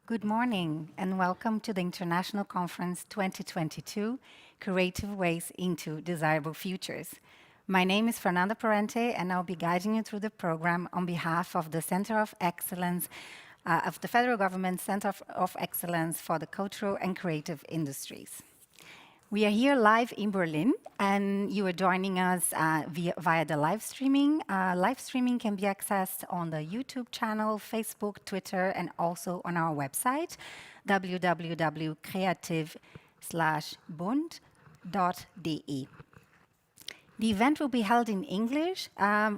Good morning and welcome to the International Conference 2022, Creative Ways into Desirable Futures. My name is Fernanda Parente and I'll be guiding you through the program on behalf of the Center of Excellence of the Federal Government Center of Excellence for the Cultural and Creative Industries. We are here live in Berlin, and you are joining us via the live streaming. Live streaming can be accessed on the YouTube channel, Facebook, Twitter, and also on our website, www.creative/bund.de. The event will be held in English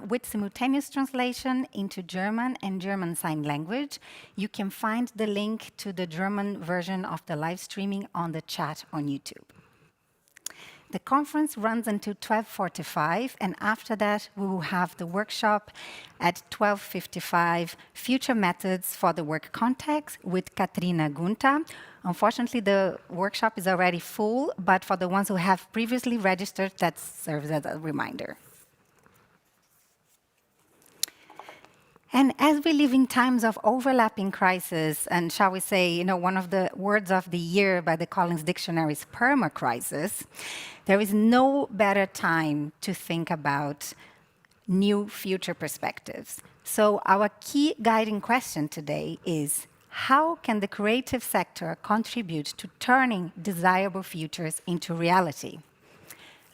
with simultaneous translation into German and German Sign Language. You can find the link to the German version of the live streaming on the chat on YouTube. The conference runs until 12:45, and after that, we will have the workshop at 12:55, Future Methods for the Work Context with Katrina Gunther. Unfortunately, the workshop is already full, but for the ones who have previously registered, that serves as a reminder. And as we live in times of overlapping crisis, and shall we say, one of the words of the year by the Collins Dictionary is perma-crisis, there is no better time to think about new future perspectives. So our key guiding question today is, how can the creative sector contribute to turning desirable futures into reality?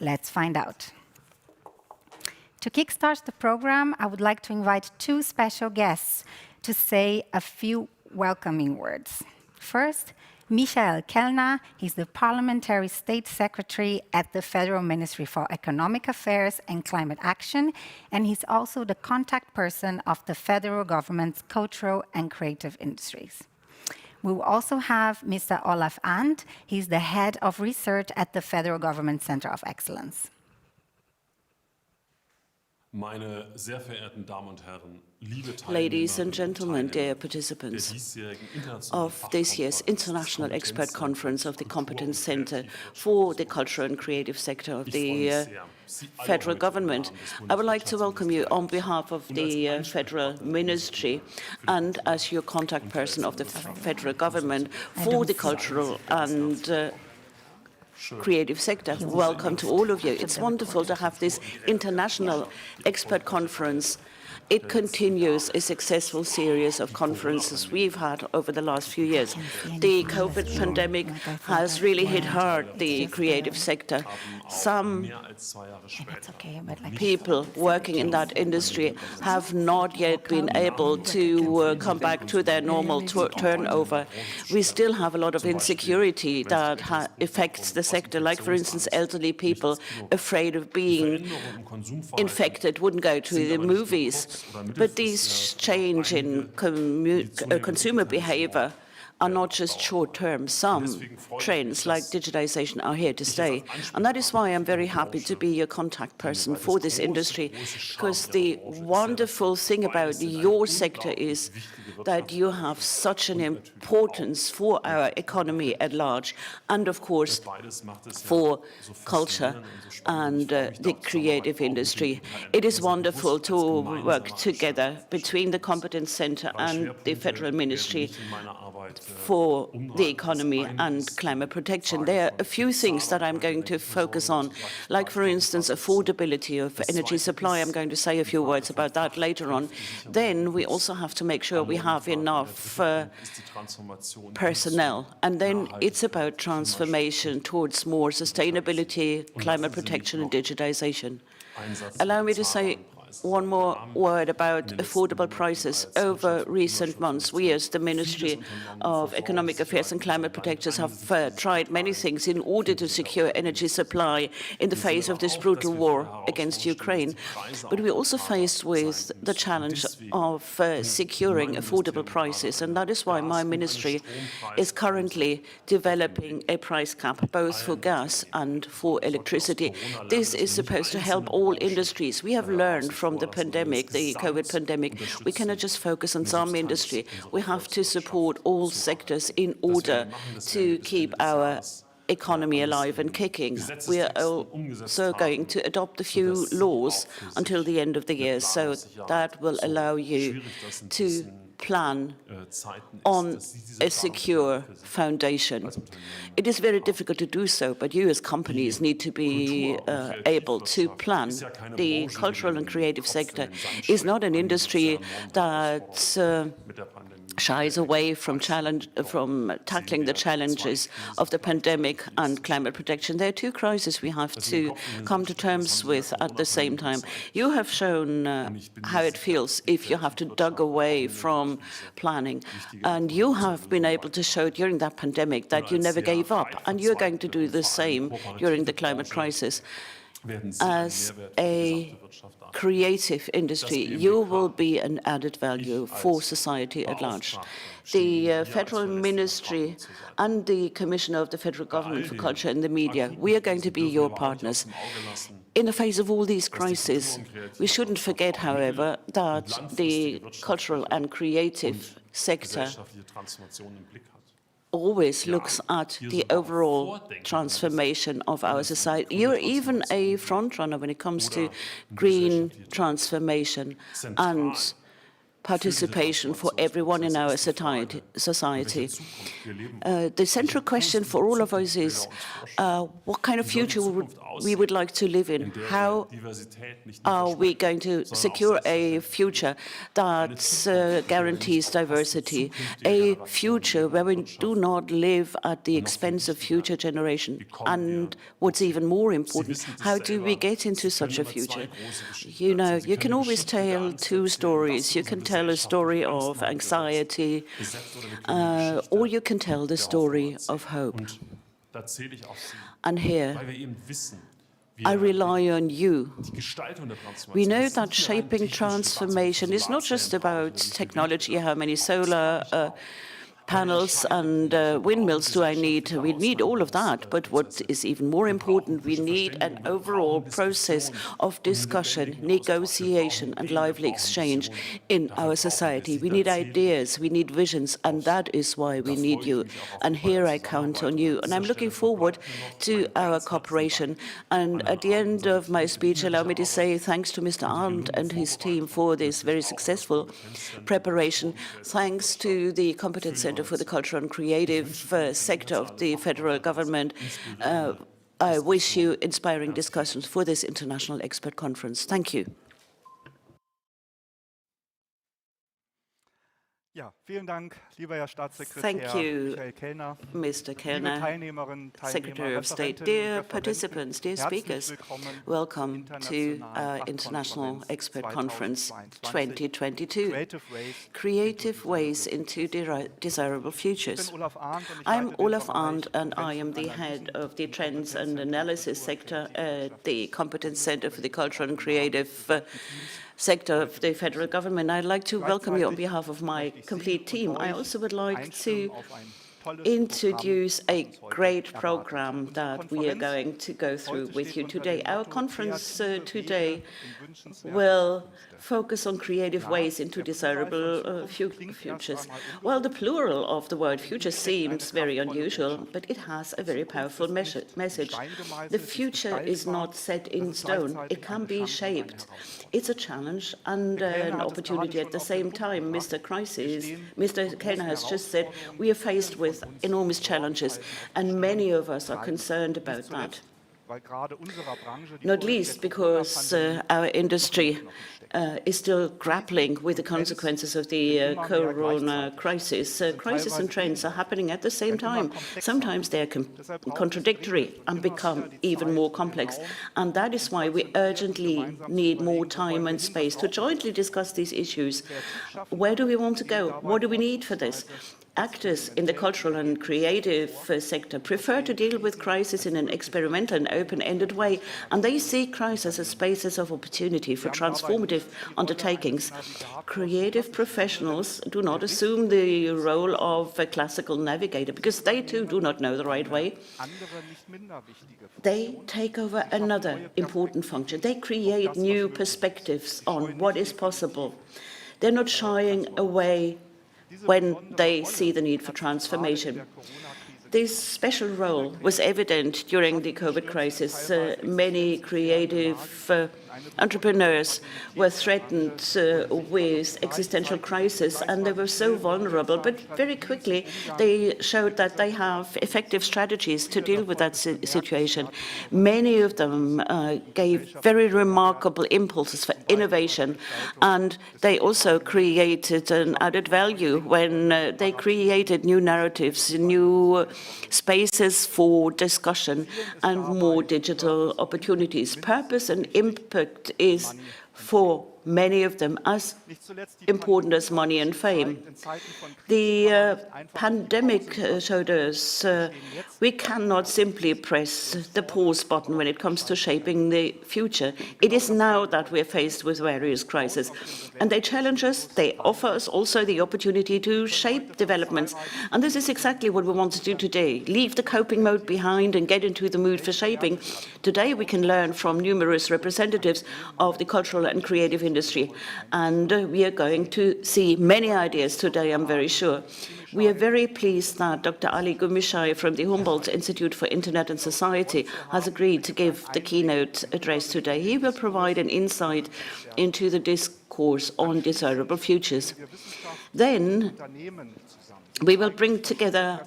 Let's find out. To kickstart the program, I would like to invite two special guests to say a few welcoming words. First, Michael Kellner. He's the Parliamentary State Secretary at the Federal Ministry for Economic Affairs and Climate Action, and he's also the contact person of the federal government's cultural and creative industries. We will also have Mr. Olaf Arndt. He's the head of research at the Federal Government Center of Excellence. Ladies and gentlemen, dear participants of this year's International Expert Conference of the Competence Center for the Cultural and Creative Sector of the Federal Government, I would like to welcome you on behalf of the Federal Ministry and as your contact person of the Federal Government for the cultural and creative sector. Welcome to all of you. It's wonderful to have this international expert conference. It continues a successful series of conferences we've had over the last few years. The COVID pandemic has really hit hard the creative sector. Some people working in that industry have not yet been able to come back to their normal turnover. We still have a lot of insecurity that affects the sector, like, for instance, elderly people afraid of being infected wouldn't go to the movies. But these change in consumer behavior are not just short-term. Some trends, like digitization, are here to stay. And that is why I'm very happy to be your contact person for this industry, because the wonderful thing about your sector is that you have such an importance for our economy at large, and of course for culture and the creative industry. It is wonderful to work together between the Competence Center and the Federal Ministry for the economy and climate protection. There are a few things that I'm going to focus on, like, for instance, affordability of energy supply. I'm going to say a few words about that later on. Then we also have to make sure we have enough personnel. And then it's about transformation towards more sustainability, climate protection, and digitization. Allow me to say one more word about affordable prices. Over recent months, we as the Ministry of Economic Affairs and Climate Protection have tried many things in order to secure energy supply in the face of this brutal war against Ukraine. But we're also faced with the challenge of securing affordable prices, and that is why my ministry is currently developing a price cap both for gas and for electricity. This is supposed to help all industries. We have learned from the pandemic, the COVID pandemic, we cannot just focus on some industry. We have to support all sectors in order to keep our economy alive and kicking. We are also going to adopt a few laws until the end of the year, so that will allow you to plan on a secure foundation. It is very difficult to do so, but you as companies need to be able to plan. The cultural and creative sector is not an industry that shies away from tackling the challenges of the pandemic and climate protection. There are two crises we have to come to terms with at the same time. You have shown how it feels if you have to dug away from planning, and you have been able to show during that pandemic that you never gave up, and you're going to do the same during the climate crisis. As a creative industry, you will be an added value for society at large. The Federal Ministry and the Commissioner of the Federal Government for Culture and the Media, we are going to be your partners. In the face of all these crises, we shouldn't forget, however, that the cultural and creative sector always looks at the overall transformation of our society. You're even a frontrunner when it comes to green transformation and participation for everyone in our society. The central question for all of us is what kind of future we would like to live in. How are we going to secure a future that guarantees diversity, a future where we do not live at the expense of future generations? And what's even more important, how do we get into such a future? You know, you can always tell two stories. You can tell a story of anxiety, or you can tell the story of hope. And here, I rely on you. We know that shaping transformation is not just about technology, how many solar panels and windmills do I need? We need all of that, but what is even more important, we need an overall process of discussion, negotiation and lively exchange in our society. We need ideas, we need visions, and that is why we need you. And here I count on you. And I'm looking forward to our cooperation. And at the end of my speech, allow me to say thanks to Mr. Arndt and his team for this very successful preparation. Thanks to the Competence Center for the Cultural and Creative sector of the federal government. I wish you inspiring discussions for this international expert conference. Thank you. Thank you, Mr. Kellner, Secretary of State. Dear participants, dear speakers, welcome to our International Expert Conference 2022, Creative Ways into Desirable Futures. I'm Olaf Arndt, and I am the head of the Trends and Analysis sector at the Competence Center for the Cultural and Creative sector of the federal government. I'd like to welcome you on behalf of my complete team. I also would like to introduce a great program that we are going to go through with you today. Our conference today will focus on creative ways into desirable futures. Well, the plural of the word future seems very unusual, but it has a very powerful message. The future is not set in stone. It can be shaped. It's a challenge and an opportunity at the same time. Mr. Kellner has just said we are faced with enormous challenges, and many of us are concerned about that. Not least because our industry is still grappling with the consequences of the corona crisis. Crises and trends are happening at the same time. Sometimes they are contradictory and become even more complex. And that is why we urgently need more time and space to jointly discuss these issues. Where do we want to go? What do we need for this? Actors in the cultural and creative sector prefer to deal with crisis in an experimental and open-ended way, and they see crisis as spaces of opportunity for transformative undertakings. Creative professionals do not assume the role of a classical navigator, because they too do not know the right way. They take over another important function. They create new perspectives on what is possible. They're not shying away when they see the need for transformation. This special role was evident during the COVID crisis. Many creative entrepreneurs were threatened with existential crisis, and they were so vulnerable. But very quickly, they showed that they have effective strategies to deal with that situation. Many of them gave very remarkable impulses for innovation, and they also created an added value when they created new narratives, new spaces for discussion, and more digital opportunities. Purpose and impact is, for many of them, as important as money and fame. The pandemic showed us we cannot simply press the pause button when it comes to shaping the future. It is now that we're faced with various crises, and they challenge us. They offer us also the opportunity to shape developments, and this is exactly what we want to do today. Leave the coping mode behind and get into the mood for shaping. Today we can learn from numerous representatives of the cultural and creative industry, and we are going to see many ideas today, I'm very sure. We are very pleased that Dr. Ali Gumishai from the Humboldt Institute for Internet and Society has agreed to give the keynote address today. He will provide an insight into the discourse on desirable futures. Then we will bring together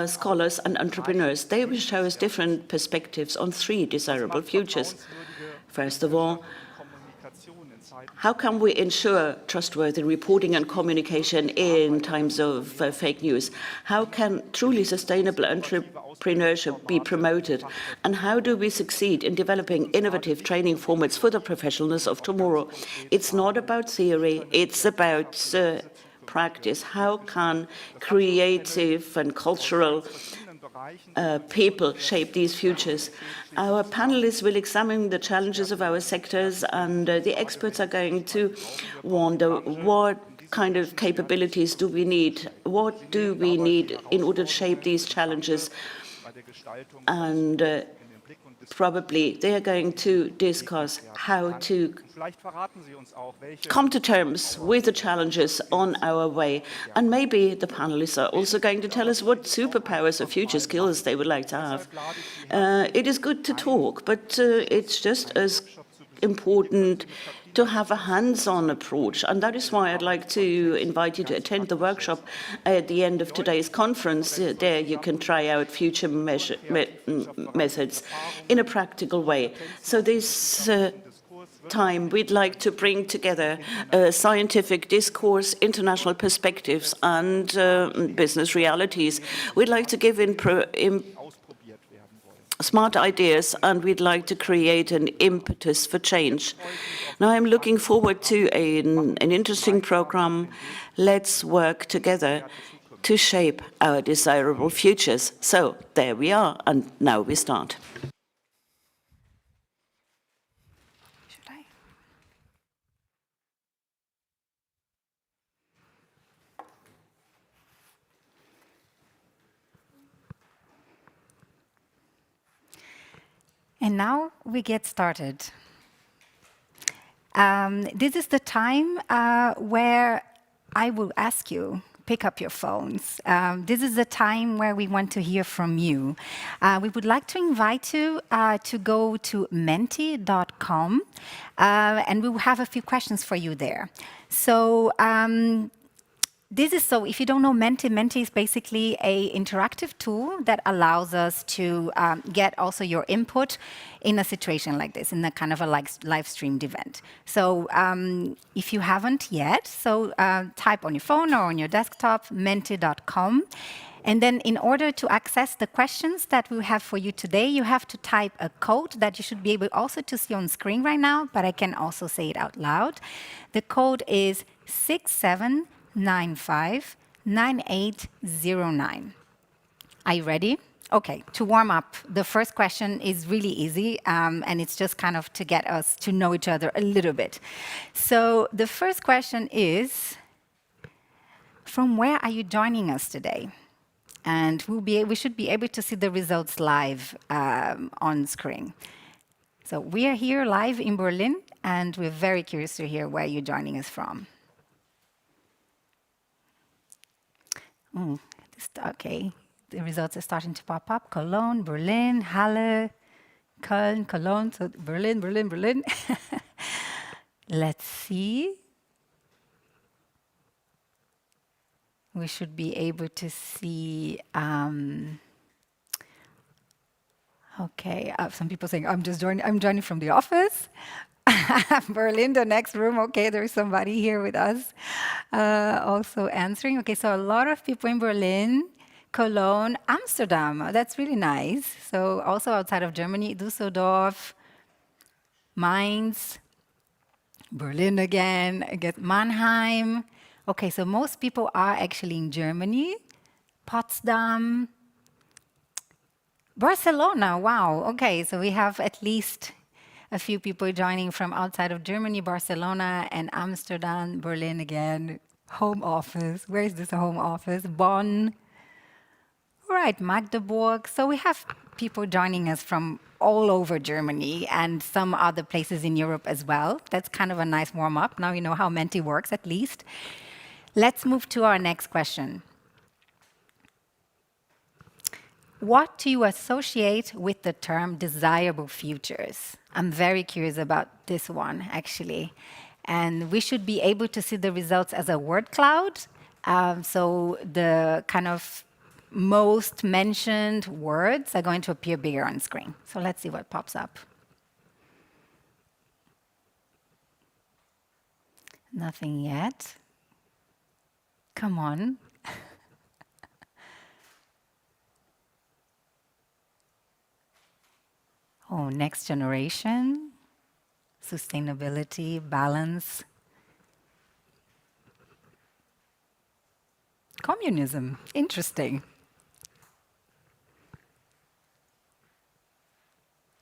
scholars and entrepreneurs. They will show us different perspectives on 3 desirable futures. First of all, how can we ensure trustworthy reporting and communication in times of fake news? How can truly sustainable entrepreneurship be promoted? And how do we succeed in developing innovative training formats for the professionals of tomorrow? It's not about theory, it's about practice. How can creative and cultural people shape these futures? Our panelists will examine the challenges of our sectors, and the experts are going to wonder what kind of capabilities do we need? What do we need in order to shape these challenges? And probably they are going to discuss how to come to terms with the challenges on our way. And maybe the panelists are also going to tell us what superpowers or future skills they would like to have. It is good to talk, but it's just as important to have a hands-on approach. And that is why I'd like to invite you to attend the workshop at the end of today's conference. There you can try out future methods in a practical way. So this time we'd like to bring together scientific discourse, international perspectives, and business realities. We'd like to give smart ideas, and we'd like to create an impetus for change. Now I'm looking forward to an interesting program. Let's work together to shape our desirable futures. So there we are, and now we start. And now we get started. This is the time where I will ask you, pick up your phones. This is the time where we want to hear from you. We would like to invite you to go to menti.com, and we will have a few questions for you there. So if you don't know Menti, Menti is basically an interactive tool that allows us to get also your input in a situation like this, in a kind of a live streamed event. So if you haven't yet, type on your phone or on your desktop, menti.com. And then in order to access the questions that we have for you today, you have to type a code that you should be able also to see on screen right now, but I can also say it out loud. The code is 67959809. Are you ready? Okay, to warm up, the first question is really easy, and it's just kind of to get us to know each other a little bit. So the first question is, from where are you joining us today? And we should be able to see the results live on screen. So we are here live in Berlin, and we're very curious to hear where you're joining us from. Okay, the results are starting to pop up. Cologne, Berlin, Halle, Köln, Cologne, so Berlin, Berlin, Berlin. Let's see. We should be able to see. Okay, some people saying I'm joining from the office. Berlin, the next room. Okay, there's somebody here with us also answering. Okay, so a lot of people in Berlin, Cologne, Amsterdam. That's really nice. So also outside of Germany, Düsseldorf, Mainz, Berlin again, Mannheim. Okay, so most people are actually in Germany. Potsdam, Barcelona, wow. Okay, so we have at least a few people joining from outside of Germany, Barcelona and Amsterdam, Berlin again. Home office. Where is this home office? Bonn. All right, Magdeburg. So we have people joining us from all over Germany and some other places in Europe as well. That's kind of a nice warm-up. Now you know how Menti works, at least. Let's move to our next question. What do you associate with the term desirable futures? I'm very curious about this one, actually. And we should be able to see the results as a word cloud. So the kind of most mentioned words are going to appear bigger on screen. So let's see what pops up. Nothing yet. Come on. Oh, next generation, sustainability, balance, communism. Interesting.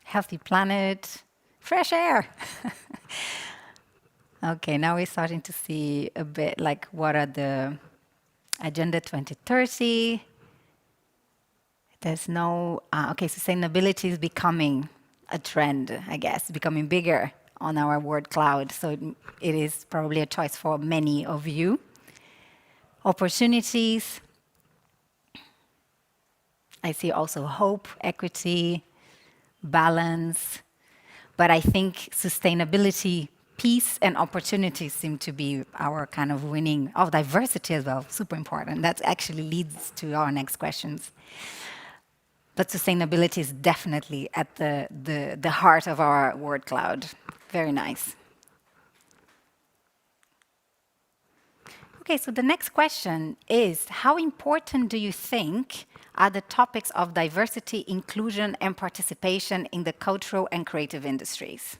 Healthy planet, fresh air. Okay, now we're starting to see a bit like what are the Agenda 2030. There's no, okay, sustainability is becoming a trend, I guess, becoming bigger on our word cloud. So it is probably a choice for many of you. Opportunities. I see also hope, equity, balance. But I think sustainability, peace, and opportunities seem to be our kind of winning. Oh, diversity as well, super important. That actually leads to our next questions. But sustainability is definitely at the heart of our word cloud. Very nice. Okay, so the next question is, how important do you think are the topics of diversity, inclusion, and participation in the cultural and creative industries?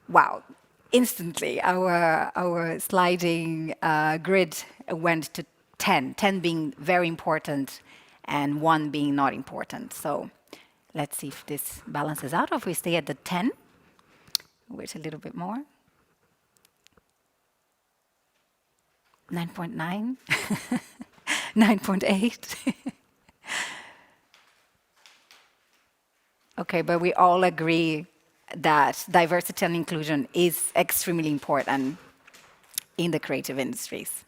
Wow, instantly our sliding grid went to 10, 10 being very important and 1 being not important. So let's see if this balances out, or if we stay at the 10. Wait a little bit more. 9.9, 9.8. Okay, but we all agree that diversity and inclusion is extremely important in the creative industries.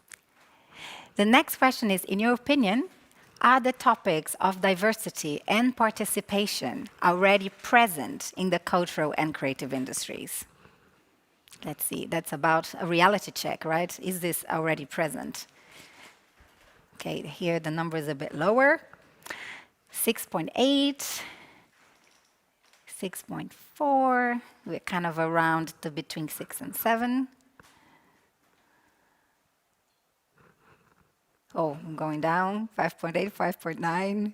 The next question is, in your opinion, are the topics of diversity and participation already present in the cultural and creative industries? Let's see, that's about a reality check, right? Is this already present? Okay, here the number is a bit lower. 6.8, 6.4, we're kind of around between 6 and 7. Oh, I'm going down, 5.8, 5.9.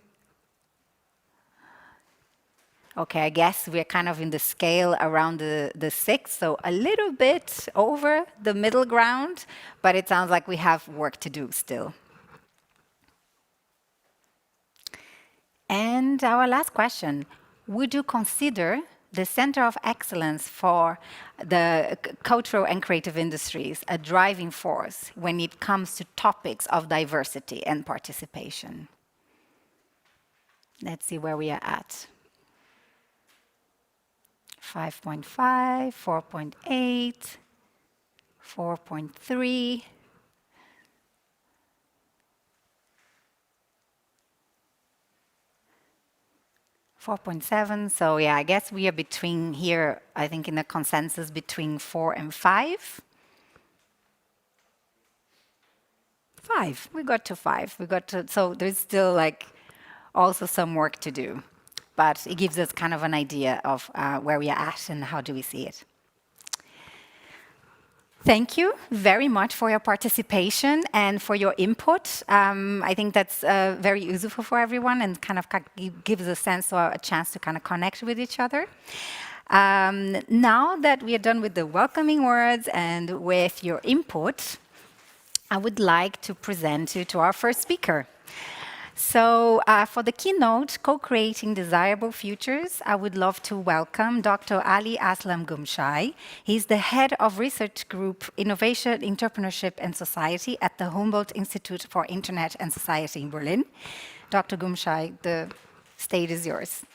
Okay, I guess we're kind of in the scale around the 6, so a little bit over the middle ground, but it sounds like we have work to do still. And our last question, would you consider the Center of Excellence for the cultural and creative industries a driving force when it comes to topics of diversity and participation? Let's see where we are at. 5.5, 4.8, 4.3. 4.7. So yeah, I guess we are between here, I think in the consensus between 4 and 5. 5. We got to 5. So there's still like also some work to do. But it gives us kind of an idea of where we are at and how do we see it. Thank you very much for your participation and for your input. I think that's very useful for everyone and kind of gives a sense or a chance to kind of connect with each other. Now that we are done with the welcoming words and with your input, I would like to present you to our first speaker. So for the keynote, Co-Creating Desirable Futures, I would love to welcome Dr. Ali Aslam Gumshai. He's the head of research group Innovation, Entrepreneurship and Society at the Humboldt Institute for Internet and Society in Berlin. Dr. Gumshai, the stage is yours.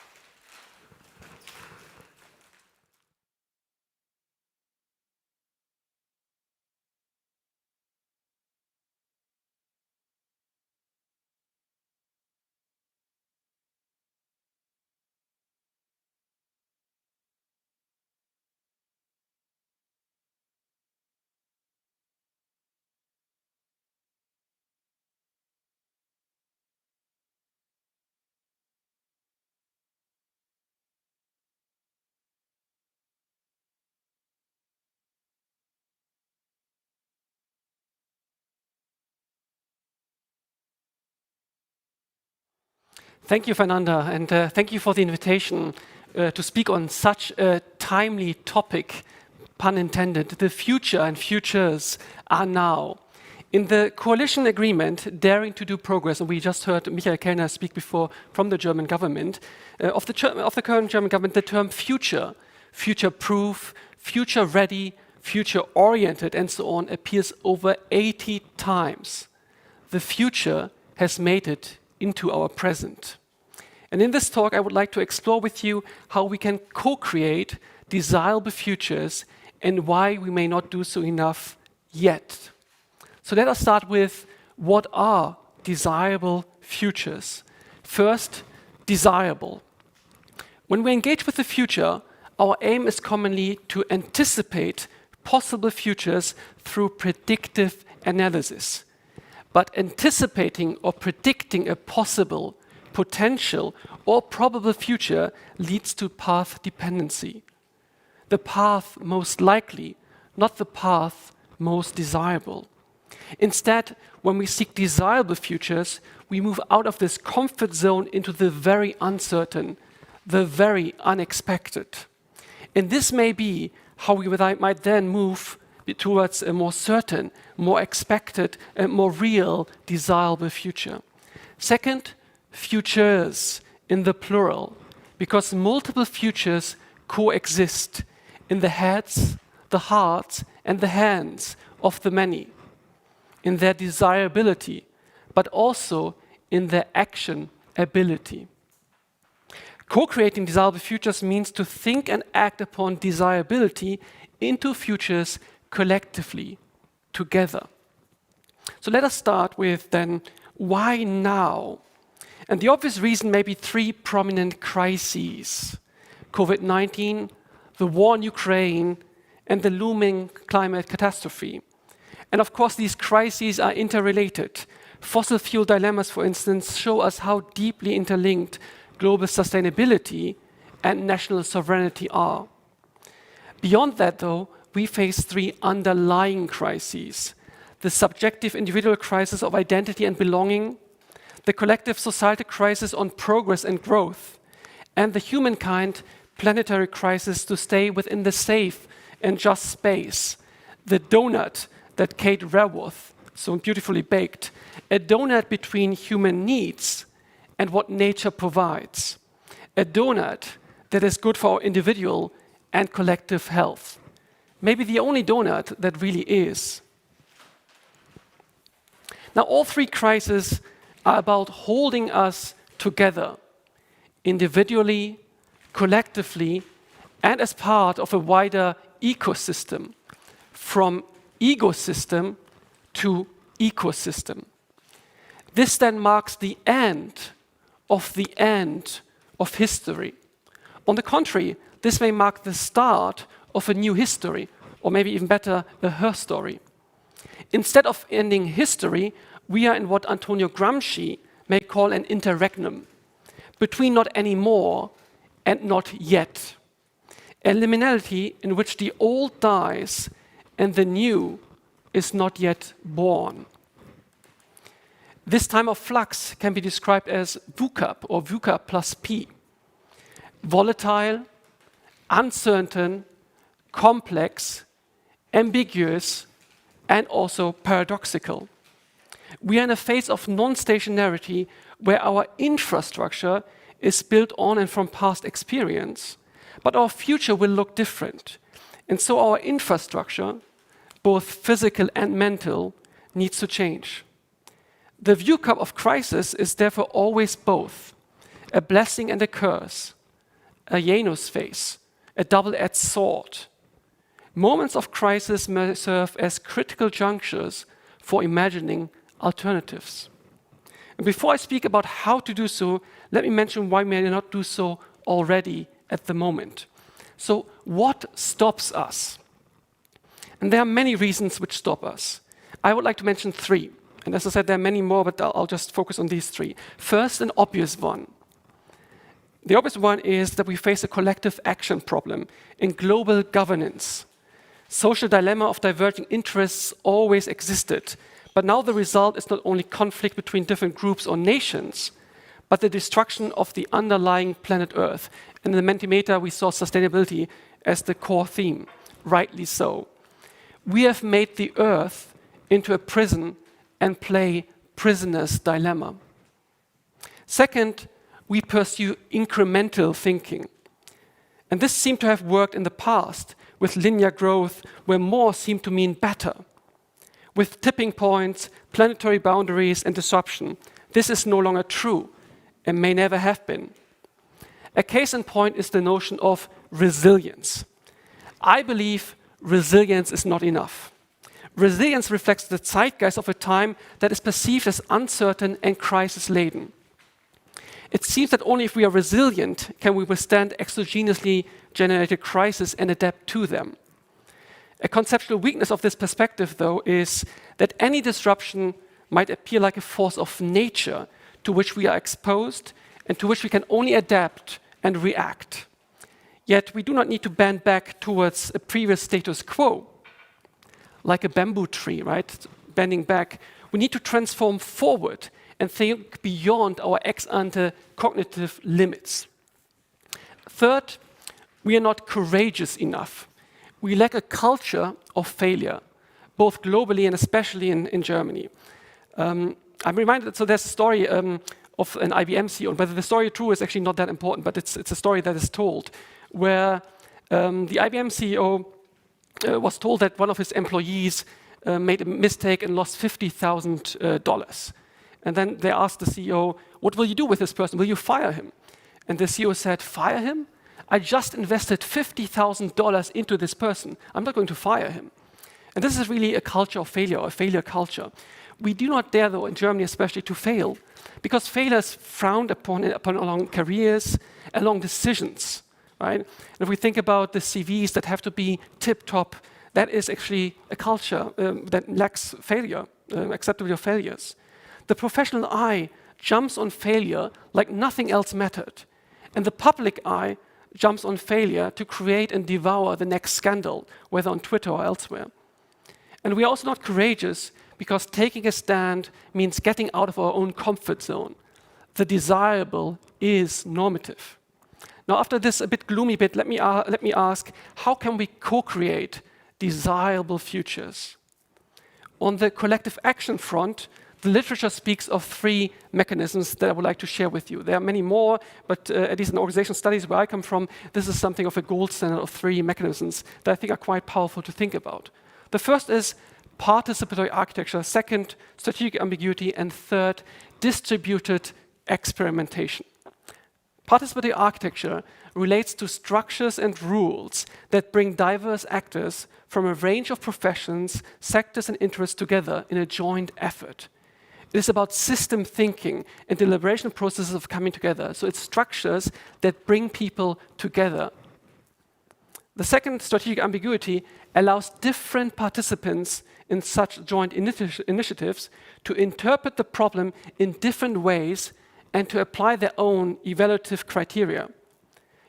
Thank you, Fernanda, and thank you for the invitation to speak on such a timely topic, pun intended. The future and futures are now. In the coalition agreement, Daring to Do Progress, and we just heard Michael Kellner speak before from the German government, of the current German government, the term future, future-proof, future-ready, future-oriented, and so on appears over 80 times. The future has made it into our present. And in this talk, I would like to explore with you how we can co-create desirable futures and why we may not do so enough yet. So let us start with what are desirable futures. First, desirable. When we engage with the future, our aim is commonly to anticipate possible futures through predictive analysis. But anticipating or predicting a possible, potential, or probable future leads to path dependency. The path most likely, not the path most desirable. Instead, when we seek desirable futures, we move out of this comfort zone into the very uncertain, the very unexpected. And this may be how we might then move towards a more certain, more expected, and more real, desirable future. Second, futures in the plural, because multiple futures coexist in the heads, the hearts, and the hands of the many, in their desirability, but also in their action ability. Co-creating desirable futures means to think and act upon desirability into futures collectively, together. So let us start with then, why now? And the obvious reason may be three prominent crises: COVID-19, the war in Ukraine, and the looming climate catastrophe. And of course, these crises are interrelated. Fossil fuel dilemmas, for instance, show us how deeply interlinked global sustainability and national sovereignty are. Beyond that, though, we face three underlying crises: the subjective individual crisis of identity and belonging, the collective societal crisis on progress and growth, and the humankind planetary crisis to stay within the safe and just space, the donut that Kate Raworth so beautifully baked, a donut between human needs and what nature provides, a donut that is good for our individual and collective health. Maybe the only donut that really is. Now, all three crises are about holding us together, individually, collectively, and as part of a wider ecosystem, from ecosystem to ecosystem. This then marks the end of history. On the contrary, this may mark the start of a new history, or maybe even better, a her story. Instead of ending history, we are in what Antonio Gramsci may call an interregnum, between not anymore and not yet. A liminality in which the old dies and the new is not yet born. This time of flux can be described as VUCA or VUCA plus P. Volatile, uncertain, complex, ambiguous, and also paradoxical. We are in a phase of non-stationarity where our infrastructure is built on and from past experience, but our future will look different. And so our infrastructure, both physical and mental, needs to change. The view cup of crisis is therefore always both, a blessing and a curse, a Janus phase, a double-edged sword. Moments of crisis may serve as critical junctures for imagining alternatives. And before I speak about how to do so, let me mention why we may not do so already at the moment. So, what stops us? And there are many reasons which stop us. I would like to mention 3. And as I said, there are many more, but I'll just focus on these 3. First, an obvious one. The obvious one is that we face a collective action problem in global governance. Social dilemma of diverging interests always existed, but now the result is not only conflict between different groups or nations, but the destruction of the underlying planet Earth. And in the Mentimeter, we saw sustainability as the core theme, rightly so. We have made the Earth into a prison and play prisoner's dilemma. Second, we pursue incremental thinking. And this seemed to have worked in the past with linear growth, where more seemed to mean better. With tipping points, planetary boundaries, and disruption, this is no longer true and may never have been. A case in point is the notion of resilience. I believe resilience is not enough. Resilience reflects the zeitgeist of a time that is perceived as uncertain and crisis-laden. It seems that only if we are resilient can we withstand exogenously generated crises and adapt to them. A conceptual weakness of this perspective, though, is that any disruption might appear like a force of nature to which we are exposed and to which we can only adapt and react. Yet we do not need to bend back towards a previous status quo, like a bamboo tree, right? Bending back. We need to transform forward and think beyond our ex-ante cognitive limits. Third, we are not courageous enough. We lack a culture of failure, both globally and especially in Germany. I'm reminded, so there's a story of an IBM CEO, whether the story is true is actually not that important, but it's a story that is told, where the IBM CEO was told that one of his employees made a mistake and lost $50,000. And then they asked the CEO, what will you do with this person? Will you fire him? And the CEO said, fire him? I just invested $50,000 into this person. I'm not going to fire him. And this is really a culture of failure, a failure culture. We do not dare, though, in Germany especially, to fail, because failure is frowned upon along careers, along decisions, right? And if we think about the CVs that have to be tip-top, that is actually a culture that lacks failure, acceptable failures. The professional eye jumps on failure like nothing else mattered. And the public eye jumps on failure to create and devour the next scandal, whether on Twitter or elsewhere. And we are also not courageous because taking a stand means getting out of our own comfort zone. The desirable is normative. Now, after this a bit gloomy bit, let me ask, how can we co-create desirable futures? On the collective action front, the literature speaks of 3 mechanisms that I would like to share with you. There are many more, but at least in organizational studies where I come from, this is something of a gold standard of 3 mechanisms that I think are quite powerful to think about. The first is participatory architecture, second, strategic ambiguity, and third, distributed experimentation. Participatory architecture relates to structures and rules that bring diverse actors from a range of professions, sectors, and interests together in a joint effort. It is about system thinking and deliberation processes of coming together. So it's structures that bring people together. The second, strategic ambiguity, allows different participants in such joint initiatives to interpret the problem in different ways and to apply their own evaluative criteria.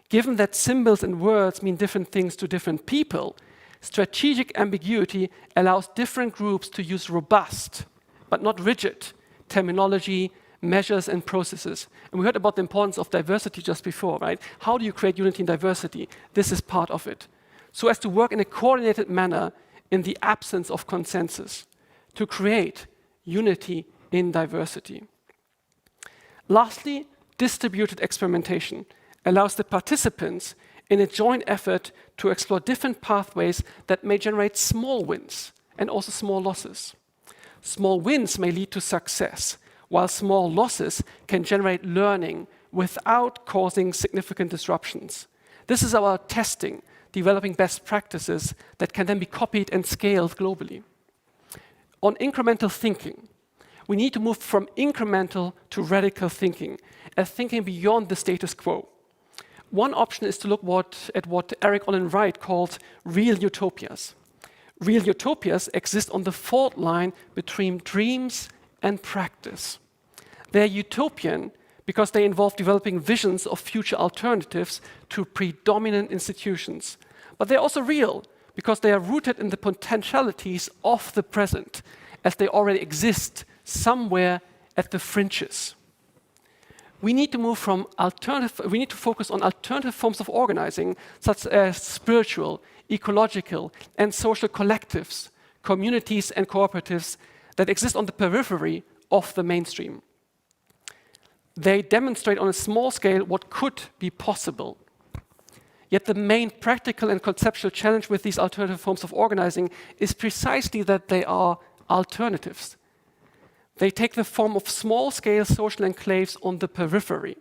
Given that symbols and words mean different things to different people, strategic ambiguity allows different groups to use robust, but not rigid, terminology, measures, and processes. And we heard about the importance of diversity just before, right? How do you create unity in diversity? This is part of it. So as to work in a coordinated manner in the absence of consensus, to create unity in diversity. Lastly, distributed experimentation allows the participants in a joint effort to explore different pathways that may generate small wins and also small losses. Small wins may lead to success, while small losses can generate learning without causing significant disruptions. This is our testing, developing best practices that can then be copied and scaled globally. On incremental thinking, we need to move from incremental to radical thinking, and thinking beyond the status quo. One option is to look at what Eric Olin Wright called real utopias. Real utopias exist on the fault line between dreams and practice. They're utopian because they involve developing visions of future alternatives to predominant institutions. But they're also real because they are rooted in the potentialities of the present, as they already exist somewhere at the fringes. We need to we need to focus on alternative forms of organizing, such as spiritual, ecological, and social collectives, communities and cooperatives that exist on the periphery of the mainstream. They demonstrate on a small scale what could be possible. Yet the main practical and conceptual challenge with these alternative forms of organizing is precisely that they are alternatives. They take the form of small-scale social enclaves on the periphery.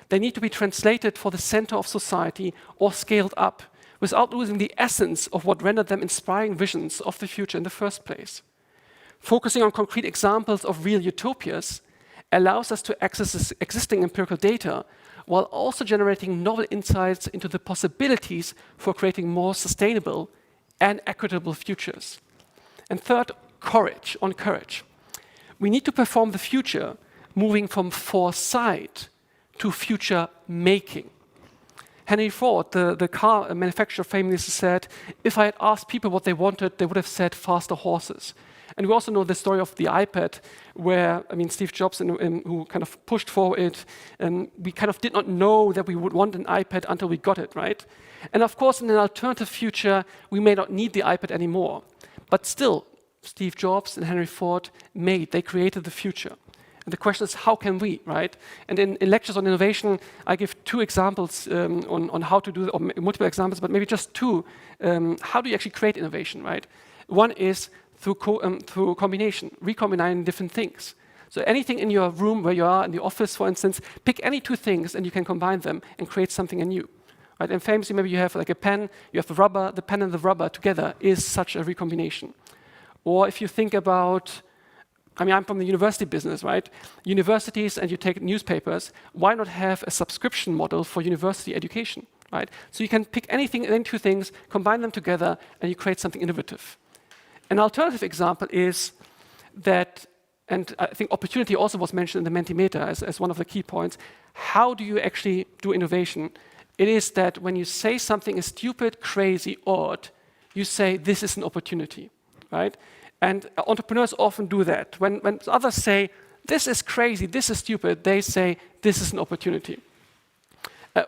They need to be translated for the center of society or scaled up without losing the essence of what rendered them inspiring visions of the future in the first place. Focusing on concrete examples of real utopias allows us to access existing empirical data while also generating novel insights into the possibilities for creating more sustainable and equitable futures. And third, courage. We need to perform the future, moving from foresight to future making. Henry Ford, the car manufacturer, famously said, "If I had asked people what they wanted, they would have said faster horses." And we also know the story of the iPad, where, Steve Jobs, who kind of pushed for it, and we kind of did not know that we would want an iPad until we got it, right? And of course, in an alternative future, we may not need the iPad anymore. But still, Steve Jobs and Henry Ford they created the future. And the question is, how can we, right? And in lectures on innovation, I give two examples on how to do it, or multiple examples, but maybe just two. How do you actually create innovation, right? One is through combination, recombining different things. So anything in your room where you are, in the office, for instance, pick any two things and you can combine them and create something anew. Right? And famously, maybe you have like a pen, you have the rubber, the pen and the rubber together is such a recombination. Or if you think about, I'm from the university business, right? Universities, and you take newspapers, why not have a subscription model for university education, right? So you can pick any two things, combine them together, and you create something innovative. An alternative example is that, and I think opportunity also was mentioned in the Mentimeter as one of the key points, how do you actually do innovation? It is that when you say something is stupid, crazy, odd, you say this is an opportunity, right? And entrepreneurs often do that. When others say, this is crazy, this is stupid, they say, this is an opportunity.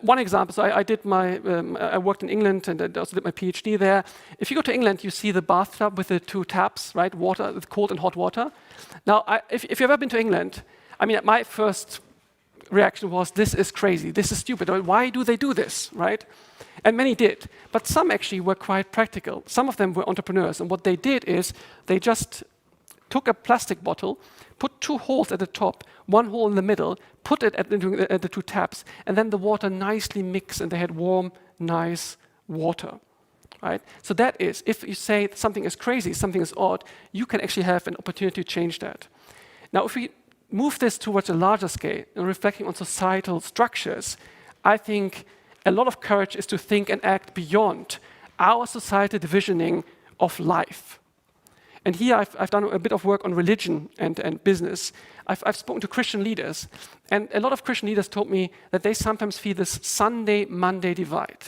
One example, so I worked in England and I also did my PhD there. If you go to England, you see the bathtub with the two taps, right? Water, with cold and hot water. Now, if you've ever been to England, my first reaction was, this is crazy, this is stupid. Why do they do this, right? And many did. But some actually were quite practical. Some of them were entrepreneurs. And what they did is they just took a plastic bottle, put two holes at the top, one hole in the middle, put it at the two taps, and then the water nicely mixed, and they had warm, nice water. Right? So that is, if you say something is crazy, something is odd, you can actually have an opportunity to change that. Now, if we move this towards a larger scale and reflecting on societal structures, I think a lot of courage is to think and act beyond our societal divisioning of life. And here I've done a bit of work on religion and business. I've spoken to Christian leaders, and a lot of Christian leaders told me that they sometimes feel this Sunday-Monday divide.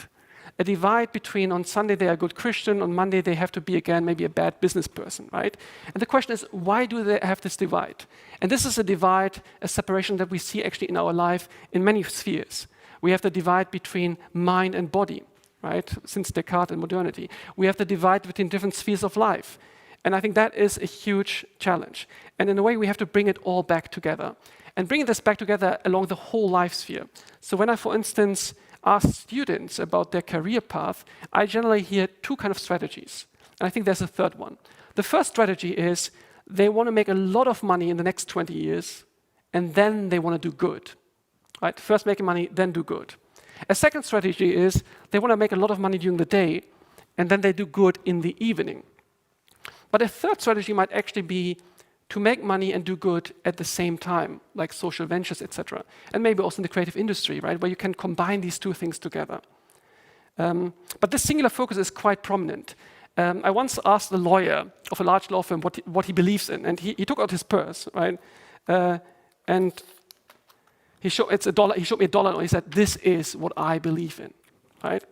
A divide between on Sunday they are a good Christian, on Monday they have to be again maybe a bad business person, right? And the question is, why do they have this divide? And this is a divide, a separation that we see actually in our life in many spheres. We have the divide between mind and body, right? Since Descartes and modernity. We have the divide between different spheres of life. And I think that is a huge challenge. And in a way, we have to bring it all back together. And bringing this back together along the whole life sphere. So when I, for instance, ask students about their career path, I generally hear two kind of strategies. And I think there's a third one. The first strategy is they want to make a lot of money in the next 20 years, and then they want to do good. Right? First making money, then do good. A second strategy is they want to make a lot of money during the day, and then they do good in the evening. But a third strategy might actually be to make money and do good at the same time, like social ventures, etc. And maybe also in the creative industry, right, where you can combine these two things together. But this singular focus is quite prominent. I once asked a lawyer of a large law firm what he believes in, and he took out his purse, right, and he showed me a dollar, and he said, "This is what I believe in," right?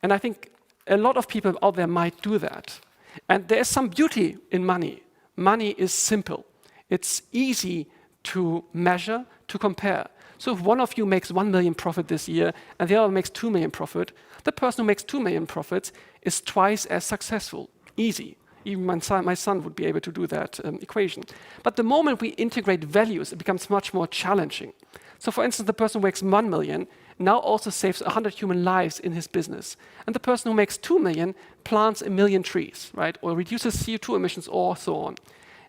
And I think a lot of people out there might do that. And there is some beauty in money. Money is simple. It's easy to measure, to compare. So if one of you makes 1 million profit this year and the other makes 2 million profit, the person who makes 2 million profits is twice as successful. Easy. Even my son would be able to do that equation. But the moment we integrate values, it becomes much more challenging. So for instance, the person who makes 1 million now also saves 100 human lives in his business. And the person who makes 2 million plants 1 million trees, right? Or reduces CO2 emissions or so on.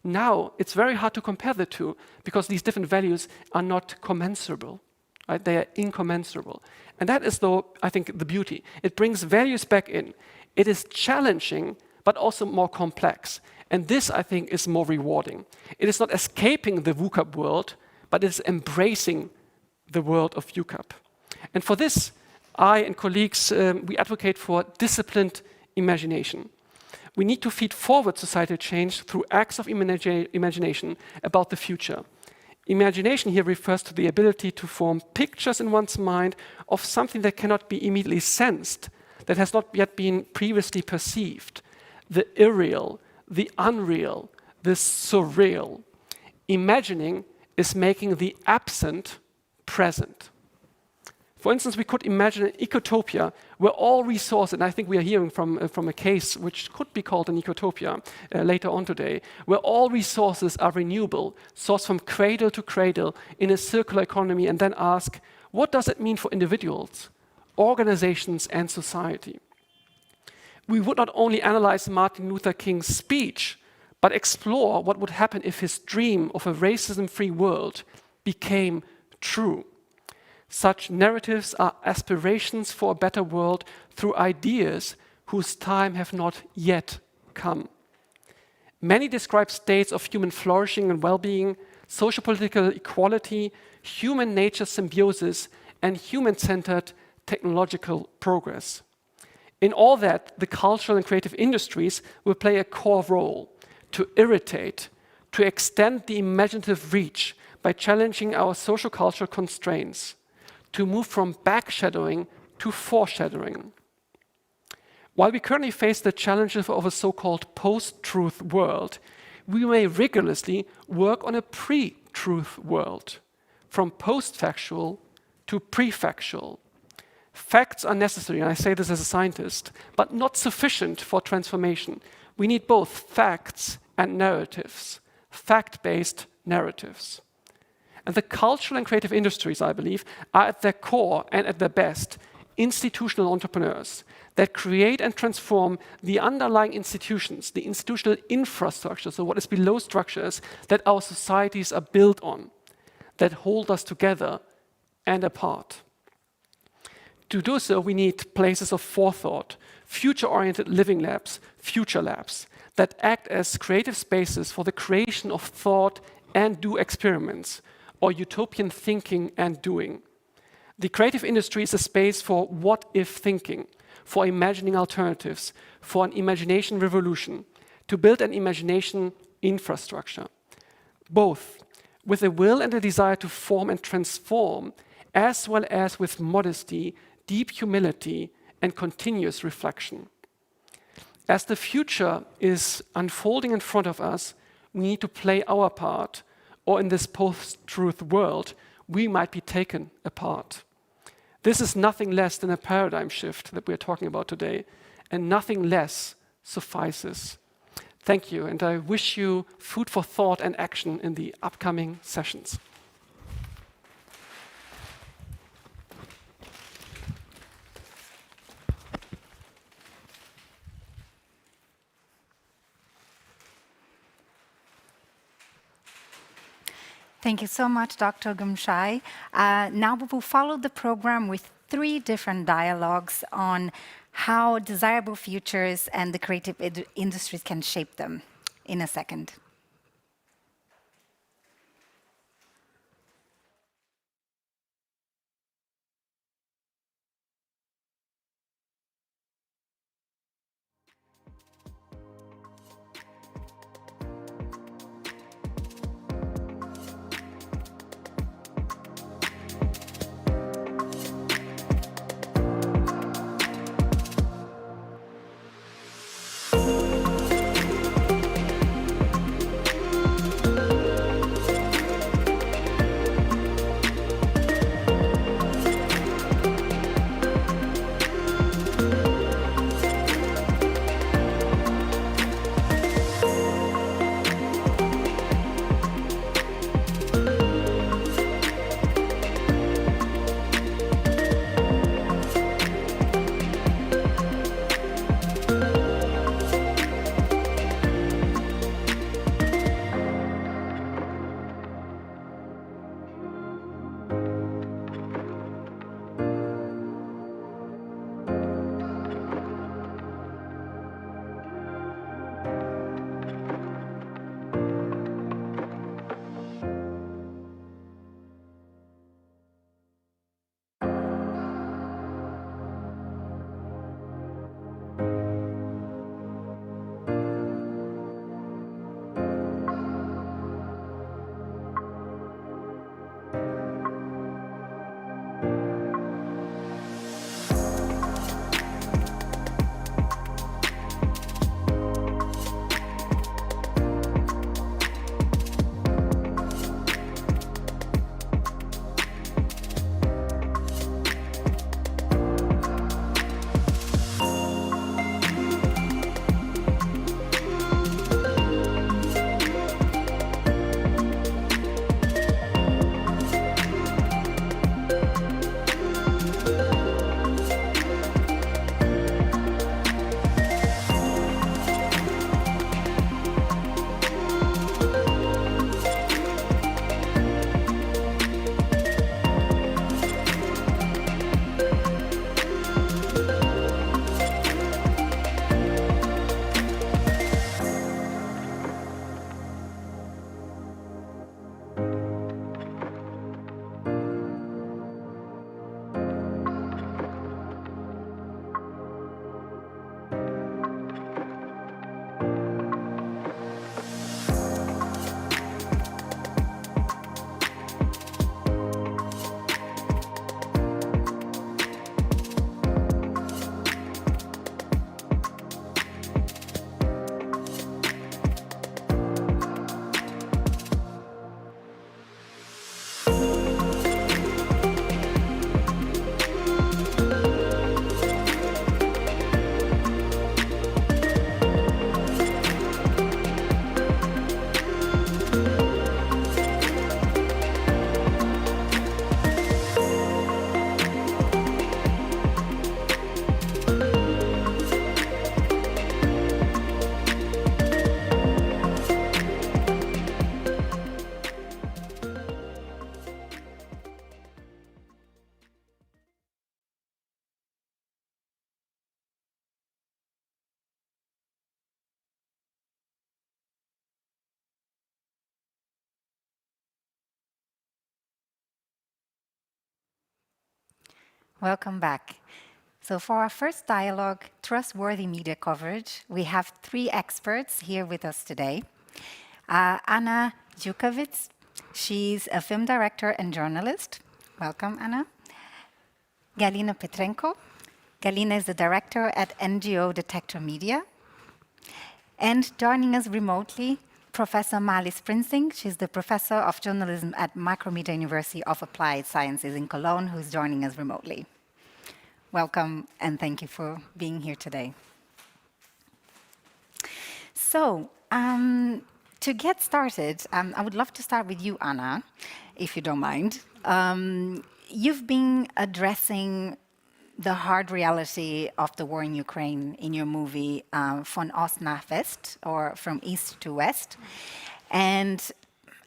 Now, it's very hard to compare the two because these different values are not commensurable, right? They are incommensurable. And that is, though, I think, the beauty. It brings values back in. It is challenging, but also more complex. And this, I think, is more rewarding. It is not escaping the VUCAP world, but it's embracing the world of UCAP. And for this, I and colleagues, we advocate for disciplined imagination. We need to feed forward societal change through acts of imagination about the future. Imagination here refers to the ability to form pictures in one's mind of something that cannot be immediately sensed, that has not yet been previously perceived. The irreal, the unreal, the surreal. Imagining is making the absent present. For instance, we could imagine an ecotopia where all resources, and I think we are hearing from a case which could be called an ecotopia later on today, where all resources are renewable, sourced from cradle to cradle in a circular economy, and then ask, what does it mean for individuals, organizations, and society? We would not only analyze Martin Luther King's speech, but explore what would happen if his dream of a racism-free world became true. Such narratives are aspirations for a better world through ideas whose time have not yet come. Many describe states of human flourishing and well-being, socio-political equality, human nature symbiosis, and human-centered technological progress. In all that, the cultural and creative industries will play a core role to irritate, to extend the imaginative reach by challenging our social-cultural constraints, to move from backshadowing to foreshadowing. While we currently face the challenges of a so-called post-truth world, we may rigorously work on a pre-truth world, from post-factual to pre-factual. Facts are necessary, and I say this as a scientist, but not sufficient for transformation. We need both facts and narratives, fact-based narratives. And the cultural and creative industries, I believe, are at their core and at their best institutional entrepreneurs that create and transform the underlying institutions, the institutional infrastructure, so what is below structures that our societies are built on, that hold us together and apart. To do so, we need places of forethought, future-oriented living labs, future labs, that act as creative spaces for the creation of thought and do experiments, or utopian thinking and doing. The creative industry is a space for what-if thinking, for imagining alternatives, for an imagination revolution, to build an imagination infrastructure. Both with a will and a desire to form and transform, as well as with modesty, deep humility, and continuous reflection. As the future is unfolding in front of us, we need to play our part, or in this post-truth world, we might be taken apart. This is nothing less than a paradigm shift that we're talking about today, and nothing less suffices. Thank you, and I wish you food for thought and action in the upcoming sessions. Thank you so much, Dr. Gumshai. Now we will follow the program with 3 different dialogues on how desirable futures and the creative industries can shape them in a second. Welcome back. So for our first dialogue, Trustworthy Media Coverage, we have three experts here with us today. Anna Djukovic, she's a film director and journalist. Welcome, Anna. Galina Petrenko. Galina is the director at NGO Detector Media. And joining us remotely, Professor Mali Sprinsing. She's the professor of journalism at Macromedia University of Applied Sciences in Cologne, who's joining us remotely. Welcome, and thank you for being here today. So, to get started, I would love to start with you, Anna, if you don't mind. You've been addressing the hard reality of the war in Ukraine in your movie Von Ost nach West, or From East to West. And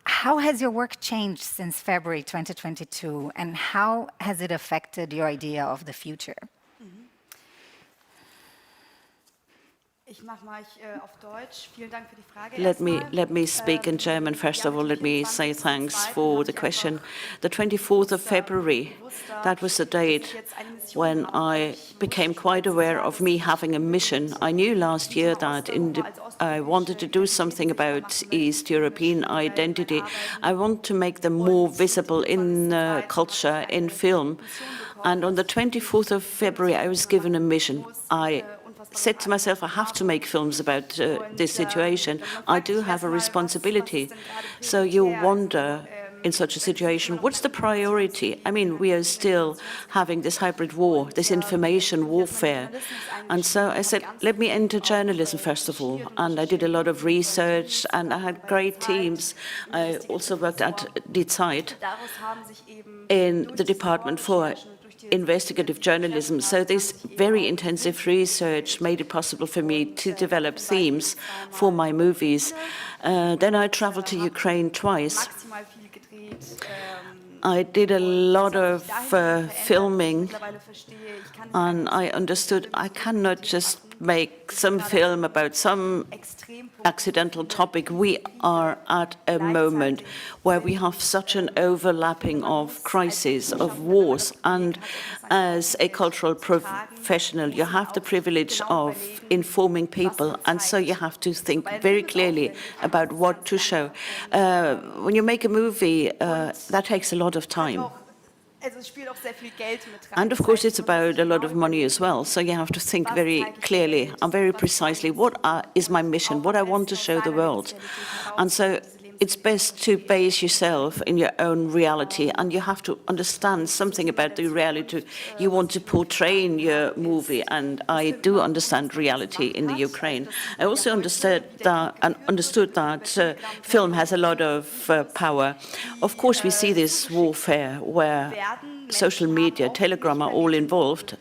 how has your work changed since February 2022, and how has it affected your idea of the future? Let me speak in German. First of all, let me say thanks for the question. The 24th of February, that was the date when I became quite aware of me having a mission. I knew last year that I wanted to do something about East European identity. I want to make them more visible in culture, in film. And on the 24th of February, I was given a mission. I said to myself, I have to make films about this situation. I do have a responsibility. So you wonder, in such a situation, what's the priority? I mean, we are still having this hybrid war, this information warfare. And so I said, let me enter journalism first of all. And I did a lot of research, and I had great teams. I also worked at Die Zeit in the department for investigative journalism. So this very intensive research made it possible for me to develop themes for my movies. Then I traveled to Ukraine twice. I did a lot of filming, and I understood I cannot just make some film about some accidental topic. We are at a moment where we have such an overlapping of crises, of wars, and as a cultural professional, you have the privilege of informing people, and so you have to think very clearly about what to show. When you make a movie, that takes a lot of time. And of course, it's about a lot of money as well. So you have to think very clearly and very precisely, what is my mission, what I want to show the world. And so it's best to base yourself in your own reality, and you have to understand something about the reality you want to portray in your movie. And I do understand reality in the Ukraine. I also understood that film has a lot of power. Of course, we see this warfare where social media, Telegram are all involved,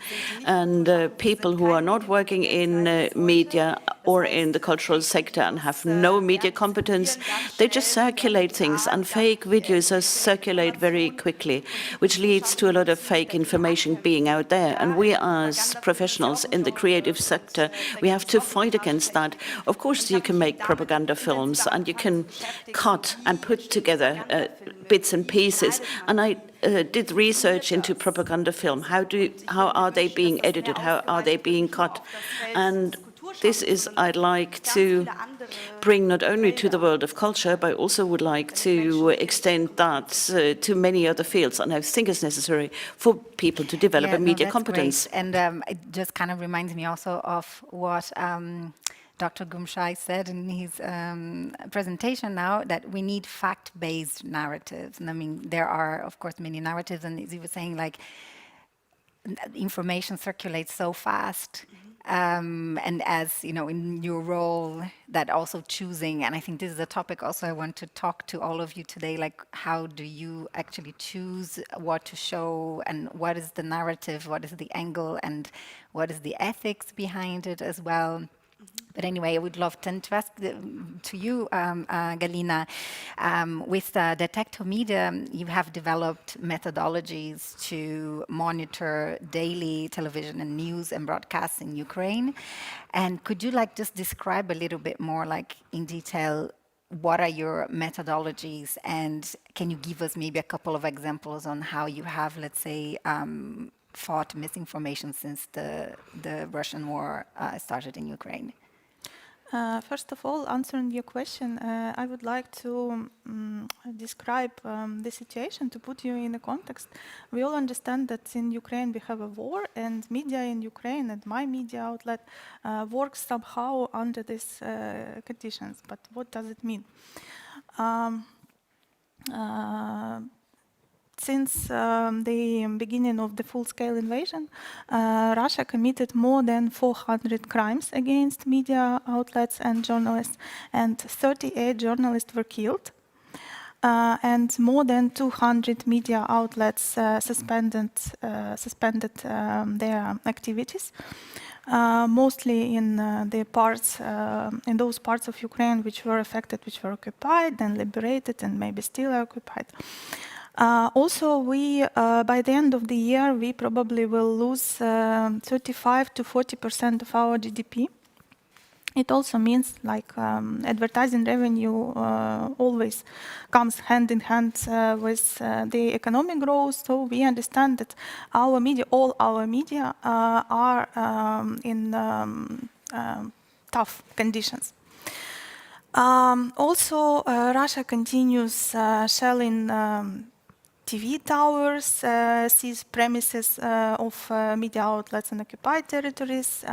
and people who are not working in media or in the cultural sector and have no media competence, they just circulate things, and fake videos circulate very quickly, which leads to a lot of fake information being out there. And we as professionals in the creative sector, we have to fight against that. Of course, you can make propaganda films, and you can cut and put together bits and pieces. And I did research into propaganda film. How are they being edited? How are they being cut? And this is, I'd like to bring not only to the world of culture, but I also would like to extend that to many other fields. And I think it's necessary for people to develop a media competence. Great. And it just kind of reminds me also of what Dr. Gumshai said in his presentation now, that we need fact-based narratives. And I mean, there are, of course, many narratives, and as he was saying, like, information circulates so fast. And as you know, in your role, that also choosing, and I think this is a topic also I want to talk to all of you today, like, how do you actually choose what to show, and what is the narrative, what is the angle, and what is the ethics behind it as well. But anyway, I would love to ask to you, Galina, with Detector Media, you have developed methodologies to monitor daily television and news and broadcasts in Ukraine. And could you just describe a little bit more, in detail, what are your methodologies, and can you give us maybe a couple of examples on how you have, let's say, fought misinformation since the Russian war started in Ukraine? First of all, answering your question, I would like to describe the situation, to put you in a context. We all understand that in Ukraine we have a war, and media in Ukraine and my media outlet works somehow under these conditions. But what does it mean? Since the beginning of the full-scale invasion, Russia committed more than 400 crimes against media outlets and journalists, and 38 journalists were killed. And more than 200 media outlets suspended their activities, mostly in in those parts of Ukraine which were affected, which were occupied and liberated, and maybe still occupied. Also, by the end of the year, we probably will lose 35 to 40% of our GDP. It also means like advertising revenue always comes hand in hand with the economic growth. So we understand that all our media are in tough conditions. Also, Russia continues shelling TV towers, seize premises of media outlets in occupied territories,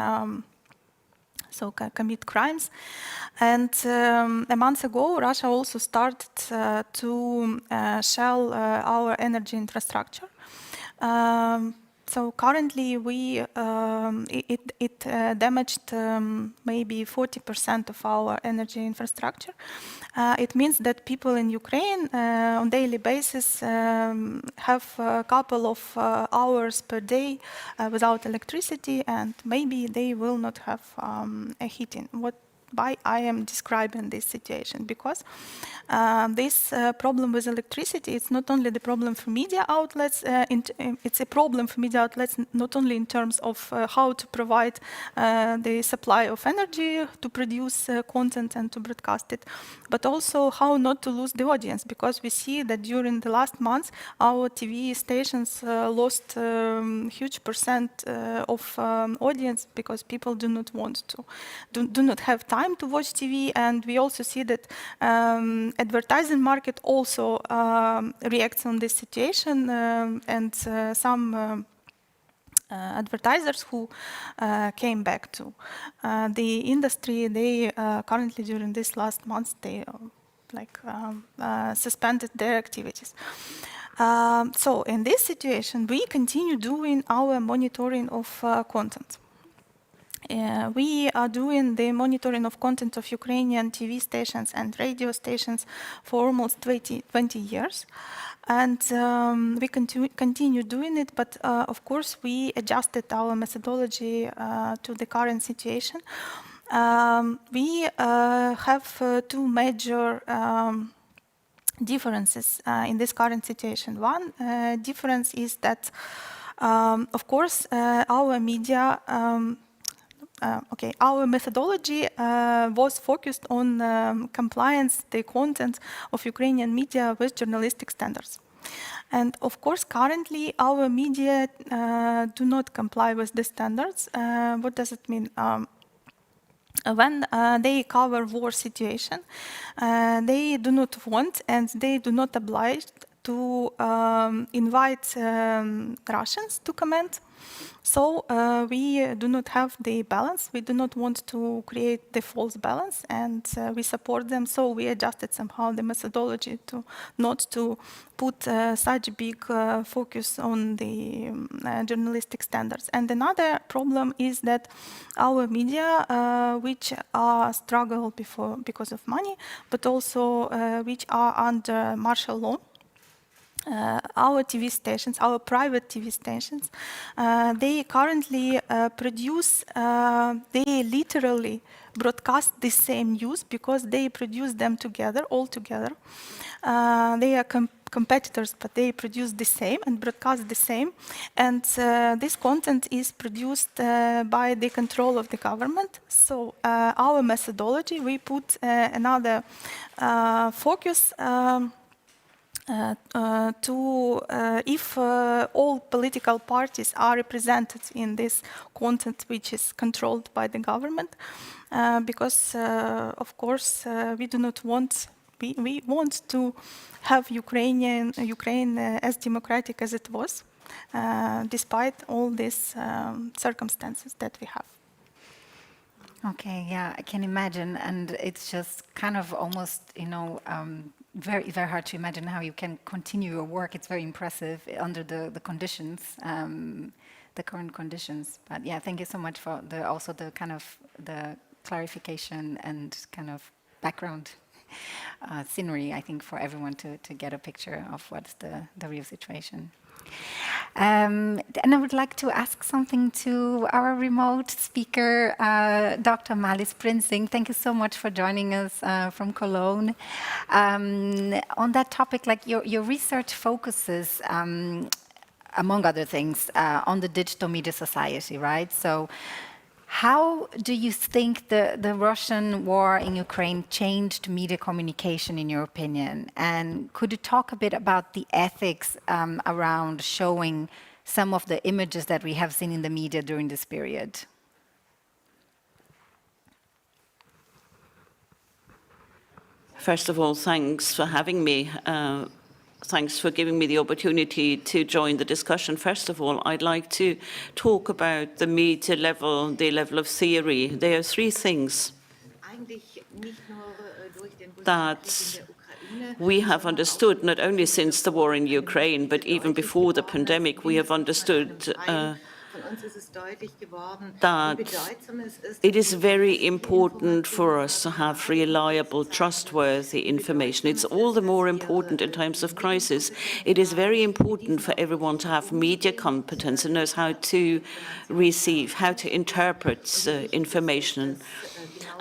so commit crimes. And a month ago, Russia also started to shell our energy infrastructure. So currently, it damaged maybe 40% of our energy infrastructure. It means that people in Ukraine on daily basis have a couple of hours per day without electricity, and maybe they will not have a heating. Why I am describing this situation? Because this problem with electricity, it's not only the problem for media outlets, it's a problem for media outlets not only in terms of how to provide the supply of energy to produce content and to broadcast it, but also how not to lose the audience, because we see that during the last months, our TV stations lost huge percent of audience because people do not want to, do not have time to watch TV, and we also see that advertising market also reacts on this situation, and some advertisers who came back to the industry, they currently during these last months, they suspended their activities. So in this situation, we continue doing our monitoring of content. We are doing the monitoring of content of Ukrainian TV stations and radio stations for almost 20 years. And we continue doing it, but of course we adjusted our methodology to the current situation. We have two major differences in this current situation. One difference is that, of course, our media our methodology was focused on compliance, the content of Ukrainian media with journalistic standards. And of course, currently, our media do not comply with the standards. What does it mean? When they cover war situation, they do not want and they do not oblige to invite Russians to comment. So we do not have the balance. We do not want to create the false balance, and we support them. So we adjusted somehow the methodology to not to put such big focus on the journalistic standards. And another problem is that our media, which are struggle because of money, but also which are under martial law, our TV stations, our private TV stations, they currently produce, they literally broadcast the same news because they produce them together, all together. They are competitors, but they produce the same and broadcast the same. And this content is produced by the control of the government. So our methodology, we put another focus if all political parties are represented in this content which is controlled by the government, because of course we do not want, we want to have Ukraine as democratic as it was, despite all these circumstances that we have. Okay, yeah, I can imagine, and it's just kind of almost, very, very hard to imagine how you can continue your work. It's very impressive under the conditions, the current conditions. But yeah, thank you so much for also the kind of the clarification and kind of background scenery, I think, for everyone to get a picture of what's the real situation. And I would like to ask something to our remote speaker, Dr. Malice Prinsing. Thank you so much for joining us from Cologne. On that topic, like your research focuses, among other things, on the digital media society, right? So how do you think the Russian war in Ukraine changed media communication, in your opinion? And could you talk a bit about the ethics around showing some of the images that we have seen in the media during this period? First of all, thanks for having me. Thanks for giving me the opportunity to join the discussion. First of all, I'd like to talk about the media level, the level of theory. There are three things that we have understood, not only since the war in Ukraine, but even before the pandemic, we have understood that it is very important for us to have reliable, trustworthy information. It's all the more important in times of crisis. It is very important for everyone to have media competence and knows how to receive, how to interpret information.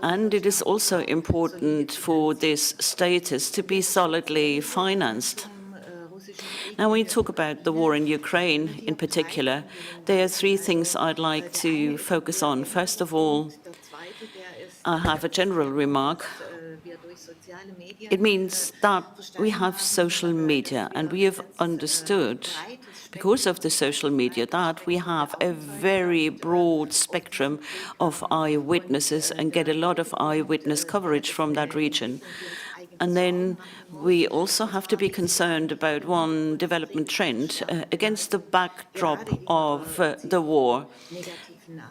And it is also important for this status to be solidly financed. Now, when you talk about the war in Ukraine in particular, there are three things I'd like to focus on. First of all, I have a general remark. It means that we have social media, and we have understood, because of the social media, that we have a very broad spectrum of eyewitnesses and get a lot of eyewitness coverage from that region. And then we also have to be concerned about one development trend. Against the backdrop of the war,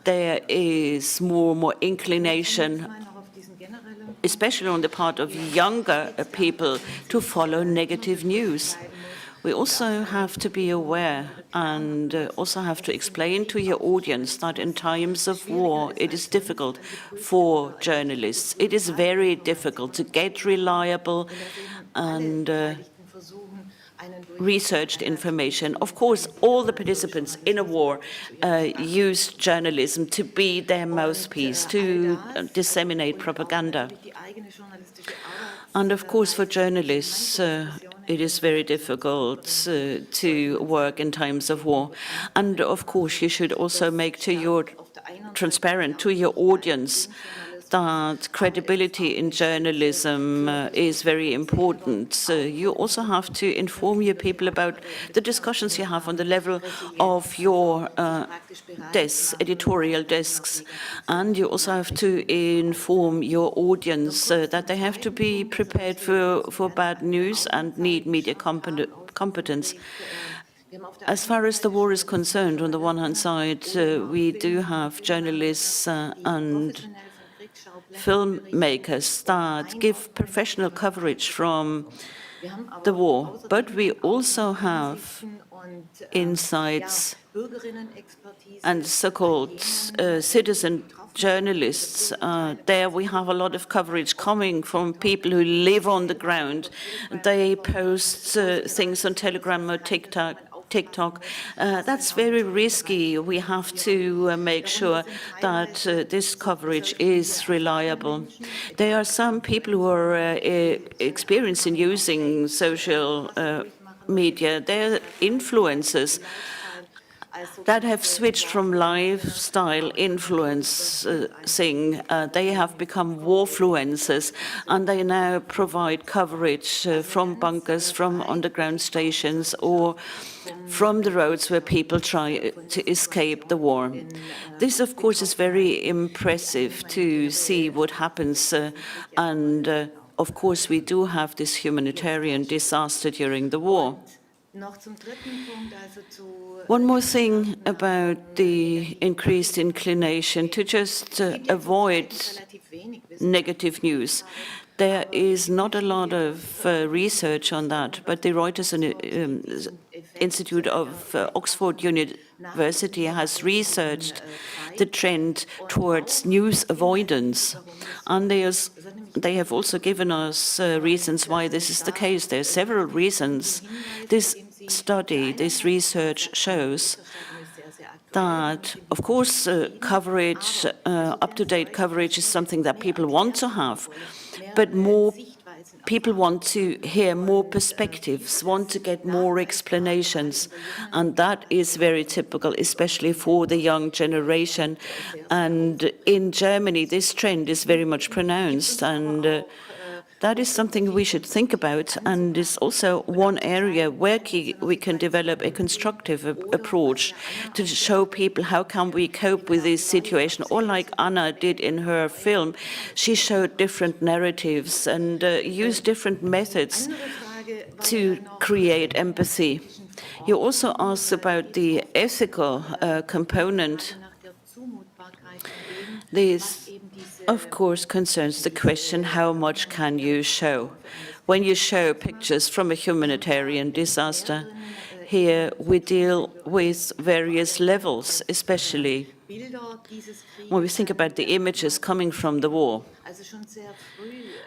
there is more inclination, especially on the part of younger people, to follow negative news. We also have to be aware and also have to explain to your audience that in times of war, it is difficult for journalists. It is very difficult to get reliable and researched information. Of course, all the participants in a war use journalism to be their mouthpiece, to disseminate propaganda. And of course, for journalists, it is very difficult to work in times of war. And of course, you should also make transparent to your audience that credibility in journalism is very important. So you also have to inform your people about the discussions you have on the level of your desks, editorial desks. And you also have to inform your audience that they have to be prepared for bad news and need media competence. As far as the war is concerned, on the one hand side, we do have journalists and filmmakers that give professional coverage from the war, but we also have insights and so-called citizen journalists. There we have a lot of coverage coming from people who live on the ground. They post things on Telegram or TikTok. That's very risky. We have to make sure that this coverage is reliable. There are some people who are experienced in using social media. They're influencers. that have switched from lifestyle influencing. They have become warfluencers, and they now provide coverage from bunkers, from underground stations, or from the roads where people try to escape the war. This, of course, is very impressive to see what happens, and of course, we do have this humanitarian disaster during the war. One more thing about the increased inclination to just avoid negative news. There is not a lot of research on that, but the Reuters Institute of Oxford University has researched the trend towards news avoidance. And they have also given us reasons why this is the case. There are several reasons. This study, this research shows that, of course, coverage, up-to-date coverage is something that people want to have, but more people want to hear more perspectives, want to get more explanations, and that is very typical, especially for the young generation. And in Germany, this trend is very much pronounced, and that is something we should think about, and is also one area where we can develop a constructive approach to show people how can we cope with this situation. Or like Anna did in her film, she showed different narratives and used different methods to create empathy. You also asked about the ethical component. This, of course, concerns the question, how much can you show? When you show pictures from a humanitarian disaster, here we deal with various levels, especially when we think about the images coming from the war.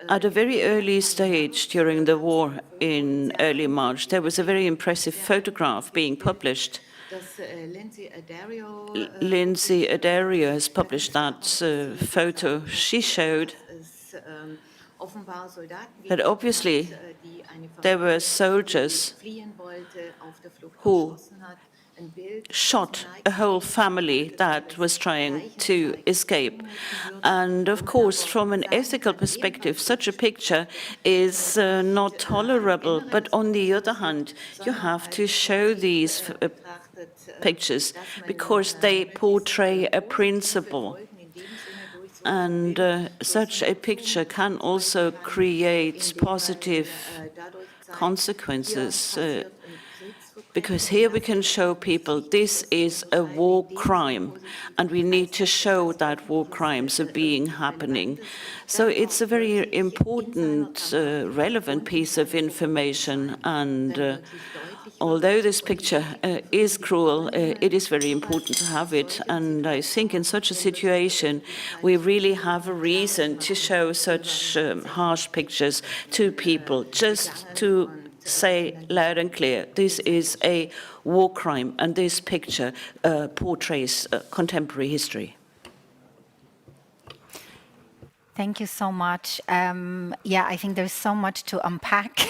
At a very early stage during the war in early March, there was a very impressive photograph being published. Lindsay Adario has published that photo. She showed that obviously there were soldiers who shot a whole family that was trying to escape. And of course, from an ethical perspective, such a picture is not tolerable. But on the other hand, you have to show these pictures because they portray a principle. And such a picture can also create positive consequences. Because here we can show people this is a war crime, and we need to show that war crimes are happening. So it's a very important, relevant piece of information, and although this picture is cruel, it is very important to have it. And I think in such a situation, we really have a reason to show such harsh pictures to people, just to say loud and clear, this is a war crime, and this picture portrays contemporary history. Thank you so much. Yeah, I think there's so much to unpack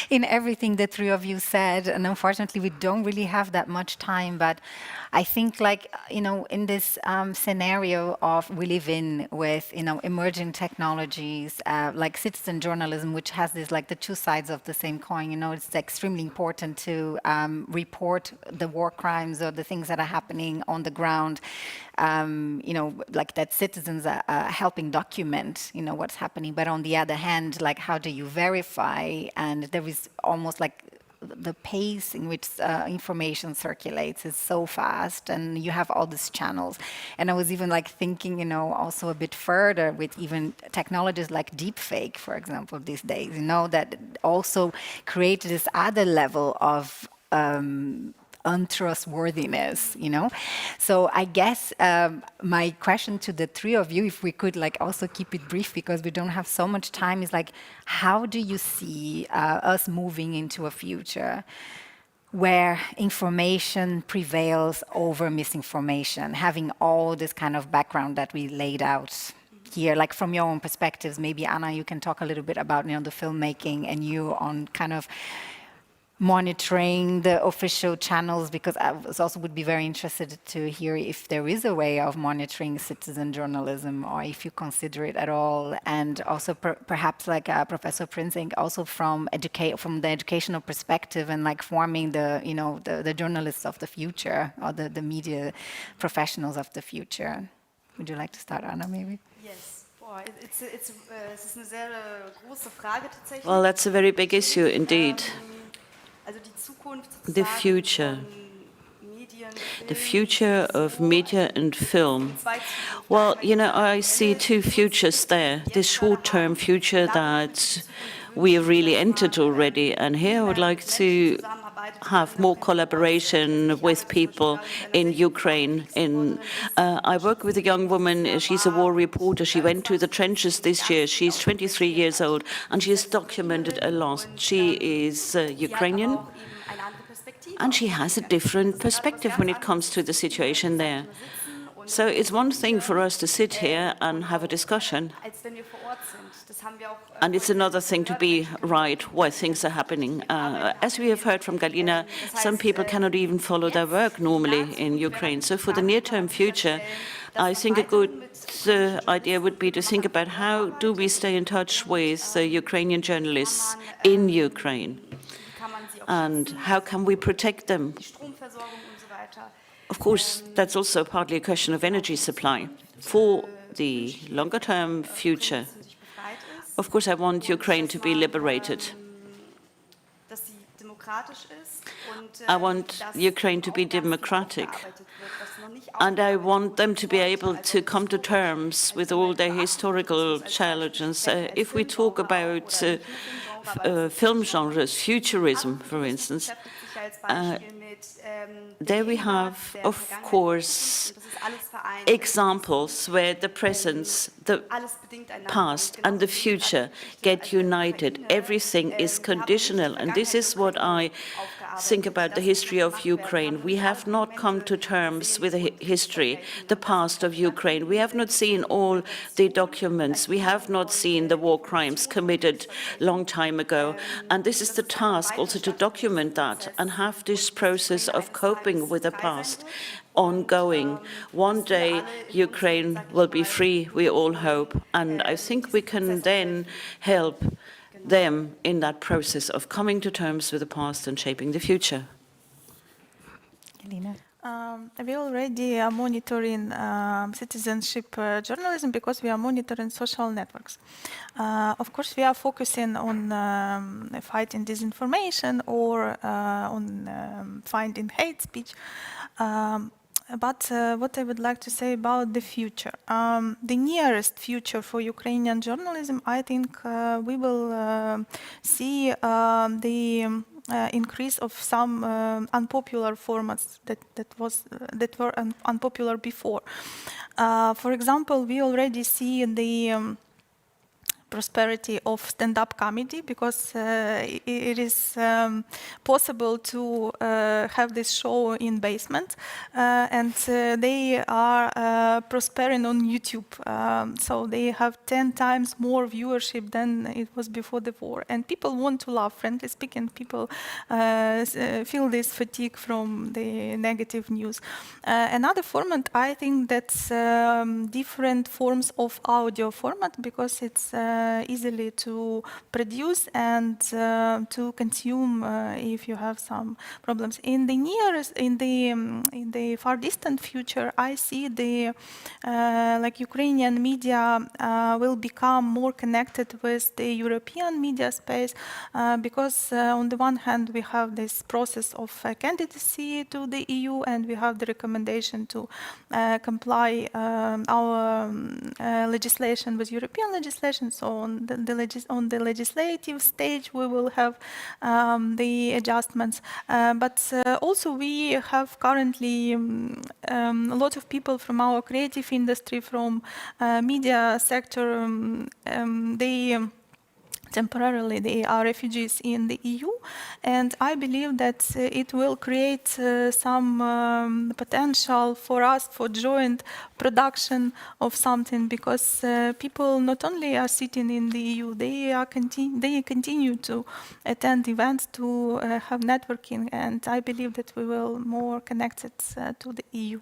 in everything the three of you said, and unfortunately we don't really have that much time, but I think, like, in this scenario of we live in with, emerging technologies, like citizen journalism, which has this, like, the two sides of the same coin, it's extremely important to report the war crimes or the things that are happening on the ground, like that citizens are helping document, what's happening. But on the other hand, like, how do you verify? And there is almost like the pace in which information circulates is so fast, and you have all these channels. And I was even like thinking, also a bit further with even technologies like deepfake, for example, these days, that also create this other level of untrustworthiness, So I guess my question to the three of you, if we could also keep it brief because we don't have so much time, is how do you see us moving into a future where information prevails over misinformation, having all this kind of background that we laid out here, like from your own perspectives? Maybe Anna, you can talk a little bit about the filmmaking, and you on kind of monitoring the official channels, because I also would be very interested to hear if there is a way of monitoring citizen journalism, or if you consider it at all, and also perhaps like Professor Prinzing, also from the educational perspective, and like forming the journalists of the future, or the media professionals of the future. Would you like to start, Anna, maybe? Yes. Es ist eine sehr große Frage tatsächlich. Well, that's a very big issue indeed. Also die Zukunft The future. von Medien, The Film, future of media and film. zwei Well, you know, I see two futures there. This short-term future that we really entered already, and here I would like to have more collaboration with people in Ukraine. I work with a young woman, she's a war reporter, she went to the trenches this year, she's 23 years old, and she has documented a lot. She is Ukrainian, and she has a different perspective when it comes to the situation there. So it's one thing for us to sit here and have a discussion, als wenn wir vor Ort sind. Das haben wir auch and it's another thing to be right where things are happening. As we have heard from Galina, some people cannot even follow their work normally in Ukraine. So for the near-term future, I think a good idea would be to think about how do we stay in touch with Ukrainian journalists in Ukraine, kann man sie auch and how can we protect them? Stromversorgung und so weiter. Of course, that's also partly a question of energy supply. For the longer-term future, Sich befreit ist, of course, I want Ukraine to be liberated. dass sie demokratisch ist und I want dass Ukraine to be auch ganz viel democratic. aufgearbeitet wird, was noch nicht And I want them to be able to come to terms with all their historical challenges. If we talk about film genres, futurism, for instance, beschäftigt sich als Beispiel mit there we have, of course, das ist alles vereint. examples where the presence, the Alles bedingt einander. past and the future get united. Everything is conditional, and this is what I think about the history of Ukraine. We have not come to terms with the history, the past of Ukraine. We have not seen all the documents. We have not seen the war crimes committed long time ago. And this is the task also to document that and have this process of coping with the past ongoing. One day Ukraine will be free, we all hope, and I think we can then help them in that process of coming to terms with the past and shaping the future. Elena? We already are monitoring citizenship journalism because we are monitoring social networks. Of course, we are focusing on fighting disinformation or on finding hate speech. But what I would like to say about the future, the nearest future for Ukrainian journalism, I think we will see the increase of some unpopular formats that were unpopular before. For example, we already see the prosperity of stand-up comedy because it is possible to have this show in basement and they are prospering on YouTube. So they have 10 times more viewership than it was before the war. And people want to laugh. Frankly speaking, people feel this fatigue from the negative news. Another format, I think that's different forms of audio format because it's easily to produce and to consume if you have some problems. In the far distant future, I see the like Ukrainian media will become more connected with the European media space because on the one hand we have this process of candidacy to the EU and we have the recommendation to comply our legislation with European legislation. So on the legislative stage, we will have the adjustments. But also we have currently a lot of people from our creative industry, from media sector, they temporarily they are refugees in the EU, and I believe that it will create some potential for us for joint production of something, because people not only are sitting in the EU, they continue to attend events, to have networking, and I believe that we will more connected to the EU.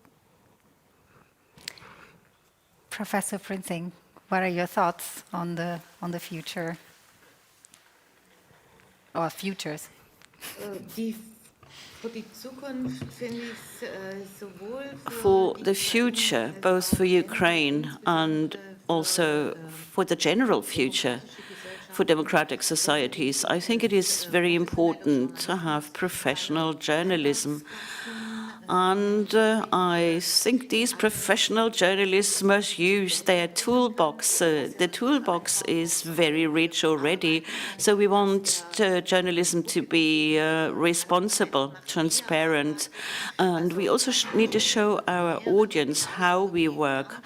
Professor Prinzing, what are your thoughts on the future? Or futures? For the future, both for Ukraine and also for the general future for democratic societies, I think it is very important to have professional journalism. And I think these professional journalists must use their toolbox. The toolbox is very rich already. So we want journalism to be responsible, transparent. And we also need to show our audience how we work.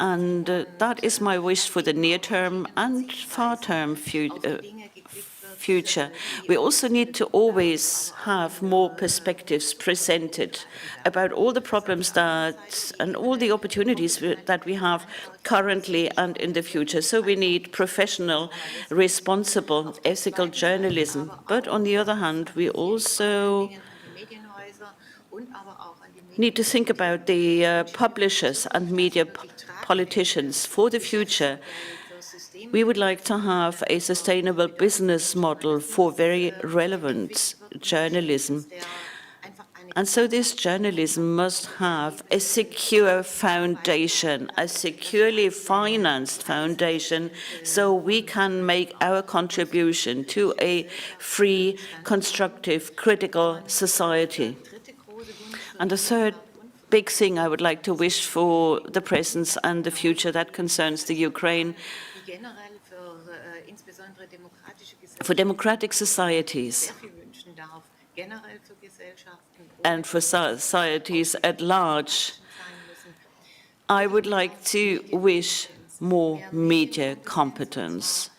And that is my wish for the near-term and far-term future. We also need to always have more perspectives presented about all the problems and all the opportunities that we have currently and in the future. So we need professional, responsible, ethical journalism. But on the other hand, we also need to think about the publishers and media politicians for the future. We would like to have a sustainable business model for very relevant journalism. And so this journalism must have a secure foundation, a securely financed foundation, so we can make our contribution to a free, constructive, critical society. And the third big thing I would like to wish for the present and the future that concerns the Ukraine, for democratic societies and for societies at large, I would like to wish more media competence.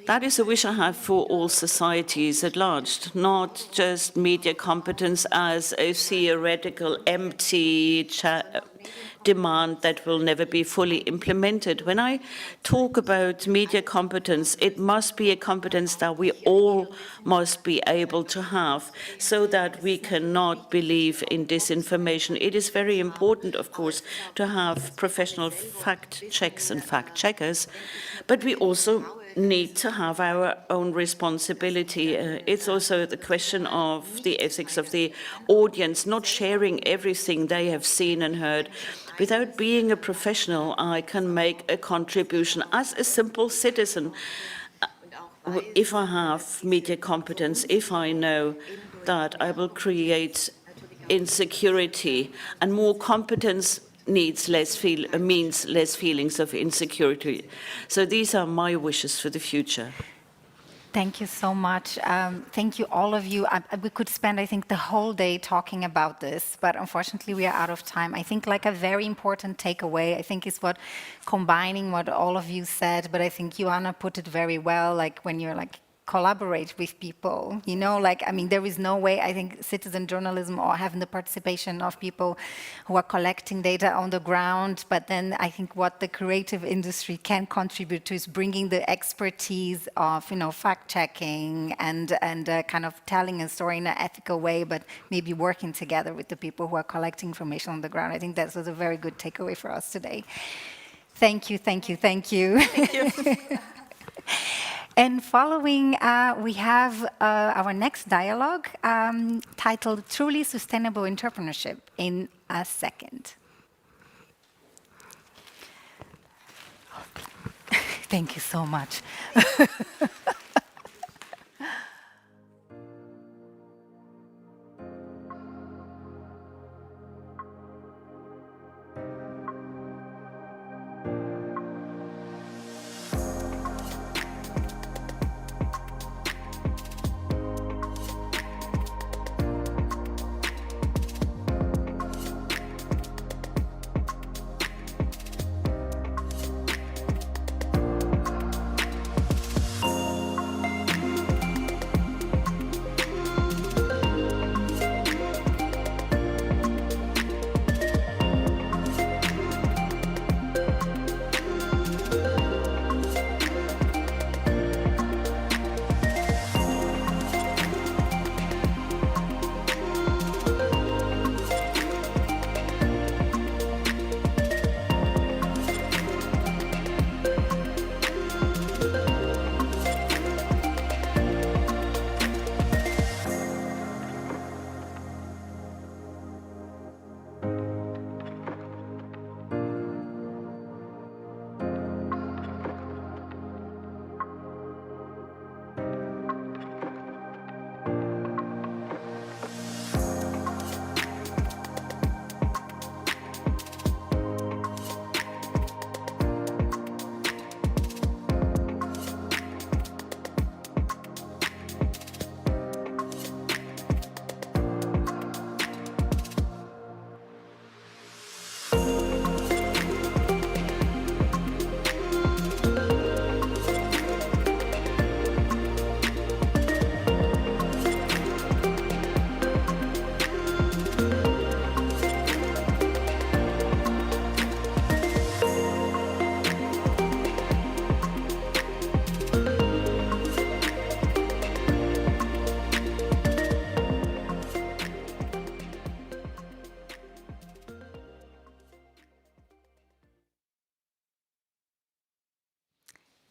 That is a wish I have for all societies at large, not just media competence as a theoretical, empty demand that will never be fully implemented. When I talk about media competence, it must be a competence that we all must be able to have so that we cannot believe in disinformation. It is very important, of course, to have professional fact checks and fact checkers, but we also need to have our own responsibility. It's also the question of the ethics of the audience, not sharing everything they have seen and heard. Without being a professional, I can make a contribution as a simple citizen. If I have media competence, if I know that I will create insecurity, and more competence means less feelings of insecurity. So these are my wishes for the future. Thank you so much. Thank you, all of you. We could spend, I think, the whole day talking about this, but unfortunately we are out of time. I think like a very important takeaway, I think, is what combining what all of you said, but I think Joanna put it very well, like when you're like, collaborate with people, you know, like, I mean, there is no way, I think, citizen journalism or having the participation of people who are collecting data on the ground, but then I think what the creative industry can contribute to is bringing the expertise of, you know, fact-checking and kind of telling a story in an ethical way, but maybe working together with the people who are collecting information on the ground. I think that was a very good takeaway for us today. Thank you, thank you, thank you. Thank you. And following, we have our next dialogue titled Truly Sustainable Entrepreneurship in a Second. Thank you so much.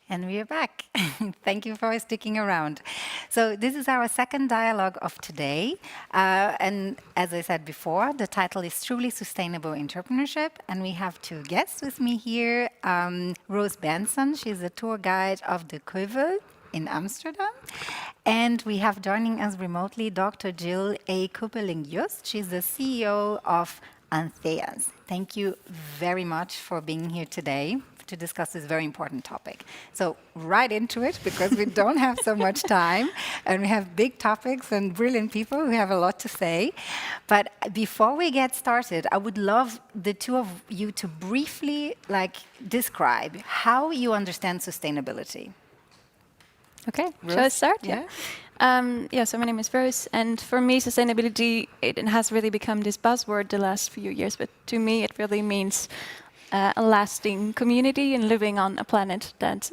And we are back. Thank you for sticking around. So this is our second dialogue of today. And as I said before, the title is Truly Sustainable Entrepreneurship. And we have two guests with me here. Rose Benson, she's a tour guide of the Keuvel in Amsterdam. And we have joining us remotely Dr. Jill A. Kuppeling-Just. She's the CEO of Antheas. Thank you very much for being here today to discuss this very important topic. So right into it, because we don't have so much time, and we have big topics and brilliant people who have a lot to say. But before we get started, I would love the two of you to briefly describe how you understand sustainability. Okay, Rose? shall I start? Yeah. So my name is Rose, and for me, sustainability, it has really become this buzzword the last few years, but to me, it really means a lasting community and living on a planet that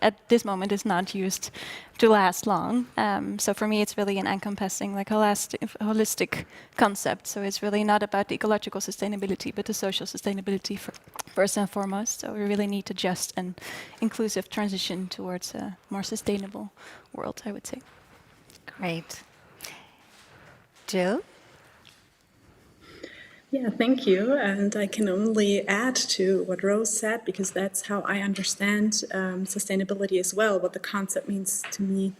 at this moment is not used to last long. So for me, it's really an encompassing, holistic concept. So it's really not about the ecological sustainability, but the social sustainability first and foremost. So we really need to just an inclusive transition towards a more sustainable world, I would say. Great. Jill? Yeah, thank you. And I can only add to what Rose said, because that's how I understand sustainability as well, what the concept means to me.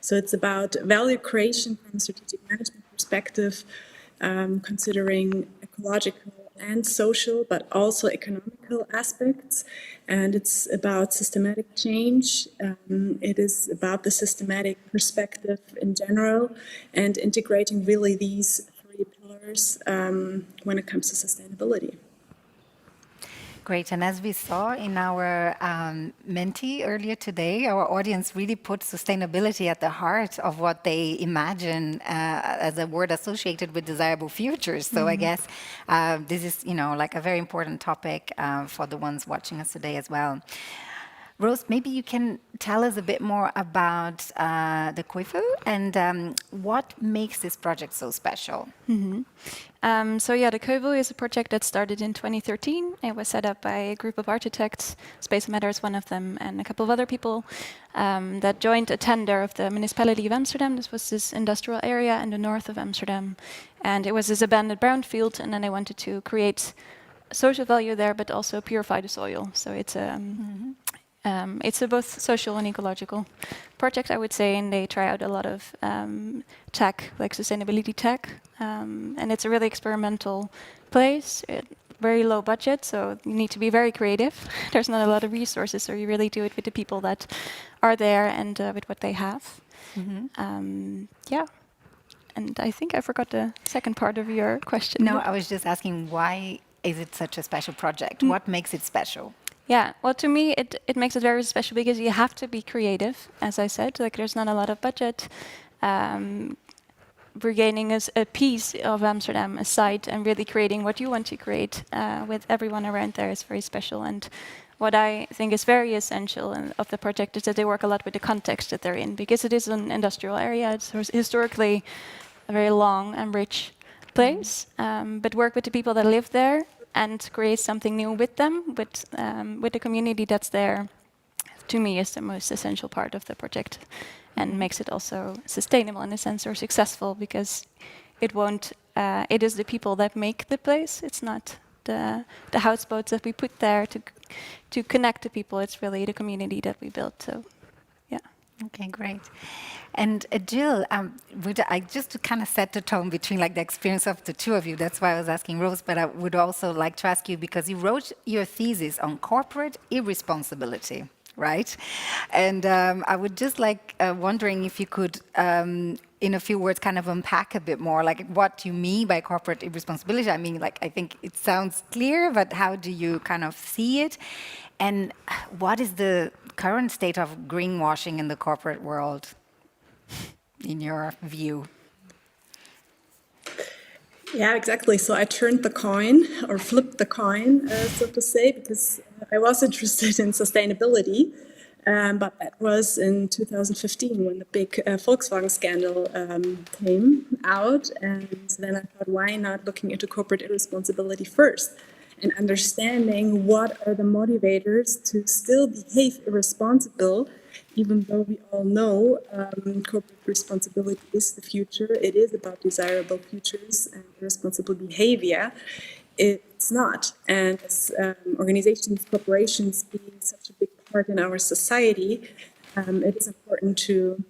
So it's about value creation from a strategic management perspective, considering ecological and social, but also economical aspects. And it's about systematic change. It is about the systematic perspective in general, and integrating really these pillars when it comes to sustainability. Great. And as we saw in our Menti earlier today, our audience really put sustainability at the heart of what they imagine as a word associated with desirable futures. So I guess this is, a very important topic for the ones watching us today as well. Rose, maybe you can tell us a bit more about the Keuvel and what makes this project so special. The Keuvel is a project that started in 2013. It was set up by a group of architects, Space Matter is one of them, and a couple of other people that joined a tender of the municipality of Amsterdam. This was this industrial area in the north of Amsterdam. And it was this abandoned brownfield, and then they wanted to create social value there, but also purify the soil. So it's a both social and ecological project, I would say, and they try out a lot of tech, like sustainability tech. And it's a really experimental place, very low budget, so you need to be very creative. There's not a lot of resources, so you really do it with the people that are there and with what they have. And I think I forgot the second part of your question. No, I was just asking, why is it such a special project? What makes it special? Yeah, well, to me, it makes it very special because you have to be creative, as I said. There's not a lot of budget. Regaining a piece of Amsterdam, a site, and really creating what you want to create with everyone around there is very special. And what I think is very essential of the project is that they work a lot with the context that they're in, because it is an industrial area. It's historically a very long and rich place, but work with the people that live there and create something new with them, with the community that's there, to me is the most essential part of the project, and makes it also sustainable in a sense, or successful, because it is the people that make the place. It's not the houseboats that we put there to connect the people. It's really the community that we built. So, yeah. Okay, great. And Jill, just to kind of set the tone between the experience of the two of you, that's why I was asking Rose, but I would also like to ask you, because you wrote your thesis on corporate irresponsibility, right? And I would just wondering if you could, in a few words, kind of unpack a bit more, what you mean by corporate irresponsibility. I mean, I think it sounds clear, but how do you kind of see it? And what is the current state of greenwashing in the corporate world, in your view? Yeah, exactly. So I turned the coin, or flipped the coin, so to say, because I was interested in sustainability. But that was in 2015 when the big Volkswagen scandal came out. And then I thought, why not looking into corporate irresponsibility first? and understanding what are the motivators to still behave irresponsible, even though we all know corporate responsibility is the future. It is about desirable futures and irresponsible behavior. It's not. And as organizations, corporations being such a big part in our society, it is important to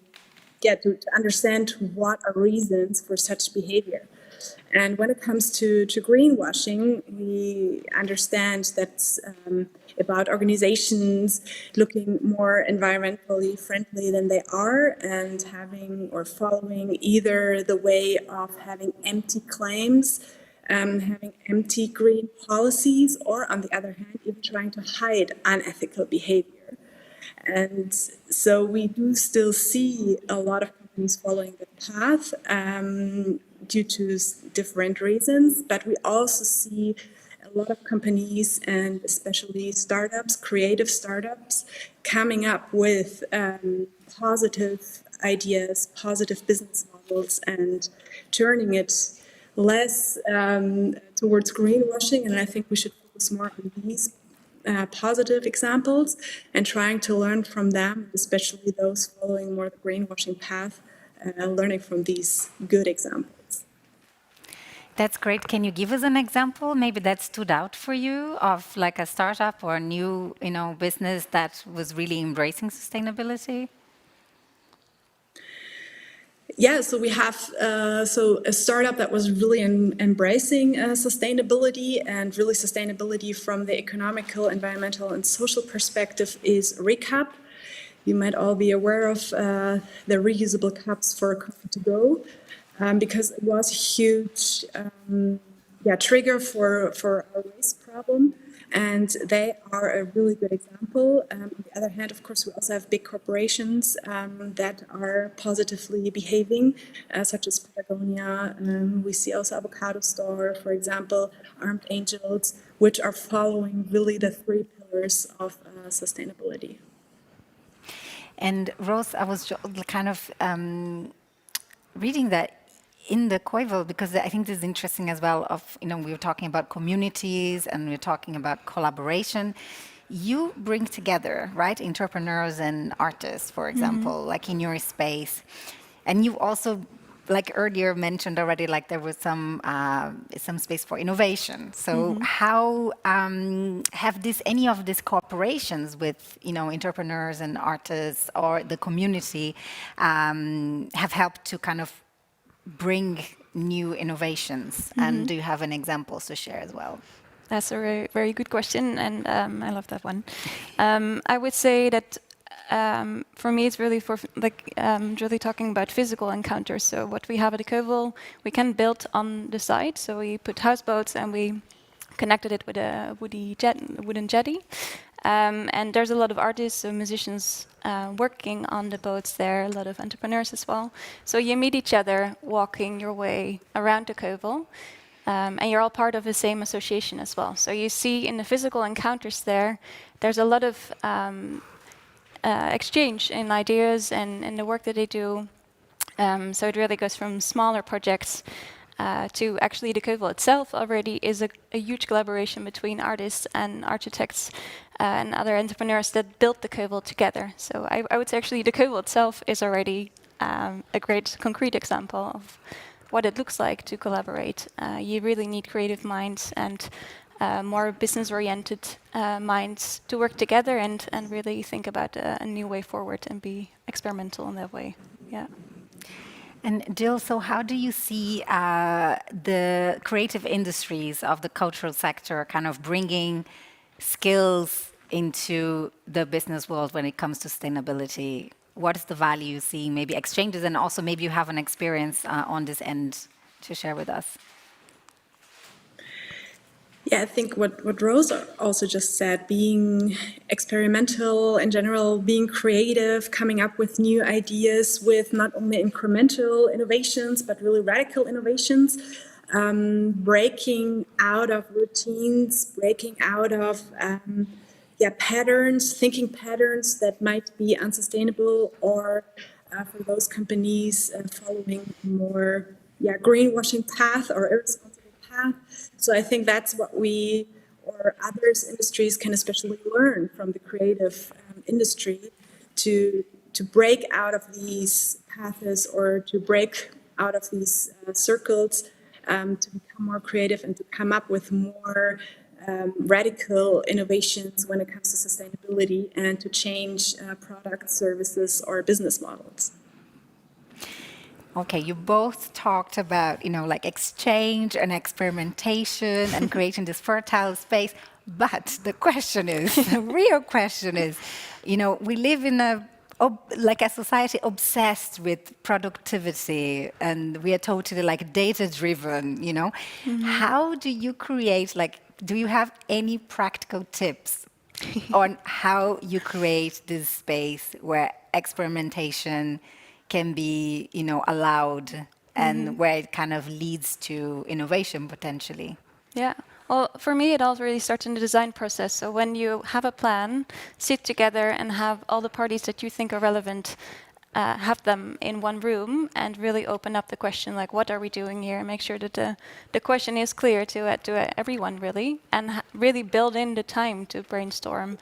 understand what are reasons for such behavior. And when it comes to greenwashing, we understand that's about organizations looking more environmentally friendly than they are and having or following either the way of having empty claims, having empty green policies, or on the other hand, even trying to hide unethical behavior. And so we do still see a lot of companies following that path due to different reasons, but we also see a lot of companies and especially startups, creative startups, coming up with positive ideas, positive business models, and turning it less towards greenwashing. And I think we should focus more on these positive examples and trying to learn from them, especially those following more the greenwashing path, learning from these good examples. That's great. Can you give us an example, maybe that stood out for you, of like a startup or a new, business that was really embracing sustainability? Yeah, so we have a startup that was really embracing sustainability, and really sustainability from the economical, environmental, and social perspective is Recap. You might all be aware of the reusable cups for coffee to go, because it was a huge trigger for our waste problem. And they are a really good example. On the other hand, of course, we also have big corporations that are positively behaving, such as Patagonia. We see also Avocado Store, for example, Armed Angels, which are following really the 3 pillars of sustainability. And Rose, I was kind of reading that in the Koivel, because I think this is interesting as well, we were talking about communities and we were talking about collaboration. You bring together, right, entrepreneurs and artists, for example, like in your space. And you also, like earlier mentioned already, like there was some space for innovation. So how have any of these cooperations with, entrepreneurs and artists or the community have helped to kind of bring new innovations? And do you have an example to share as well? That's a very, very good question, and I love that one. I would say that for me, it's really really talking about physical encounters. So what we have at the Kovel, we can build on the site. So we put houseboats and we connected it with a wooden jetty. And there's a lot of artists and musicians working on the boats there, a lot of entrepreneurs as well. So you meet each other walking your way around the Kovel, and you're all part of the same association as well. So you see in the physical encounters there's a lot of exchange in ideas and in the work that they do. So it really goes from smaller projects to actually the Kovel itself already is a huge collaboration between artists and architects and other entrepreneurs that built the Kovel together. So I would say actually the Kovel itself is already a great concrete example of what it looks like to collaborate. You really need creative minds and more business-oriented minds to work together and really think about a new way forward and be experimental in that way. Yeah. And Jill, so how do you see the creative industries of the cultural sector kind of bringing skills into the business world when it comes to sustainability? What is the value you see? Maybe exchanges, and also maybe you have an experience on this end to share with us. Yeah, I think what Rose also just said, being experimental in general, being creative, coming up with new ideas with not only incremental innovations, but really radical innovations, breaking out of routines, breaking out of patterns, thinking patterns that might be unsustainable, or for those companies following more greenwashing path or irresponsible path. So I think that's what we or others industries can especially learn from the creative industry to break out of these paths or to break out of these circles, to become more creative and to come up with more radical innovations when it comes to sustainability and to change products, services, or business models. Okay, you both talked about, like exchange and experimentation and creating this fertile space. But the question is, the real question is, we live in a society obsessed with productivity, and we are totally data-driven. How do you create, do you have any practical tips on how you create this space where experimentation can be, allowed, and where it kind of leads to innovation potentially? Yeah. Well, for me, it all really starts in the design process. So when you have a plan, sit together and have all the parties that you think are relevant, have them in one room and really open up the question, like, what are we doing here? And make sure that the question is clear to everyone, really, and really build in the time to brainstorm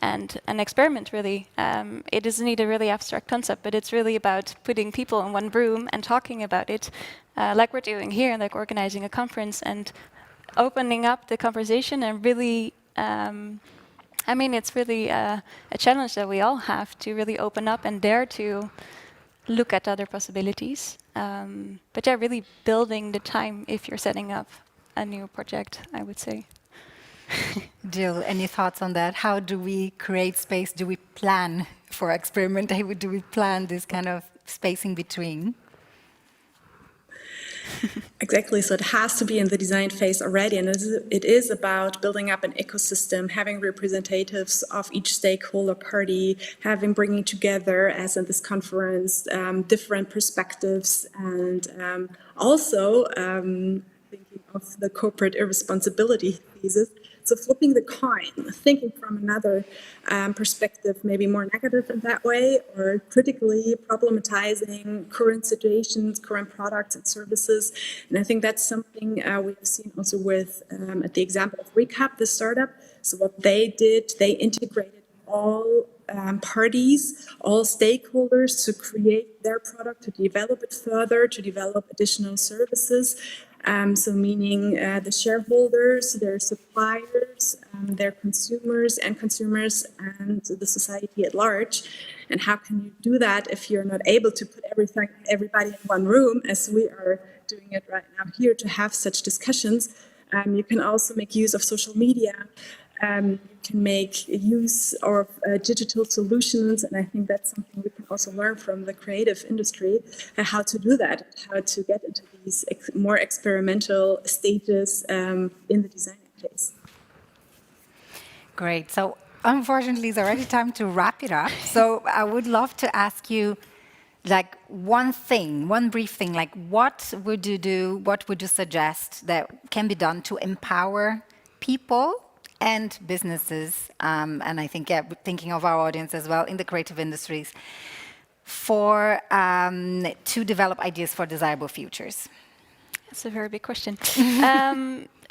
and experiment, really. It doesn't need a really abstract concept, but it's really about putting people in one room and talking about it, like we're doing here, like organizing a conference and opening up the conversation and really, it's really a challenge that we all have to really open up and dare to look at other possibilities. But yeah, really building the time if you're setting up a new project, I would say. Jill, any thoughts on that? How do we create space? Do we plan for experiment? Do we plan this kind of space in between? Exactly. So it has to be in the design phase already. And it is about building up an ecosystem, having representatives of each stakeholder party, bringing together, as in this conference, different perspectives, and also thinking of the corporate irresponsibility thesis. So flipping the coin, thinking from another perspective, maybe more negative in that way, or critically problematizing current situations, current products and services. And I think that's something we have seen also with, at the example of Recap, the startup. So what they did, they integrated all parties, all stakeholders to create their product, to develop it further, to develop additional services. So meaning the shareholders, their suppliers, their consumers, and the society at large. And how can you do that if you're not able to put everybody in one room, as we are doing it right now here, to have such discussions? You can also make use of social media. You can make use of digital solutions, and I think that's something we can also learn from the creative industry, how to do that, how to get into these more experimental stages in the design phase. Great. So unfortunately, it's already time to wrap it up. So I would love to ask you, one brief thing, what would you do, what would you suggest that can be done to empower people and businesses, and I think thinking of our audience as well in the creative industries, to develop ideas for desirable futures? That's a very big question.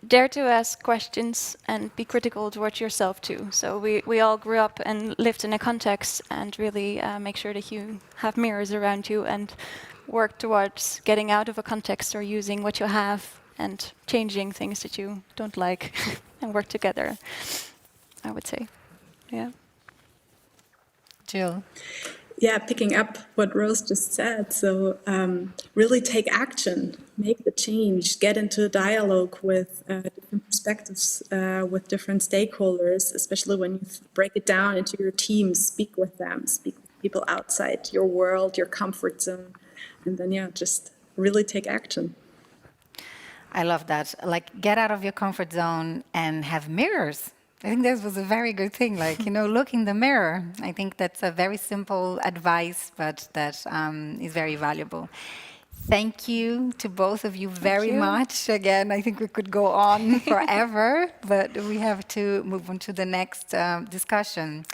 Dare to ask questions and be critical towards yourself too. So we all grew up and lived in a context, and really make sure that you have mirrors around you and work towards getting out of a context or using what you have and changing things that you don't like and work together, I would say. Yeah. Jill? Yeah, picking up what Rose just said. So really take action, make the change, get into a dialogue with different perspectives, with different stakeholders, especially when you break it down into your teams, speak with them, speak with people outside your world, your comfort zone, and then, just really take action. I love that. Get out of your comfort zone and have mirrors. I think this was a very good thing. Look in the mirror. I think that's a very simple advice, but that is very valuable. Thank you to both of you very much. Again, I think we could go on forever, but we have to move on to the next discussion.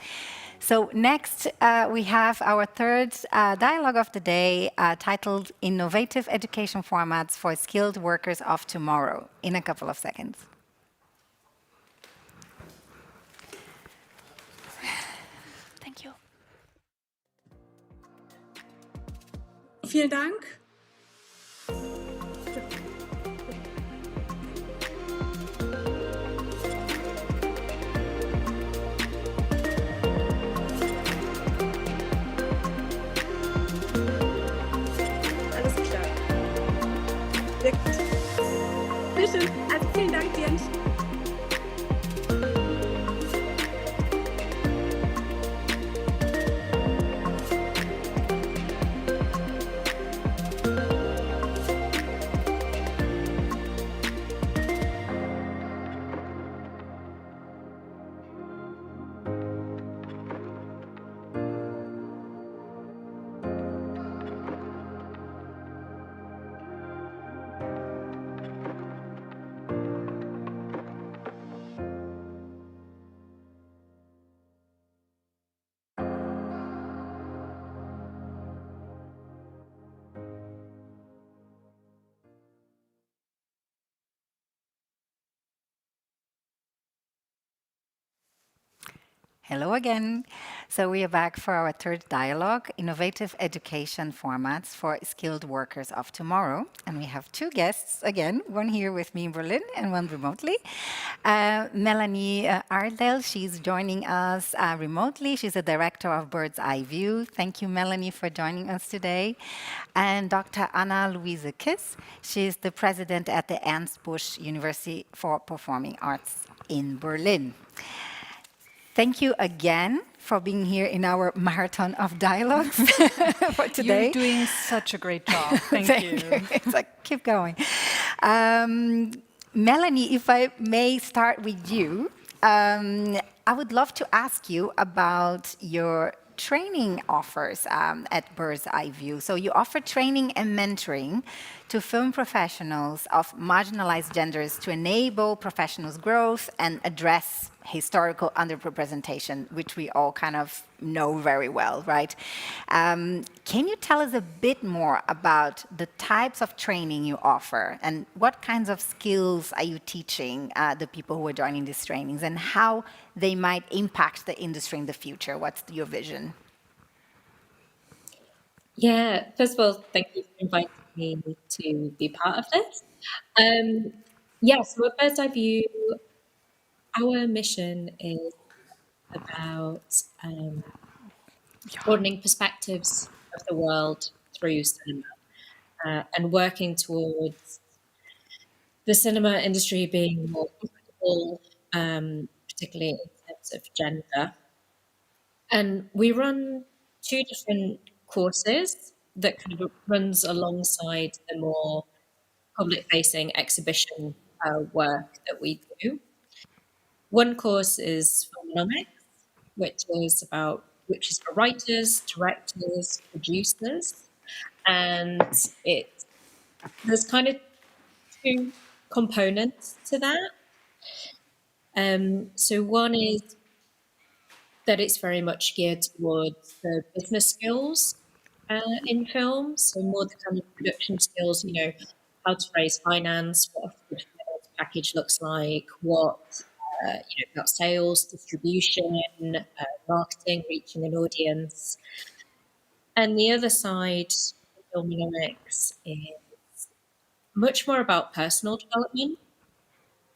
So next, we have our third dialogue of the day titled Innovative Education Formats for Skilled Workers of Tomorrow, in a couple of seconds. vielen Dank. Alles klar. Sehr gut. Sehr schön. Also vielen Dank, Jens. Hello again. So we are back for our third dialogue, Innovative Education Formats for Skilled Workers of Tomorrow. And we have two guests again, one here with me in Berlin and one remotely. Melanie Ardell, she's joining us remotely. She's a director of Bird's Eye View. Thank you, Melanie, for joining us today. And Dr. Anna Louise Kiss, she's the president at the Ernst Busch University for Performing Arts in Berlin. Thank you again for being here in our marathon of dialogues for today. You're doing such a great job. Thank you. It's like, keep going. Melanie, if I may start with you, I would love to ask you about your training offers at Bird's Eye View. So you offer training and mentoring to film professionals of marginalized genders to enable professionals' growth and address historical underrepresentation, which we all kind of know very well, right? Can you tell us a bit more about the types of training you offer and what kinds of skills are you teaching the people who are joining these trainings and how they might impact the industry in the future? What's your vision? Yeah, first of all, thank you for inviting me to be part of this. So at Bird's Eye View, our mission is about broadening perspectives of the world through cinema and working towards the cinema industry being more equitable, particularly in terms of gender. And we run two different courses that kind of runs alongside the more public-facing exhibition work that we do. One course is Filmonomics, which is for writers, directors, producers, and there's kind of two components to that. So one is that it's very much geared towards the business skills in film, so more the kind of production skills, how to raise finance, what a good finance package looks like, what about sales, distribution, marketing, reaching an audience. And the other side of Filmonomics is much more about personal development.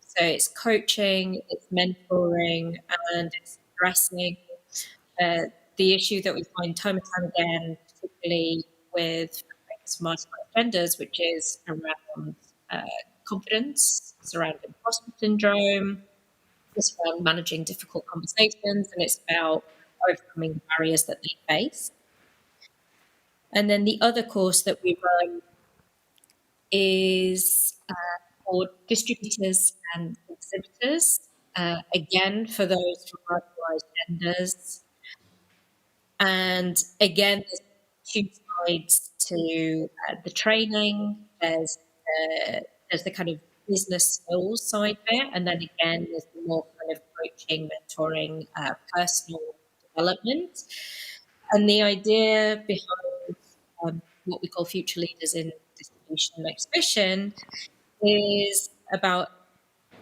So it's coaching, it's mentoring, and it's addressing the issue that we find time and time again, particularly with marginalized genders, which is around confidence, it's around imposter syndrome, it's around managing difficult conversations, and it's about overcoming the barriers that they face. And then the other course that we run is for distributors and exhibitors, again, for those from marginalized genders. And again, there's two sides to the training. There's the kind of business skills side there, and then again, there's the more kind of coaching, mentoring, personal development. And the idea behind what we call Future Leaders in Distribution and Exhibition is about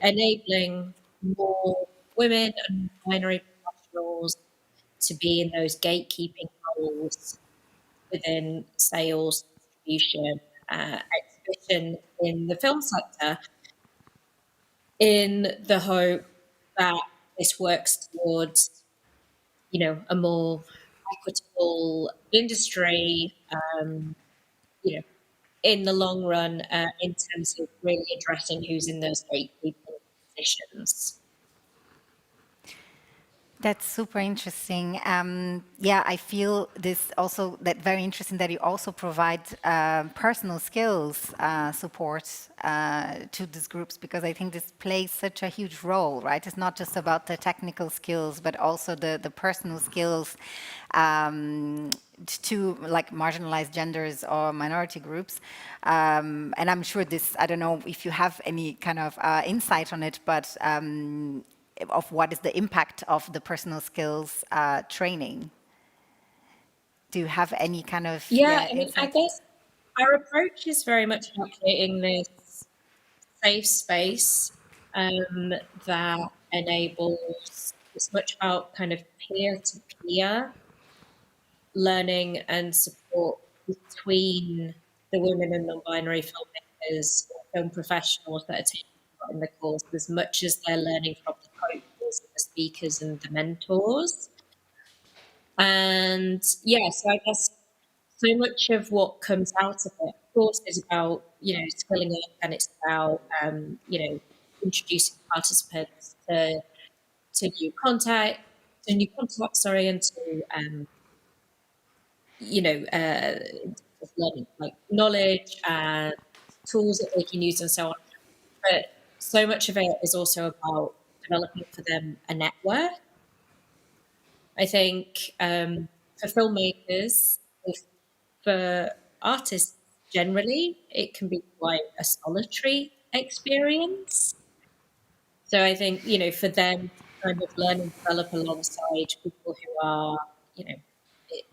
enabling more women and binary professionals to be in those gatekeeping roles within sales, distribution, exhibition in the film sector, in the hope that this works towards, a more equitable industry, in the long run, in terms of really addressing who's in those gatekeeping positions. That's super interesting. Yeah, I feel this also that very interesting that you also provide personal skills support to these groups, because I think this plays such a huge role, right? It's not just about the technical skills, but also the personal skills to like marginalized genders or minority groups. And I'm sure this, I don't know if you have any kind of insight on it, but of what is the impact of the personal skills training? Do you have any kind of I guess our approach is very much about creating this safe space that enables, it's much about kind of peer-to-peer learning and support between the women and non-binary filmmakers or film professionals that are taking part in the course, as much as they're learning from the coaches, the speakers and the mentors. And so I guess so much of what comes out of it, of course, is about, skilling up, and it's about, introducing participants to new contact, and to learning like knowledge and tools that they can use and so on. But so much of it is also about developing for them a network. I think for filmmakers, for artists generally, it can be quite a solitary experience. So I think, for them to kind of learn and develop alongside people who are,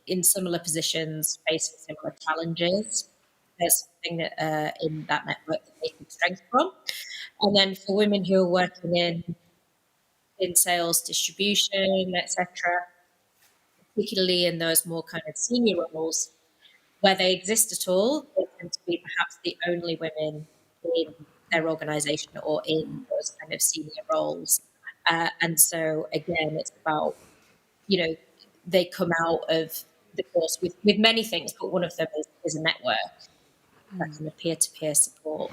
in similar positions, facing similar challenges, there's something that in that network that they can strength from. And then for women who are working in sales, distribution, etc., particularly in those more kind of senior roles, where they exist at all, they tend to be perhaps the only women in their organisation or in those kind of senior roles. And so, again, it's about, they come out of the course with many things, but one of them is a network, that kind of peer-to-peer support.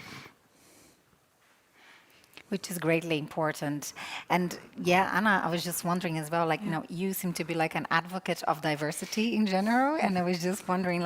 Which is greatly important. And yeah, Anna, I was just wondering as well, you seem to be like an advocate of diversity in general. And I was just wondering,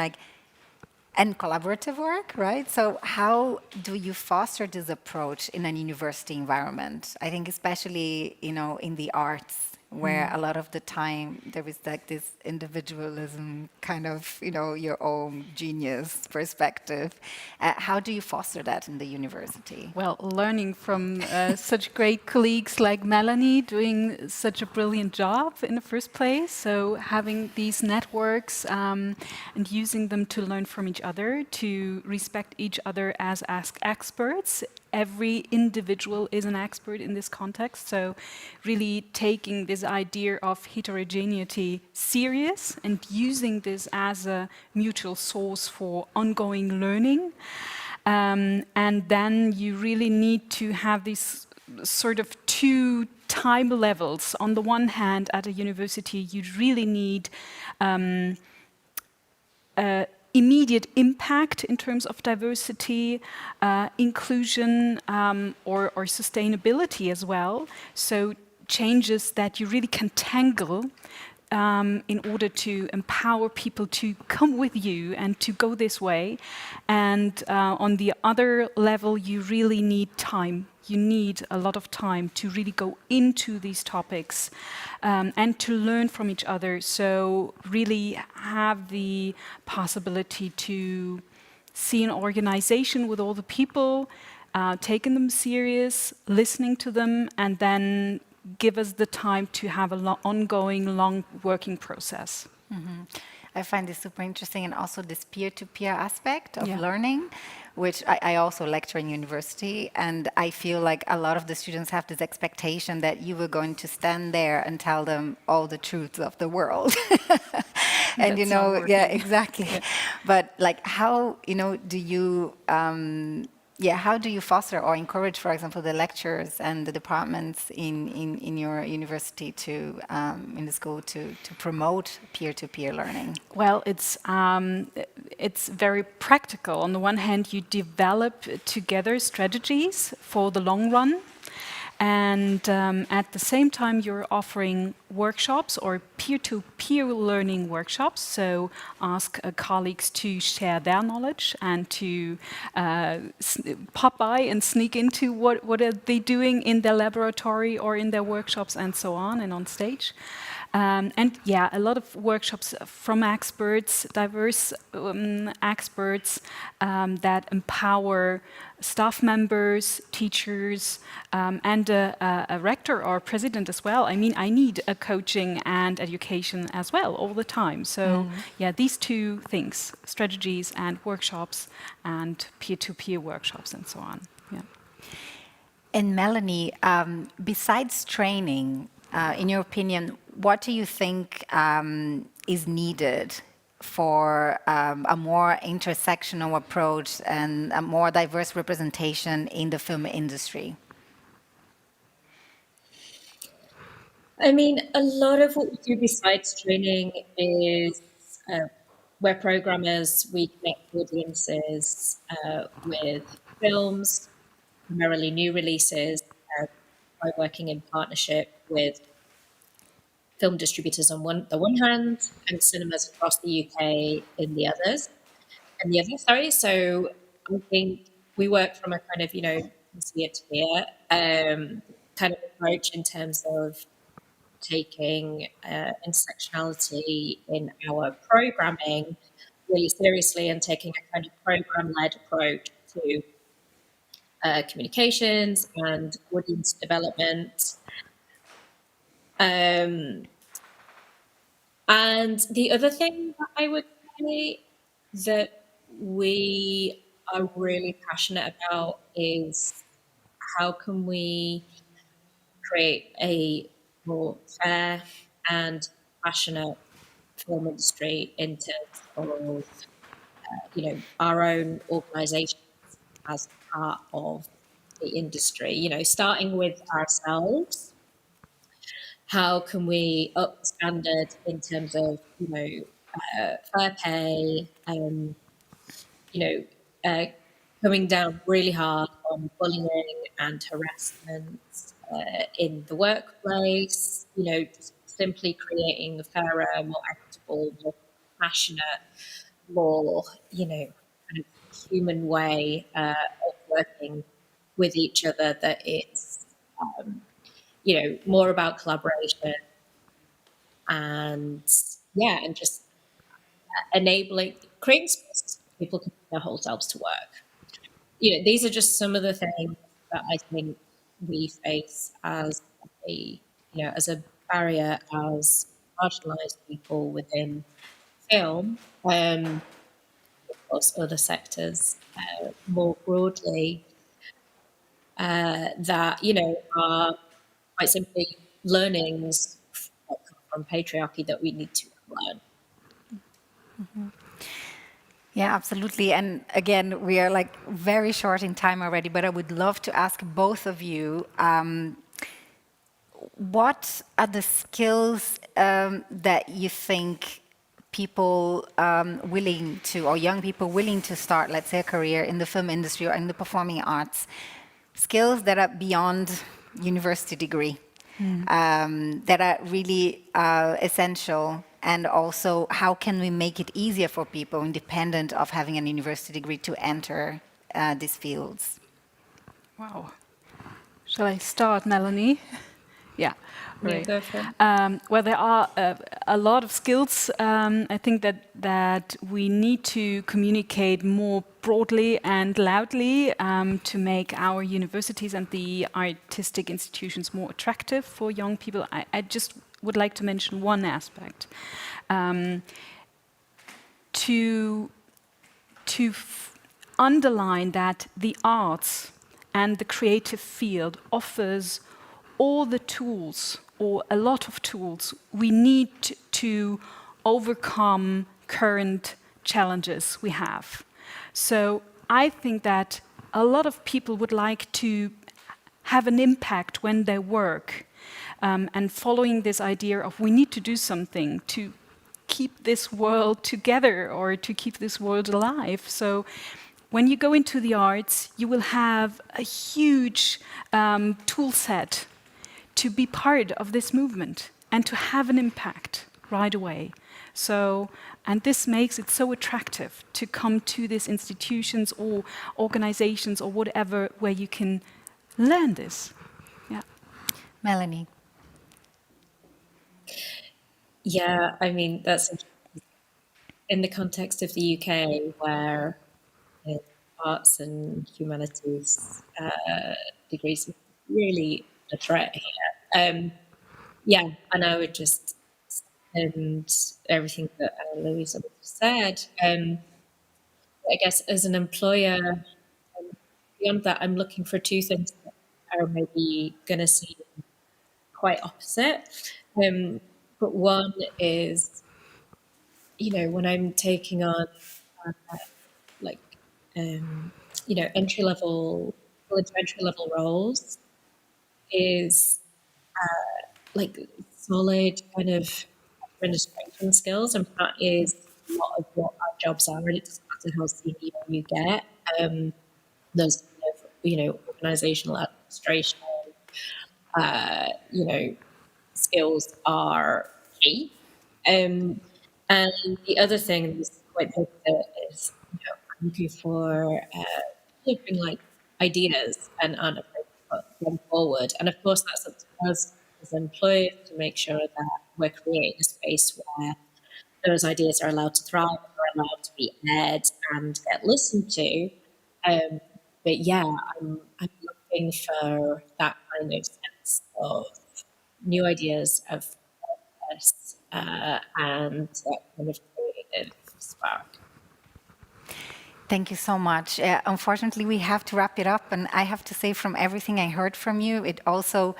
and collaborative work, right? So how do you foster this approach in an university environment? I think especially, in the arts, where a lot of the time there is this individualism, kind of, your own genius perspective. How do you foster that in the university? Well, learning from such great colleagues like Melanie doing such a brilliant job in the first place. So having these networks and using them to learn from each other, to respect each other as experts. Every individual is an expert in this context. So really taking this idea of heterogeneity serious and using this as a mutual source for ongoing learning. And then you really need to have these sort of two time levels. On the one hand, at a university, you really need immediate impact in terms of diversity, inclusion, or sustainability as well. So changes that you really can tangle in order to empower people to come with you and to go this way. And on the other level, you really need time. You need a lot of time to really go into these topics and to learn from each other. So really have the possibility to see an organization with all the people, taking them serious, listening to them, and then give us the time to have an ongoing, long working process. Mm-hmm. I find this super interesting, and also this peer-to-peer aspect of learning, which I also lecture in university, and I feel like a lot of the students have this expectation that you were going to stand there and tell them all the truths of the world. And, you That's not know, yeah, working. exactly. Yeah. But like, how, you know, do you, how do you foster or encourage, for example, the lecturers and the departments in your university to, in the school to promote peer-to-peer learning? Well, it's very practical. On the one hand, you develop together strategies for the long run, and at the same time, you're offering workshops or peer-to-peer learning workshops. So ask colleagues to share their knowledge and to pop by and sneak into what are they doing in their laboratory or in their workshops and so on and on stage. And yeah, a lot of workshops from experts, diverse experts that empower staff members, teachers, and a rector or president as well. I mean, I need a coaching and education as well all the time. So yeah, these two things, strategies and workshops and peer-to-peer workshops and so on. Yeah. And Melanie, besides training, in your opinion, what do you think is needed for a more intersectional approach and a more diverse representation in the film industry? I mean, a lot of what we do besides training is we're programmers, we connect audiences with films, primarily new releases, by working in partnership with film distributors on the one hand and cinemas across the UK in the others. So I think we work from a kind of, see it here kind of approach in terms of taking intersectionality in our programming really seriously and taking a kind of program-led approach to communications and audience development. And the other thing that I would say that we are really passionate about is how can we create a more fair and passionate film industry in terms of, our own organisations as part of the industry. Starting with ourselves, how can we up the standard in terms of, fair pay, coming down really hard on bullying and harassment in the workplace, just simply creating a fairer, more equitable, more passionate, more, kind of human way of working with each other, that it's, more about collaboration and, and just creating spaces where people can put their whole selves to work. These are just some of the things that I think we face as as a barrier as marginalised people within film, of course other sectors more broadly, that, are quite simply learnings that come from patriarchy that we need to learn. Mm-hmm. Yeah, absolutely. And again, we are like very short in time already, but I would love to ask both of you, what are the skills that you think people willing to, or young people willing to start, let's say, a career in the film industry or in the performing arts, skills that are beyond university degree, that are really essential? And also, how can we make it easier for people, independent of having a university degree, to enter these fields? Wow. Shall I start, Melanie? Yeah, right. Yeah, go for it. Well, there are a lot of skills. I think that we need to communicate more broadly and loudly to make our universities and the artistic institutions more attractive for young people. I just would like to mention one aspect. To underline that the arts and the creative field offers all the tools, or a lot of tools, we need to overcome current challenges we have. So I think that a lot of people would like to have an impact when they work, and following this idea of we need to do something to keep this world together or to keep this world alive. So when you go into the arts, you will have a huge tool set to be part of this movement and to have an impact right away. So, and this makes it so attractive to come to these institutions or organizations or whatever where you can learn this. Yeah. Melanie. Yeah, I mean, that's in the context of the UK, where arts and humanities degrees are really a threat here. Yeah, and I would just second everything that Louisa said. I guess as an employer, beyond that, I'm looking for two things that are maybe going to seem quite opposite. But one is, when I'm taking on entry level roles, is solid kind of administration skills, and that is a lot of what our jobs are, and it doesn't matter how senior you get. Those organizational administration, skills are key. And the other thing that's quite big is I'm looking for like ideas and put them forward. And of course, that's up to us as employers to make sure that we're creating a space where those ideas are allowed to thrive, are allowed to be aired and get listened to. But yeah, I'm looking for that kind of sense of new ideas, of purpose, and that kind of creative spark. Thank you so much. Unfortunately, we have to wrap it up, and I have to say, from everything I heard from you, it also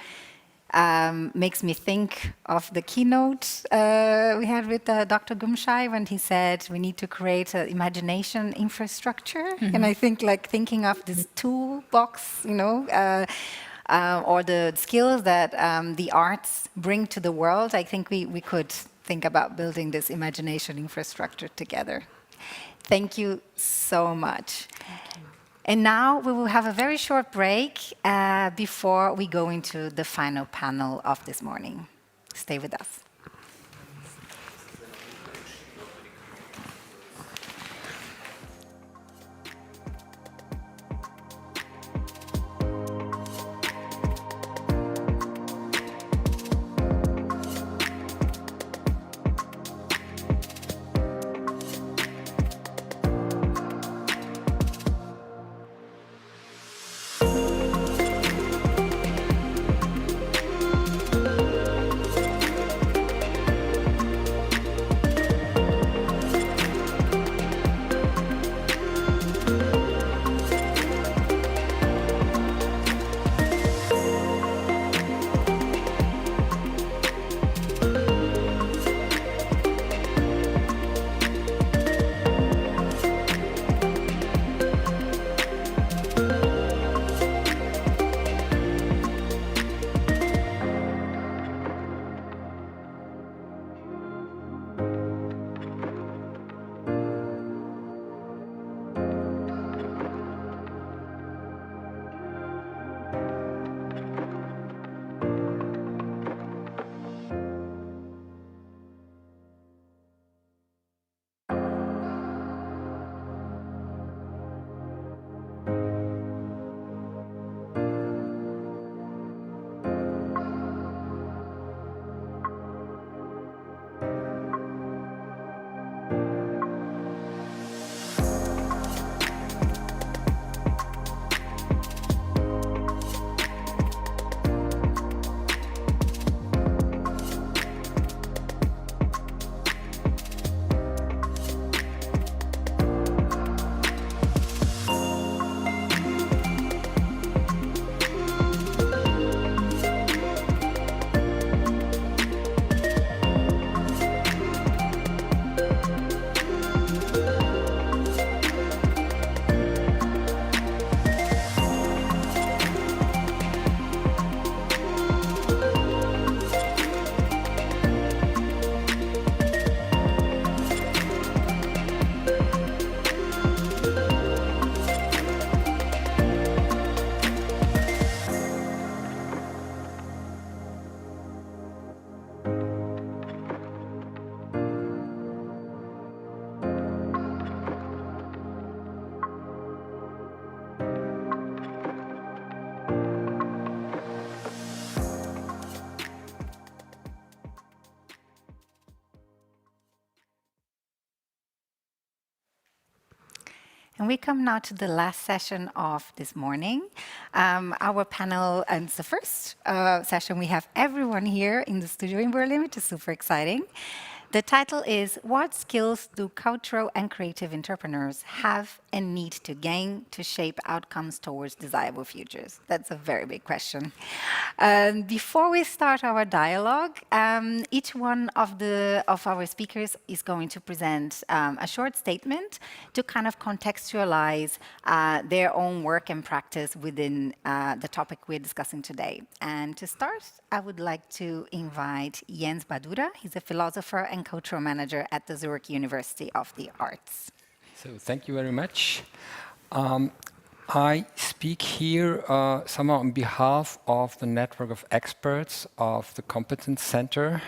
makes me think of the keynote we had with Dr. Gumshai when he said we need to create an imagination infrastructure. And I think thinking of this toolbox, or the skills that the arts bring to the world, I think we could think about building this imagination infrastructure together. Thank you so much. And now we will have a very short break before we go into the final panel of this morning. Stay with us. And we come now to the last session of this morning. Our panel, and it's the first session we have everyone here in the studio in Berlin, which is super exciting. The title is, What Skills Do Cultural and Creative Entrepreneurs Have and Need to Gain to Shape Outcomes Towards Desirable Futures? That's a very big question. Before we start our dialogue, each one of our speakers is going to present a short statement to kind of contextualize their own work and practice within the topic we're discussing today. And to start, I would like to invite Jens Badura. He's a philosopher and cultural manager at the Zurich University of the Arts. So thank you very much. I speak here somehow on behalf of the network of experts of the Competence Center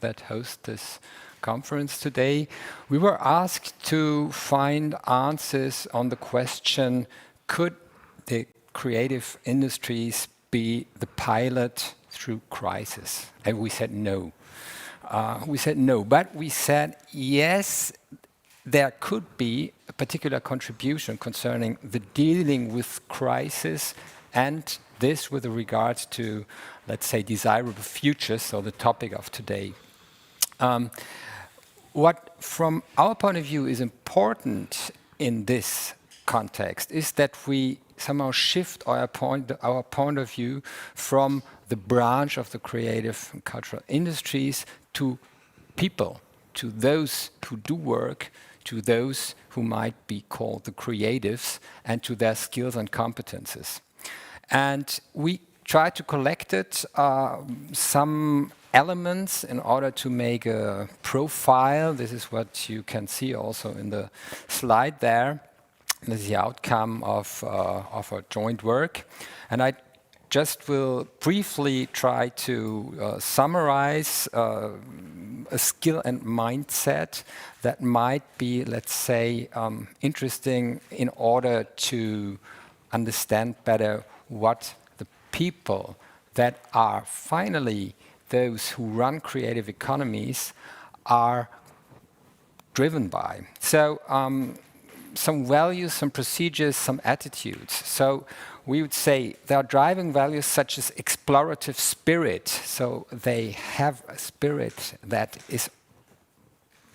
that hosts this conference today. We were asked to find answers on the question, could the creative industries be the pilot through crisis? And we said no. But we said yes, there could be a particular contribution concerning the dealing with crisis, and this with regard to, let's say, desirable futures, so the topic of today. What, from our point of view, is important in this context is that we somehow shift our point of view from the branch of the creative and cultural industries to people, to those who do work, to those who might be called the creatives, and to their skills and competences. And we try to collect it, some elements in order to make a profile. This is what you can see also in the slide there. This is the outcome of our joint work. And I just will briefly try to summarize a skill and mindset that might be, let's say, interesting in order to understand better what the people that are finally those who run creative economies are driven by. So some values, some procedures, some attitudes. So we would say there are driving values such as explorative spirit. So they have a spirit that is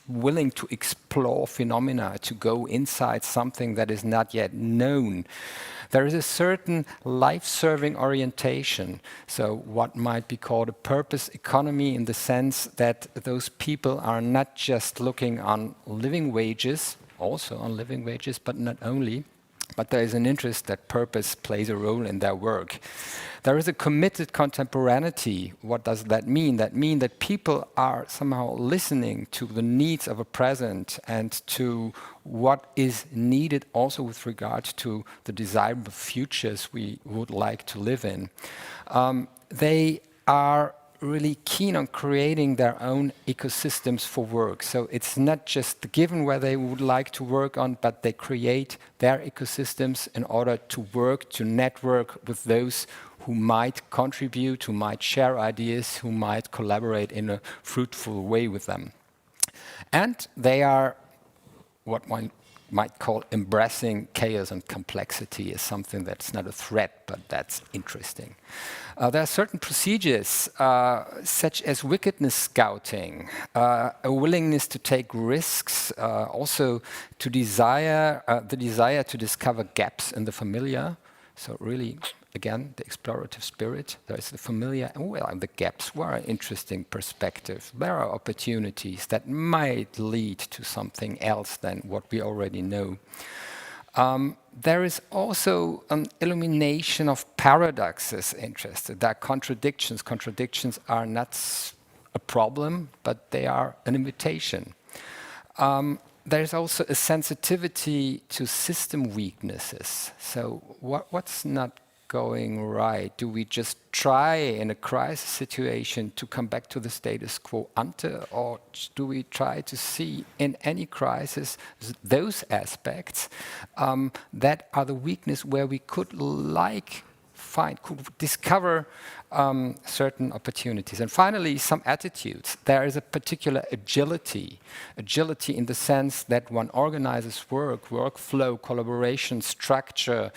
willing to explore phenomena, to go inside something that is not yet known. There is a certain life-serving orientation, so what might be called a purpose economy, in the sense that those people are not just looking on living wages, also on living wages, but not only, but there is an interest that purpose plays a role in their work. There is a committed contemporaneity. What does that mean? That means that people are somehow listening to the needs of a present and to what is needed also with regard to the desirable futures we would like to live in. They are really keen on creating their own ecosystems for work. So it's not just the given where they would like to work on, but they create their ecosystems in order to work, to network with those who might contribute, who might share ideas, who might collaborate in a fruitful way with them. And they are what one might call embracing chaos and complexity as something that's not a threat, but that's interesting. There are certain procedures, such as wickedness scouting, a willingness to take risks, also to the desire to discover gaps in the familiar. So really, again, the explorative spirit. There is the familiar, and the gaps were an interesting perspective. There are opportunities that might lead to something else than what we already know. There is also an illumination of paradoxes interested. There are contradictions. Contradictions are not a problem, but they are an invitation. There's also a sensitivity to system weaknesses. So what's not going right? Do we just try in a crisis situation to come back to the status quo ante, or do we try to see in any crisis those aspects that are the weakness where we could could discover certain opportunities. And finally, some attitudes. There is a particular agility in the sense that one organizes work, workflow, collaboration, structure,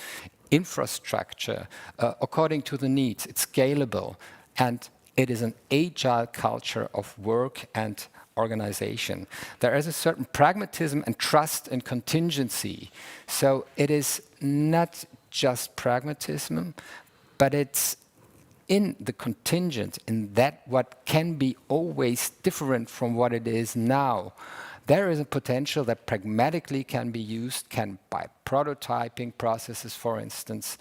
infrastructure, according to the needs. It's scalable, and it is an agile culture of work and organization. There is a certain pragmatism and trust in contingency. So it is not just pragmatism, but it's in the contingent, in that what can be always different from what it is now. There is a potential that pragmatically can be used, by prototyping processes, for instance,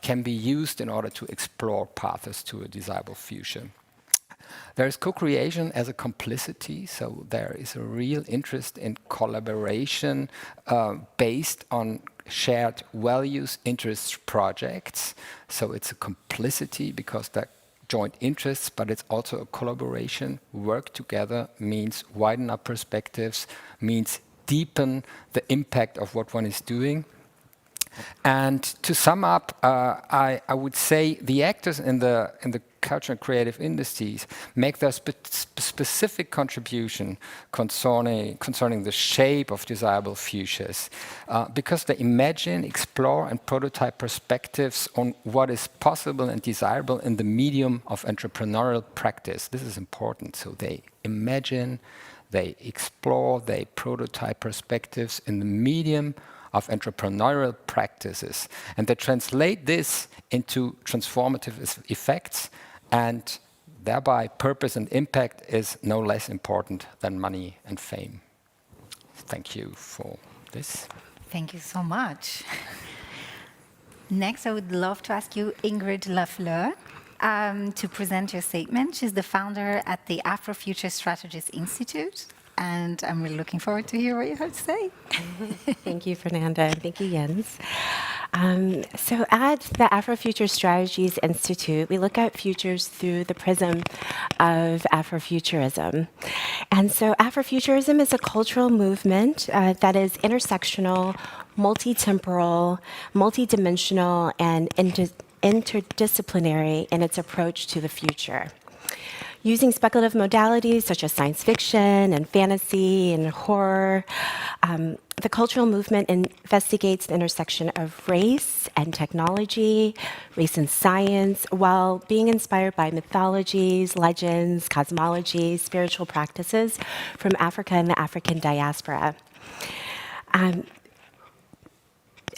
can be used in order to explore paths to a desirable future. There is co-creation as a complicity, so there is a real interest in collaboration based on shared values, interests, projects. So it's a complicity because they're joint interests, but it's also a collaboration. Work together means widen our perspectives, means deepen the impact of what one is doing. And to sum up, I would say the actors in the culture and creative industries make their specific contribution concerning the shape of desirable futures, because they imagine, explore, and prototype perspectives on what is possible and desirable in the medium of entrepreneurial practice. This is important. So they imagine, they explore, they prototype perspectives in the medium of entrepreneurial practices. And they translate this into transformative effects, and thereby purpose and impact is no less important than money and fame. Thank you for this. Thank you so much. Next, I would love to ask you Ingrid Lafleur to present your statement. She's the founder at the Afrofuture Strategies Institute. And I'm really looking forward to hear what you have to say. Thank you, Fernanda, and thank you, Jens. So at the Afrofuture Strategies Institute, we look at futures through the prism of Afrofuturism. And so Afrofuturism is a cultural movement that is intersectional, multi-temporal, multi-dimensional, and interdisciplinary in its approach to the future. Using speculative modalities such as science fiction and fantasy and horror, the cultural movement investigates the intersection of race and technology, race and science, while being inspired by mythologies, legends, cosmology, spiritual practices from Africa and the African diaspora.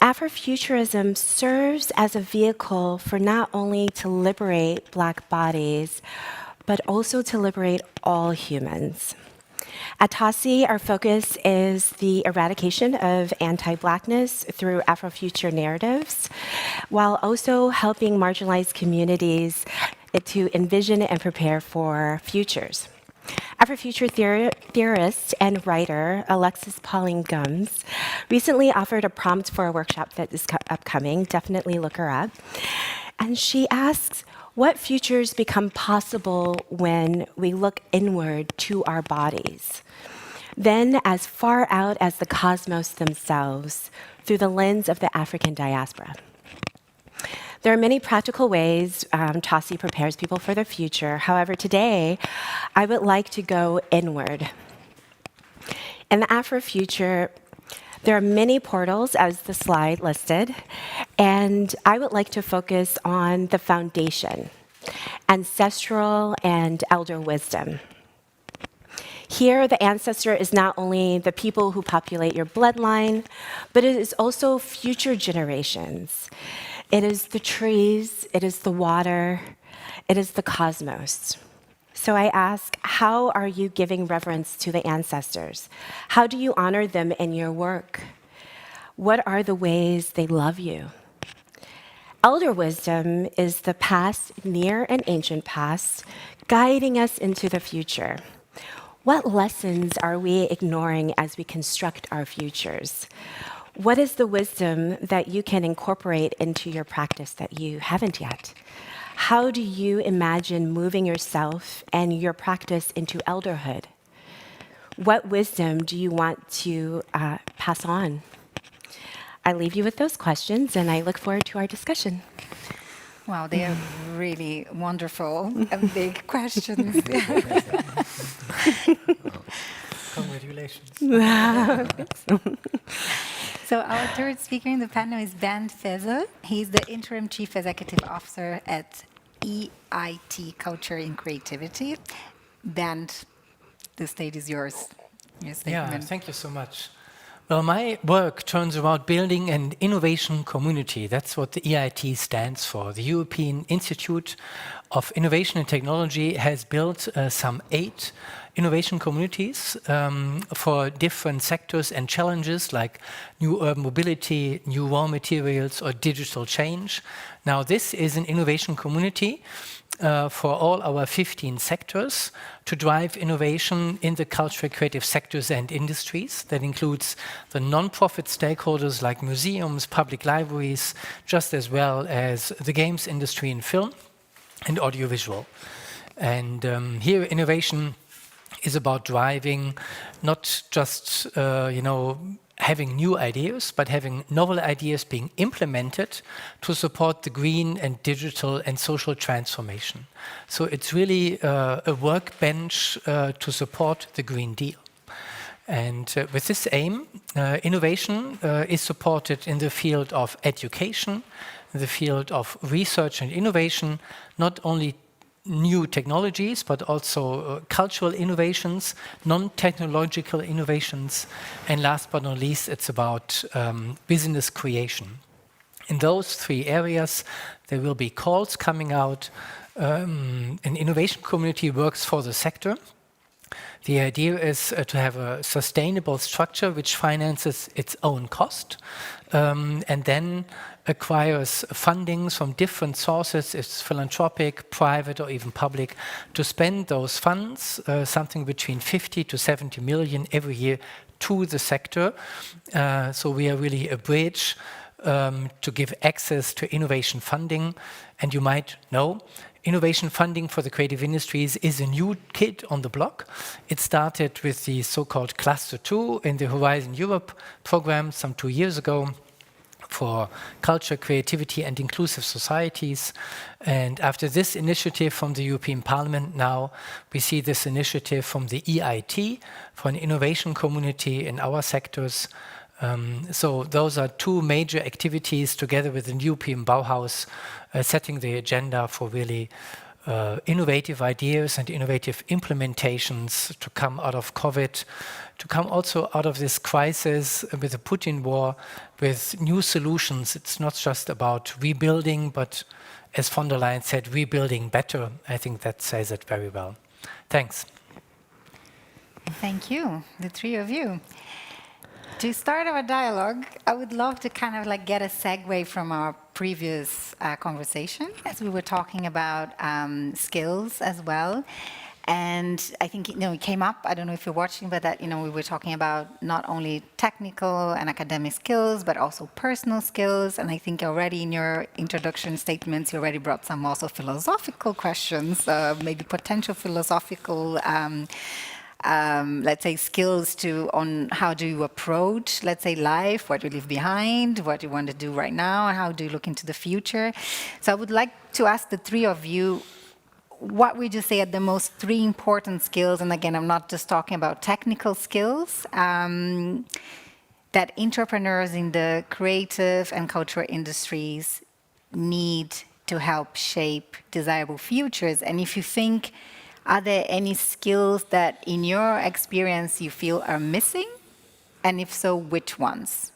Afrofuturism serves as a vehicle for not only to liberate Black bodies, but also to liberate all humans. At TASI, our focus is the eradication of anti-Blackness through Afrofuture narratives, while also helping marginalized communities to envision and prepare for futures. Afrofuture theorist and writer Alexis Pauline Gumbs recently offered a prompt for a workshop that is upcoming. Definitely look her up. And she asks, what futures become possible when we look inward to our bodies? Then as far out as the cosmos themselves, through the lens of the African diaspora. There are many practical ways TASI prepares people for the future. However, today, I would like to go inward. In the Afrofuture, there are many portals, as the slide listed, and I would like to focus on the foundation, ancestral and elder wisdom. Here, the ancestor is not only the people who populate your bloodline, but it is also future generations. It is the trees, it is the water, it is the cosmos. So I ask, how are you giving reverence to the ancestors? How do you honor them in your work? What are the ways they love you? Elder wisdom is the past, near and ancient past, guiding us into the future. What lessons are we ignoring as we construct our futures? What is the wisdom that you can incorporate into your practice that you haven't yet? How do you imagine moving yourself and your practice into elderhood? What wisdom do you want to pass on? I leave you with those questions, and I look forward to our discussion. Wow, they are really wonderful and big questions. Congratulations. So our third speaker in the panel is Bernd Fessel. He's the interim chief executive officer at EIT Culture and Creativity. Bernd, the stage is yours. Your statement. Yeah, thank you so much. Well, my work turns around building an innovation community. That's what the EIT stands for. The European Institute of Innovation and Technology has built some 8 innovation communities for different sectors and challenges like new urban mobility, new raw materials, or digital change. Now, this is an innovation community for all our 15 sectors to drive innovation in the cultural creative sectors and industries. That includes the non-profit stakeholders like museums, public libraries, just as well as the games industry and film and audiovisual. And here innovation is about driving not just having new ideas, but having novel ideas being implemented to support the green and digital and social transformation. So it's really a workbench to support the Green Deal. And with this aim, innovation is supported in the field of education, in the field of research and innovation, not only new technologies, but also cultural innovations, non-technological innovations, and last but not least, it's about business creation. In those 3 areas, there will be calls coming out. An innovation community works for the sector. The idea is to have a sustainable structure which finances its own cost, and then acquires fundings from different sources, it's philanthropic, private, or even public, to spend those funds, something between 50 to 70 million every year, to the sector. So we are really a bridge to give access to innovation funding. And you might know, innovation funding for the creative industries is a new kid on the block. It started with the so-called Cluster 2 in the Horizon Europe program some 2 years ago, for culture, creativity, and inclusive societies. And after this initiative from the European Parliament, now we see this initiative from the EIT for an innovation community in our sectors. So those are 2 major activities together with the European Bauhaus, setting the agenda for really innovative ideas and innovative implementations to come out of COVID, to come also out of this crisis with the Putin war, with new solutions. It's not just about rebuilding, but as von der Leyen said, rebuilding better. I think that says it very well. Thanks. Thank you, the 3 of you. To start our dialogue, I would love to kind of like get a segue from our previous conversation, as we were talking about skills as well. And I think, it came up, I don't know if you're watching, but that, we were talking about not only technical and academic skills, but also personal skills. And I think already in your introduction statements, you already brought some also philosophical questions, maybe potential philosophical let's say, skills on how do you approach, let's say, life, what you leave behind, what you want to do right now, and how do you look into the future. So I would like to ask the 3 of you, what would you say are the most 3 important skills, and again, I'm not just talking about technical skills, that entrepreneurs in the creative and cultural industries need to help shape desirable futures? And if you think, are there any skills that, in your experience, you feel are missing? And if so, which ones?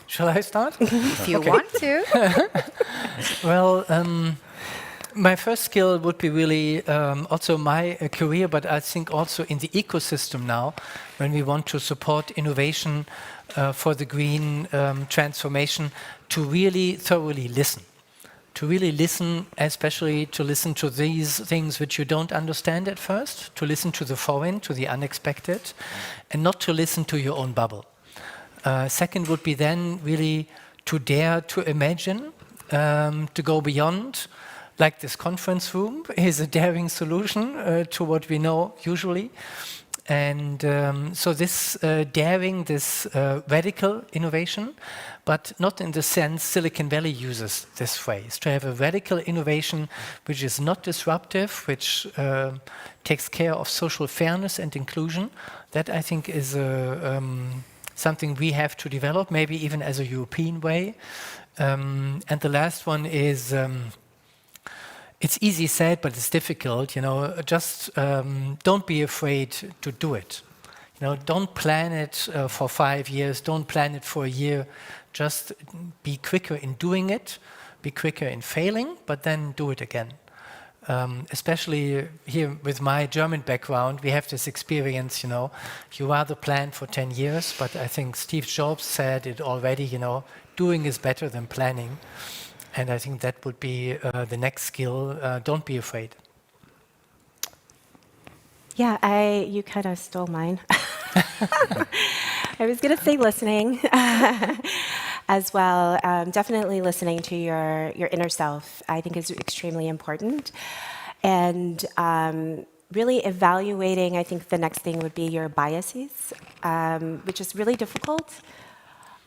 Shall I start? If you want to. Well, my first skill would be really also my career, but I think also in the ecosystem now, when we want to support innovation for the green transformation, to really thoroughly listen. To really listen, especially to listen to these things which you don't understand at first, to listen to the foreign, to the unexpected, and not to listen to your own bubble. Second would be then really to dare to imagine, to go beyond, like this conference room is a daring solution to what we know usually. And so this daring, this radical innovation, but not in the sense Silicon Valley uses this phrase, to have a radical innovation which is not disruptive, which takes care of social fairness and inclusion. That I think is something we have to develop, maybe even as a European way. And the last one is, it's easy said, but it's difficult. Just don't be afraid to do it. Don't plan it for 5 years. Don't plan it for a year. Just be quicker in doing it, be quicker in failing, but then do it again. Especially here with my German background, we have this experience. You rather plan for 10 years, but I think Steve Jobs said it already. Doing is better than planning. And I think that would be the next skill. Don't be afraid. Yeah, you kind of stole mine. I was going to say listening as well. Definitely listening to your inner self, I think, is extremely important. And really evaluating, I think the next thing would be your biases, which is really difficult.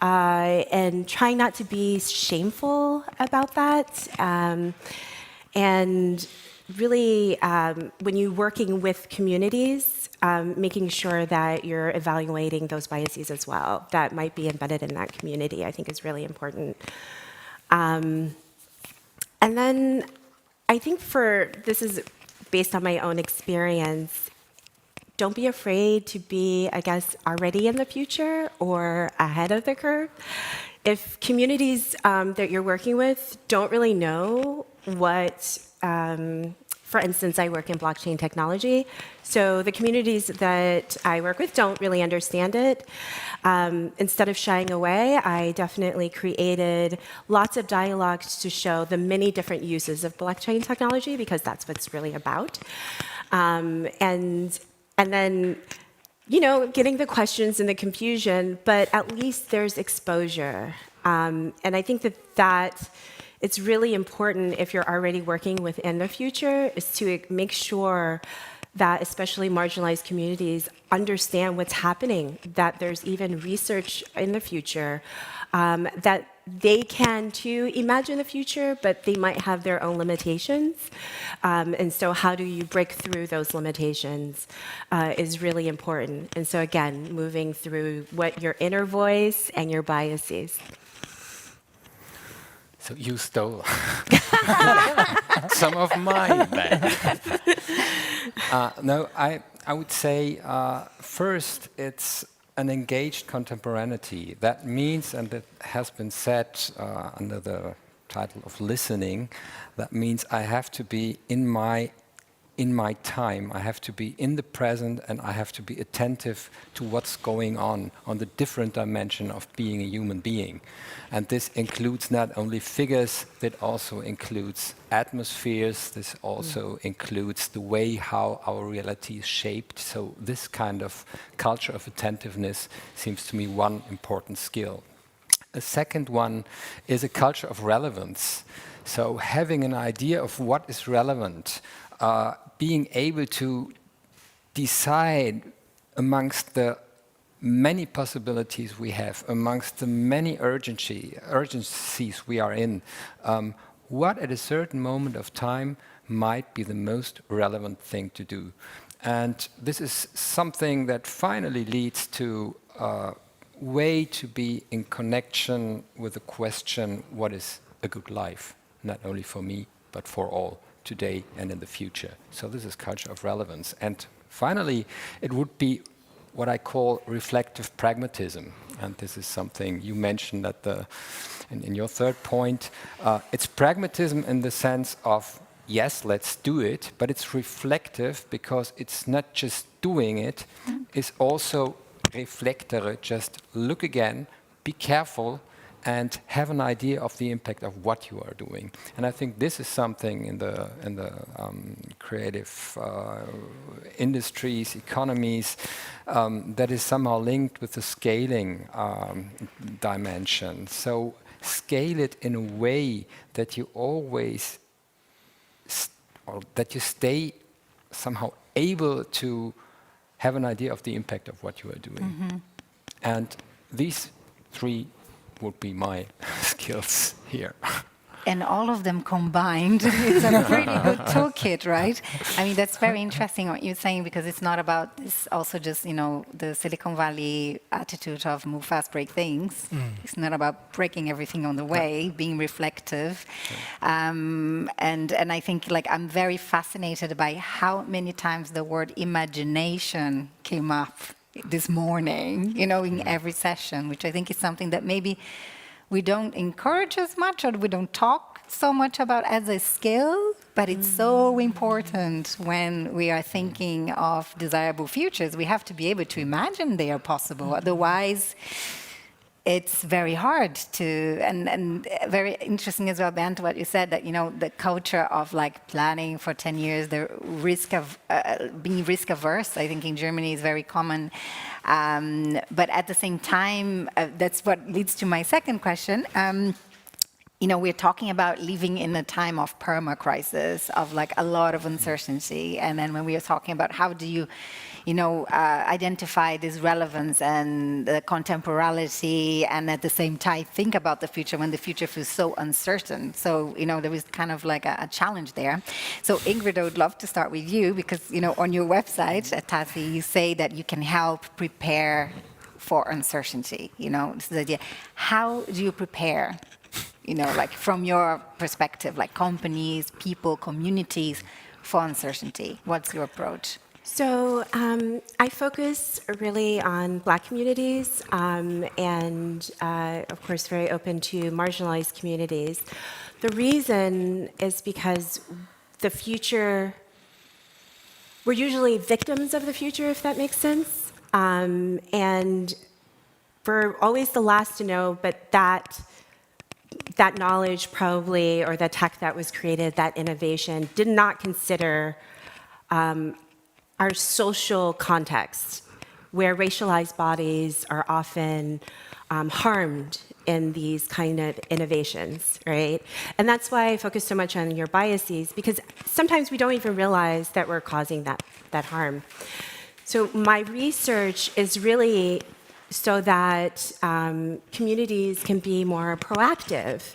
And trying not to be shameful about that. And really, when you're working with communities, making sure that you're evaluating those biases as well that might be embedded in that community, I think is really important. And then I think this is based on my own experience, don't be afraid to be, I guess, already in the future or ahead of the curve. If communities that you're working with don't really know what, for instance, I work in blockchain technology, so the communities that I work with don't really understand it. Instead of shying away, I definitely created lots of dialogues to show the many different uses of blockchain technology, because that's what it's really about. And then, getting the questions and the confusion, but at least there's exposure. And I think that it's really important, if you're already working within the future, is to make sure that especially marginalized communities understand what's happening, that there's even research in the future, that they can too imagine the future, but they might have their own limitations. And so how do you break through those limitations is really important. And so again, moving through what your inner voice and your biases. So you stole some of mine then. No, I would say first it's an engaged contemporaneity. That means, and it has been said under the title of listening, that means I have to be in my time, I have to be in the present, and I have to be attentive to what's going on the different dimension of being a human being. And this includes not only figures, that also includes atmospheres, this also includes the way how our reality is shaped. So this kind of culture of attentiveness seems to me one important skill. A second one is a culture of relevance. So having an idea of what is relevant, being able to decide amongst the many possibilities we have, amongst the many urgencies we are in, what at a certain moment of time might be the most relevant thing to do. And this is something that finally leads to a way to be in connection with the question, what is a good life? Not only for me, but for all, today and in the future. So this is culture of relevance. And finally, it would be what I call reflective pragmatism. And this is something you mentioned in your third point. It's pragmatism in the sense of, yes, let's do it, but it's reflective because it's not just doing it, it's also reflectere, just look again, be careful, and have an idea of the impact of what you are doing. And I think this is something in the creative industries, economies, that is somehow linked with the scaling dimension. So scale it in a way that you always, or that you stay somehow able to have an idea of the impact of what you are doing. And these 3 would be my skills here. And all of them combined, it's a pretty good toolkit, right? I mean, that's very interesting what you're saying, because it's not about, it's also just, you know, the Silicon Valley attitude of move fast, break things. It's not about breaking everything on the way, being reflective. And I think, like, I'm very fascinated by how many times the word imagination came up this morning, you know, in every session, which I think is something that maybe we don't encourage as much, or we don't talk so much about as a skill, but it's so important when we are thinking of desirable futures. We have to be able to imagine they are possible. Otherwise, it's very hard to, and very interesting as well, Bernd, what you said, that, you know, the culture of like planning for 10 years, the risk of being risk averse, I think in Germany is very common. But at the same time, that's what leads to my second question. You know, we're talking about living in a time of perma-crisis, of like a lot of uncertainty. And then when we are talking about how do you, you know, identify this relevance and the contemporality, and at the same time think about the future when the future feels so uncertain. So, you know, there is kind of like a challenge there. So Ingrid, I would love to start with you, because, you know, on your website at TASI, you say that you can help prepare for uncertainty. You know, this is the idea. How do you prepare? You know, like from your perspective, like companies, people, communities, for uncertainty. What's your approach? So I focus really on Black communities and, of course, very open to marginalized communities. The reason is because the future, we're usually victims of the future, if that makes sense. And we're always the last to know, but that knowledge probably, or the tech that was created, that innovation, did not consider our social context, where racialized bodies are often harmed in these kind of innovations, right? And that's why I focus so much on your biases, because sometimes we don't even realize that we're causing that harm. So my research is really so that communities can be more proactive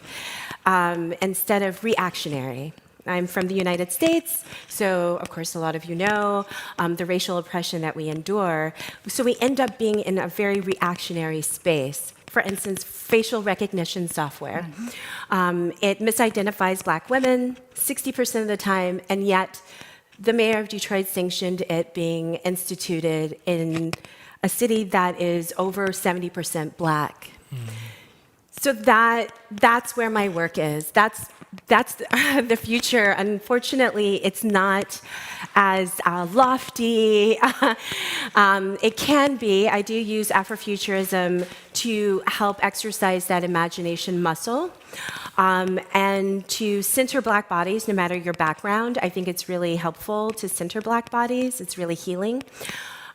instead of reactionary. I'm from the United States, so of course a lot of you know the racial oppression that we endure. So we end up being in a very reactionary space. For instance, facial recognition software. It misidentifies Black women 60% of the time, and yet the mayor of Detroit sanctioned it being instituted in a city that is over 70% Black. So that's where my work is. That's the future. Unfortunately, it's not as lofty. It can be. I do use Afrofuturism to help exercise that imagination muscle and to center Black bodies, no matter your background. I think it's really helpful to center Black bodies. It's really healing.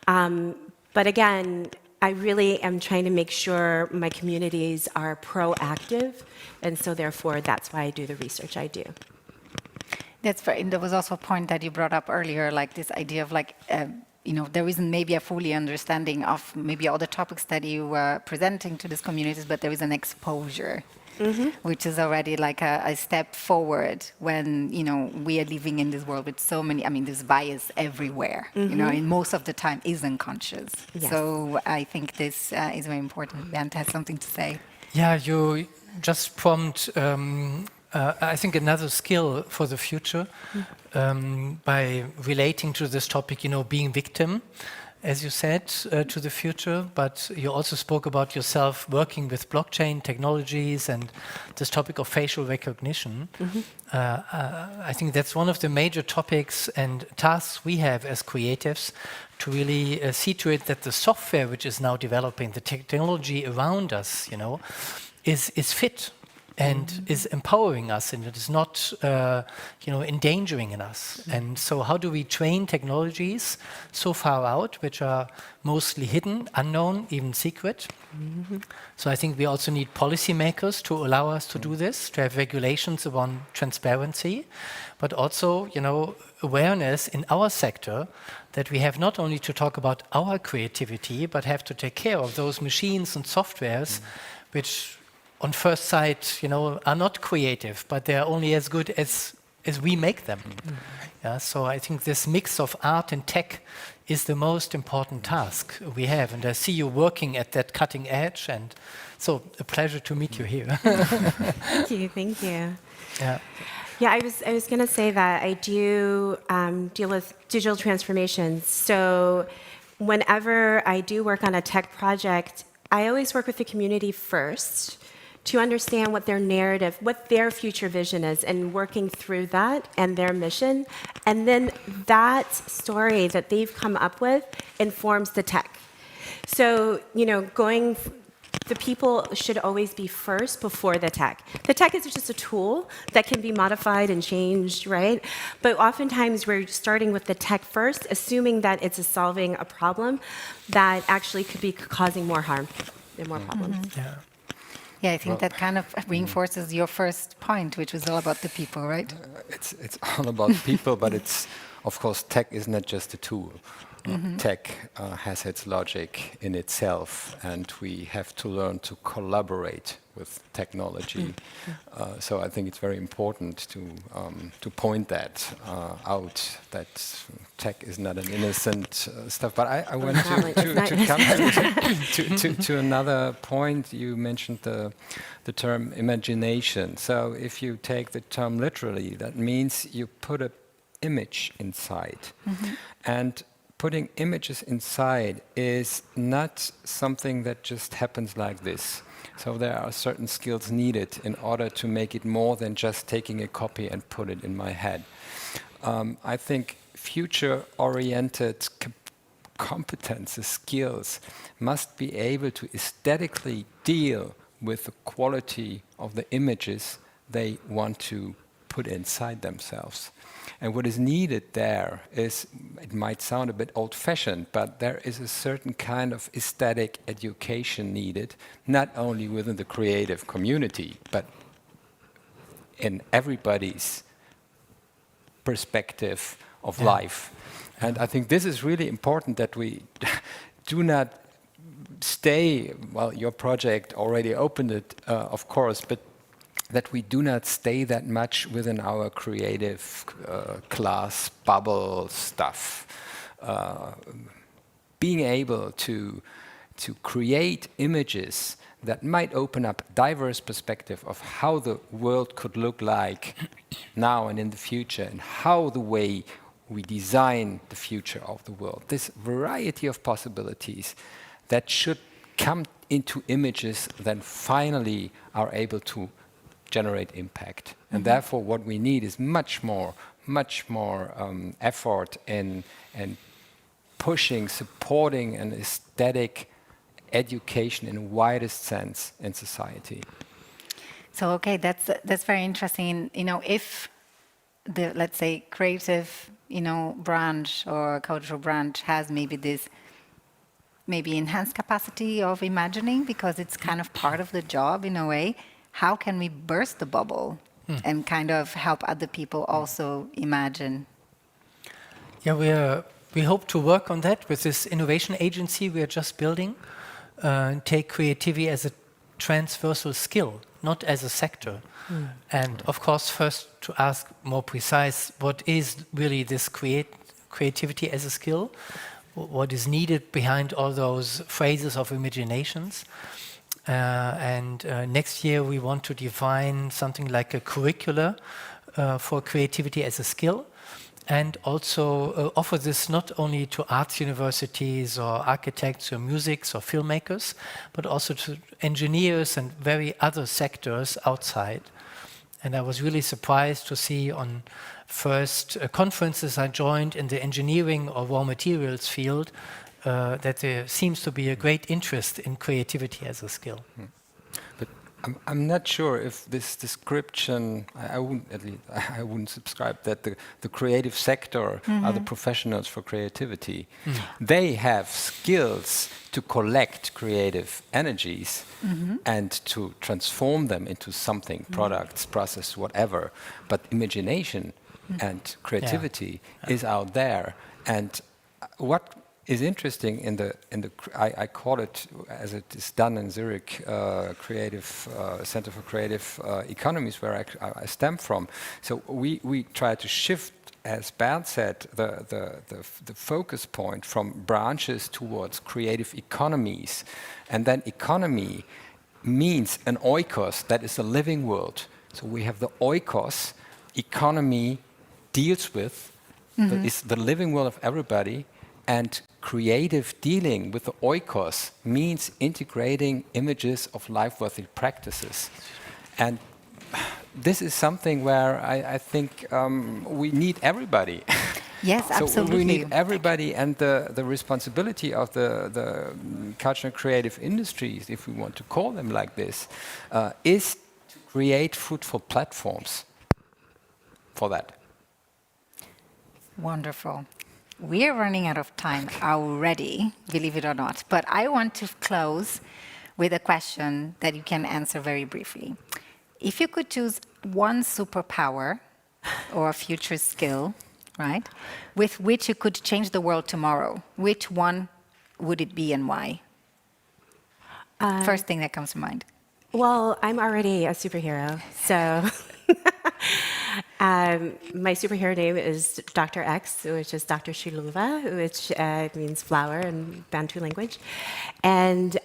But again, I really am trying to make sure my communities are proactive, and so therefore that's why I do the research I do. That's very, and there was also a point that you brought up earlier, like this idea of like, you know, there isn't maybe a fully understanding of maybe all the topics that you were presenting to these communities, but there is an exposure. Which is already like a step forward when, you know, we are living in this world with so many, I mean, there's bias everywhere, you know, and most of the time is unconscious. Yes. So I think this is very important. Bernd has something to say. Yeah, you just prompt, I think, another skill for the future by relating to this topic, you know, being victim, as you said, to the future, but you also spoke about yourself working with blockchain technologies and this topic of facial recognition. I think that's one of the major topics and tasks we have as creatives to really see to it that the software which is now developing, the technology around us, you know, is fit and is empowering us, and it is not, you know, endangering in us. And so how do we train technologies so far out, which are mostly hidden, unknown, even secret? So I think we also need policymakers to allow us to do this, to have regulations around transparency, but also, you know, awareness in our sector that we have not only to talk about our creativity, but have to take care of those machines and softwares which on first sight, are not creative, but they're only as good as we make them. Yeah, so I think this mix of art and tech is the most important task we have. And I see you working at that cutting edge, and so a pleasure to meet you here. Thank you. Yeah. Yeah, I was going to say that I do deal with digital transformations. So whenever I do work on a tech project, I always work with the community first to understand what their narrative, what their future vision is, and working through that and their mission. And then that story that they've come up with informs the tech. So, the people should always be first before the tech. The tech is just a tool that can be modified and changed, right? But oftentimes we're starting with the tech first, assuming that it's solving a problem that actually could be causing more harm and more problems. Yeah. Yeah, I think that kind of reinforces your first point, which was all about the people, right? It's all about people, but it's, of course, tech is not just a tool. Tech has its logic in itself, and we have to learn to collaborate with technology. So I think it's very important to point that out, that tech is not an innocent stuff. But I want to come to another point. You mentioned the term imagination. So if you take the term literally, that means you put an image inside. And putting images inside is not something that just happens like this. So there are certain skills needed in order to make it more than just taking a copy and put it in my head. I think future-oriented competences, skills, must be able to aesthetically deal with the quality of the images they want to put inside themselves. And what is needed there is, it might sound a bit old-fashioned, but there is a certain kind of aesthetic education needed, not only within the creative community, but in everybody's perspective of life. And I think this is really important, that we do not stay, well, your project already opened it, of course, but that we do not stay that much within our creative class bubble stuff. Being able to create images that might open up diverse perspective of how the world could look like now and in the future, and how the way we design the future of the world. This variety of possibilities that should come into images that finally are able to generate impact. And therefore what we need is much more effort in pushing, supporting an aesthetic education in the widest sense in society. So, okay, that's very interesting. If the, let's say, creative, branch or cultural branch has maybe this enhanced capacity of imagining, because it's kind of part of the job in a way, how can we burst the bubble and kind of help other people also imagine? Yeah, we hope to work on that with this innovation agency we are just building, and take creativity as a transversal skill, not as a sector. And of course, first to ask more precise, what is really this creativity as a skill? What is needed behind all those phrases of imaginations? And next year we want to define something like a curricula for creativity as a skill, and also offer this not only to arts universities or architects or musics or filmmakers, but also to engineers and very other sectors outside. And I was really surprised to see on first conferences I joined in the engineering or raw materials field that there seems to be a great interest in creativity as a skill. But I'm not sure if this description, I wouldn't subscribe that the creative sector are the professionals for creativity. They have skills to collect creative energies and to transform them into something, products, process, whatever. But imagination and creativity is out there. And what is interesting I call it, as it is done in Zurich, Creative Center for Creative Economies, where I stem from. So we try to shift, as Bernd said, the focus point from branches towards creative economies. And then economy means an oikos, that is a living world. So we have the oikos, economy deals with, is the living world of everybody, and creative dealing with the oikos means integrating images of life-worthy practices. And this is something where I think we need everybody. Yes, so absolutely. We need everybody, and the responsibility of the cultural and creative industries, if we want to call them like this, is to create fruitful platforms for that. Wonderful. We are running out of time already, believe it or not. But I want to close with a question that you can answer very briefly. If you could choose one superpower or a future skill, right, with which you could change the world tomorrow, which one would it be and why? First thing that comes to mind. Well, I'm already a superhero, so my superhero name is Dr. X, which is Dr. Shuluva, which means flower in Bantu language. And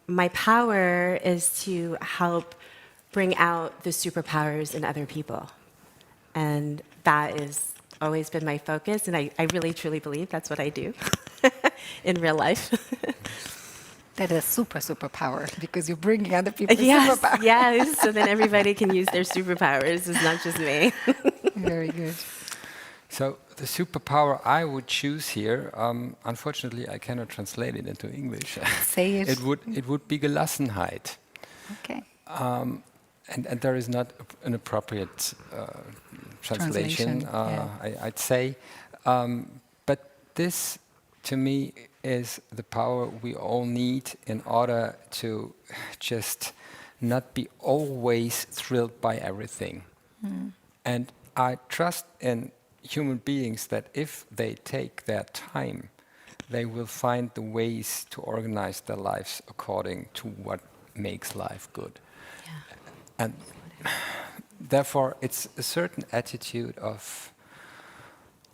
my power is to help bring out the superpowers in other people. And that has always been my focus, and I really, truly believe that's what I do in real life. That is superpower, because you're bringing other people's superpowers. Yes, so then everybody can use their superpowers. It's not just me. Very good. So the superpower I would choose here, unfortunately, I cannot translate it into English. Say it. It would be Gelassenheit. Okay. And there is not an appropriate translation. I'd say. But this, to me, is the power we all need in order to just not be always thrilled by everything. And I trust in human beings that if they take their time, they will find the ways to organize their lives according to what makes life good. And therefore, it's a certain attitude of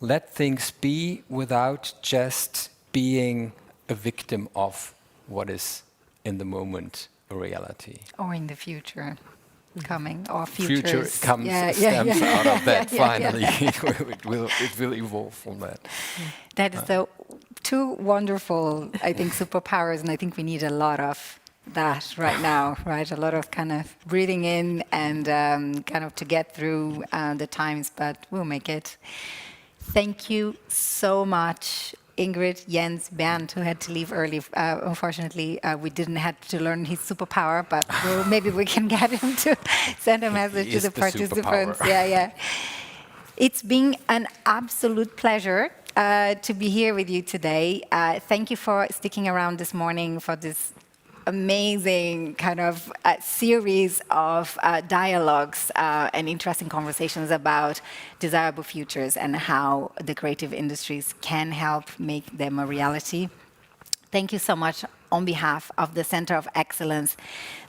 let things be without just being a victim of what is in the moment a reality. Or in the future coming, or Future stems out of that finally. It will evolve from that. That is the two wonderful, I think, superpowers, and I think we need a lot of that right now, right? A lot of kind of breathing in and kind of to get through the times, but we'll make it. Thank you so much, Ingrid, Jens, Bernd, who had to leave early. Unfortunately, we didn't have to learn his superpower, but maybe we can get him to send a message to the participants. It's been an absolute pleasure to be here with you today. Thank you for sticking around this morning for this amazing kind of series of dialogues and interesting conversations about desirable futures and how the creative industries can help make them a reality. Thank you so much on behalf of the Center of Excellence,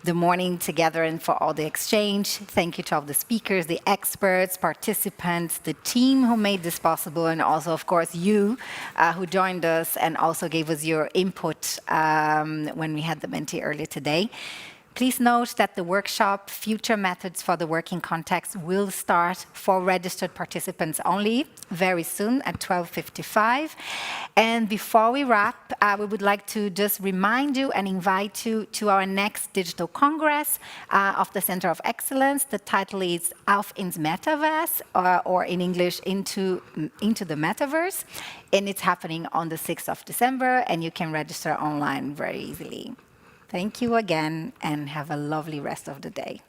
the Morning Together, and for all the exchange. Thank you to all the speakers, the experts, participants, the team who made this possible, and also, of course, you who joined us and also gave us your input when we had the Menti earlier today. Please note that the workshop, Future Methods for the Working Context, will start for registered participants only very soon at 12:55. And before we wrap, we would like to just remind you and invite you to our next digital Kongress of the Center of Excellence. The title is Auf ins Metaverse, or in English, into the Metaverse. And it's happening on the 6th of December, and you can register online very easily. Thank you again, and have a lovely rest of the day.